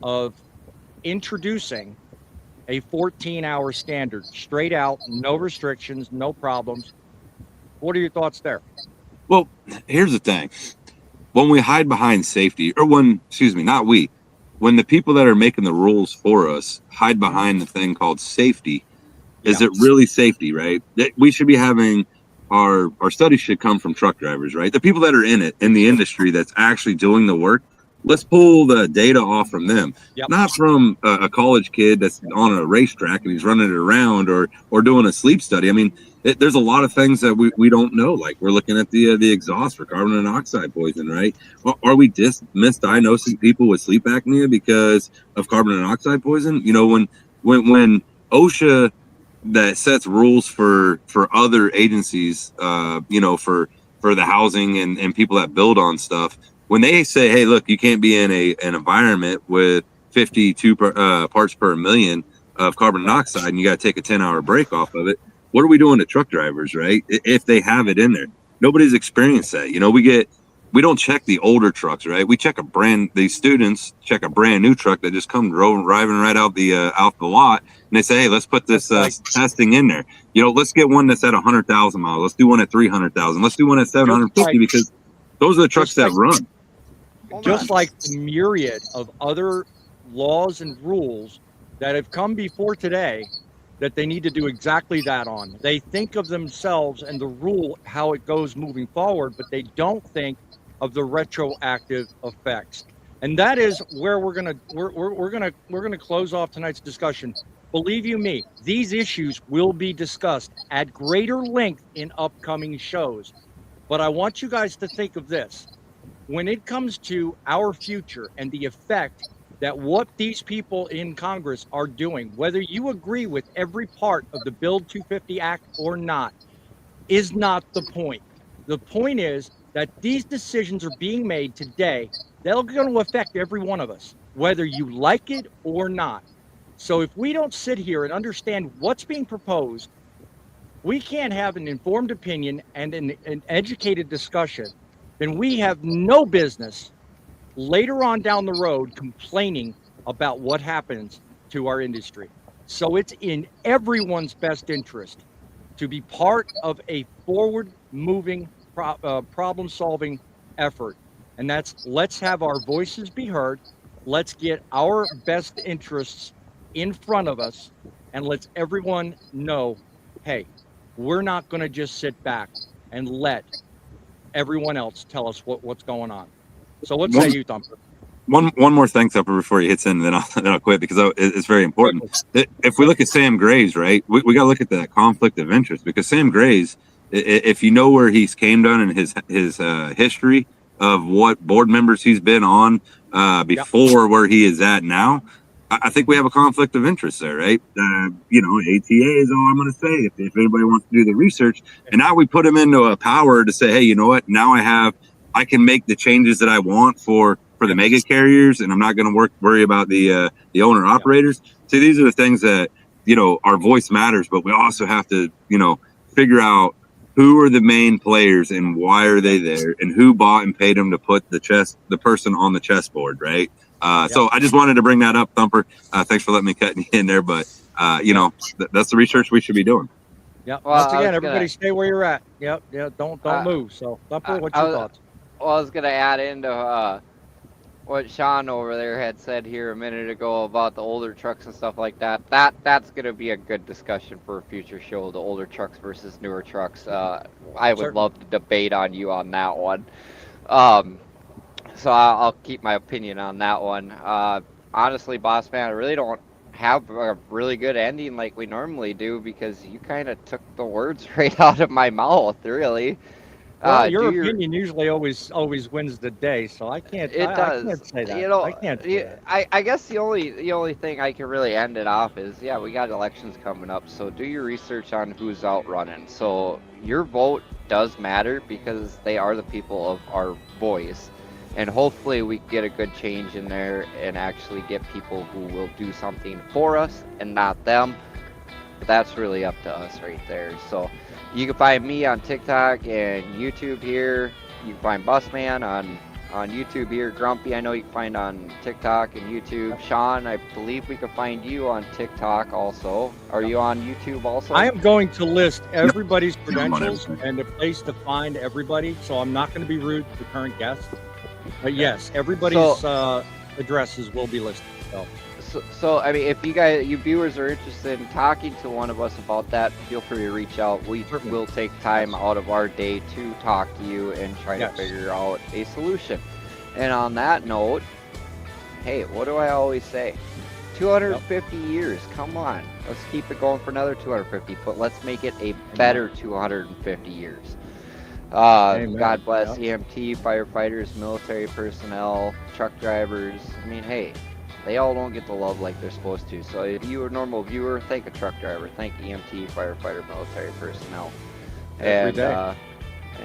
S1: of introducing a 14-hour standard, straight out, no restrictions, no problems. What are your thoughts there?
S5: Well, here's the thing. When we hide behind safety, or when the people that are making the rules for us hide behind the thing called safety, is it really safety, right? We should be having our studies should come from truck drivers, right? The people that are in the industry that's actually doing the work. Let's pull the data off from them, not from a college kid that's on a racetrack and he's running it around or doing a sleep study. I mean, there's a lot of things that we don't know. Like we're looking at the exhaust for carbon monoxide poison, right? Are we misdiagnosing people with sleep apnea because of carbon monoxide poison? When OSHA that sets rules for other agencies, for the housing and people that build on stuff. When they say, hey, look, you can't be in an environment with 52 parts per million of carbon monoxide and you got to take a 10-hour break off of it, what are we doing to truck drivers, right? If they have it in there. Nobody's experienced that. We don't check the older trucks, right? We check these students check a brand new truck that just come driving right out the lot. And they say, hey, let's put this testing in there. Let's get one that's at 100,000 miles. Let's do one at 300,000. Let's do one at 750 because those are the trucks that run.
S1: Just like the myriad of other laws and rules that have come before today that they need to do exactly that on. They think of themselves and the rule, how it goes moving forward, but they don't think of the retroactive effects. And that is where we're gonna close off tonight's discussion. Believe you me, these issues will be discussed at greater length in upcoming shows. But I want you guys to think of this. When it comes to our future and the effect that what these people in Congress are doing, whether you agree with every part of the Build 250 Act or not, is not the point. The point is that these decisions are being made today. They're going to affect every one of us, whether you like it or not. So if we don't sit here and understand what's being proposed, we can't have an informed opinion and an educated discussion, then we have no business later on down the road complaining about what happens to our industry. So it's in everyone's best interest to be part of a forward-moving problem-solving effort. And that's, let's have our voices be heard. Let's get our best interests in front of us, and let's everyone know, hey, we're not going to just sit back and let everyone else tell us what's going on. So what say you, Thumper?
S5: One more thing, Thumper, before he hits in, then I'll quit because it's very important. If we look at Sam Graves, right, we got to look at that conflict of interest, because Sam Graves, if you know where he's came down in his history of what board members he's been on before where he is at now, I think we have a conflict of interest there, right? ATA is all I'm going to say if anybody wants to do the research. And now we put him into a power to say, hey, you know what? Now I can make the changes that I want for for the mega carriers, and I'm not going to worry about the owner operators. See, these are the things that, you know, our voice matters, but we also have to, you know, figure out who are the main players and why are they there, and who bought and paid them to put the person on the chessboard, right? So I just wanted to bring that up, Thumper. Thanks for letting me cut in there, but you know, that's the research we should be doing.
S1: Yep.
S4: Well,
S1: Once again, everybody stay where you're at. Yep. Yeah. Don't move. So, Thumper, what's your thoughts?
S4: Well, I was gonna add into what Sean over there had said here a minute ago about the older trucks and stuff like that. That's gonna be a good discussion for a future show. The older trucks versus newer trucks. I would love to debate on you on that one. So I'll keep my opinion on that one. Honestly, boss man, I really don't have a really good ending like we normally do, because you kind of took the words right out of my mouth, really.
S1: Well, your opinion usually always wins the day, so I can't. I can't say that.
S4: You know,
S1: I can't. Say that.
S4: I guess the only thing I can really end it off is, yeah, we got elections coming up, so do your research on who's out running. So your vote does matter, because they are the people of our voice. And hopefully we get a good change in there and actually get people who will do something for us and not them. But that's really up to us right there. So you can find me on TikTok and YouTube here. You can find Busman on YouTube here. Grumpy, I know you can find on TikTok and YouTube. Sean, I believe we can find you on TikTok also. Are you on YouTube also?
S1: I am going to list everybody's credentials and the place to find everybody, so I'm not going to be rude to the current guests. But yes, everybody's addresses will be listed.
S4: So I mean, if you viewers are interested in talking to one of us about that, feel free to reach out. We will take time out of our day to talk to you and try to figure out a solution. And on that note, hey, what do I always say? 250 years. Come on, let's keep it going for another 250, but let's make it a better 250 years. God bless EMT, firefighters, military personnel, truck drivers. I mean, hey, they all don't get the love like they're supposed to. So if you are a normal viewer, thank a truck driver, thank EMT, firefighter, military personnel. And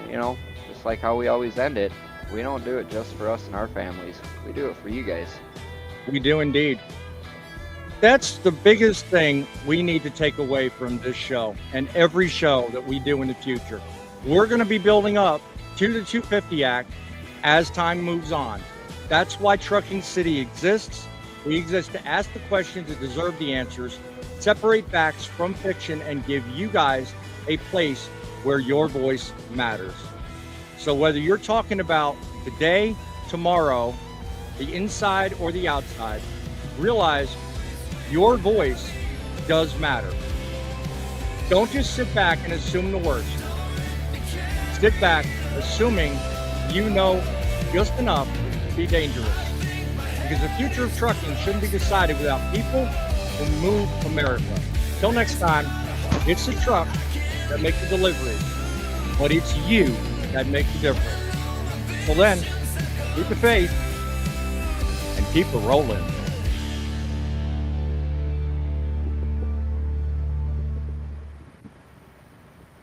S4: you know, just like how we always end it, we don't do it just for us and our families. We do it for you guys.
S1: We do indeed. That's the biggest thing we need to take away from this show and every show that we do in the future. We're going to be building up to the 250 Act as time moves on. That's why Trucking City exists. We exist to ask the questions that deserve the answers, separate facts from fiction, and give you guys a place where your voice matters. So whether you're talking about today, tomorrow, the inside or the outside, realize your voice does matter. Don't just sit back and assume the worst. Sit back, assuming you know just enough to be dangerous. Because the future of trucking shouldn't be decided without people who move America. Till next time, it's the truck that makes the delivery, but it's you that makes the difference. Till then, keep the faith and keep it rolling.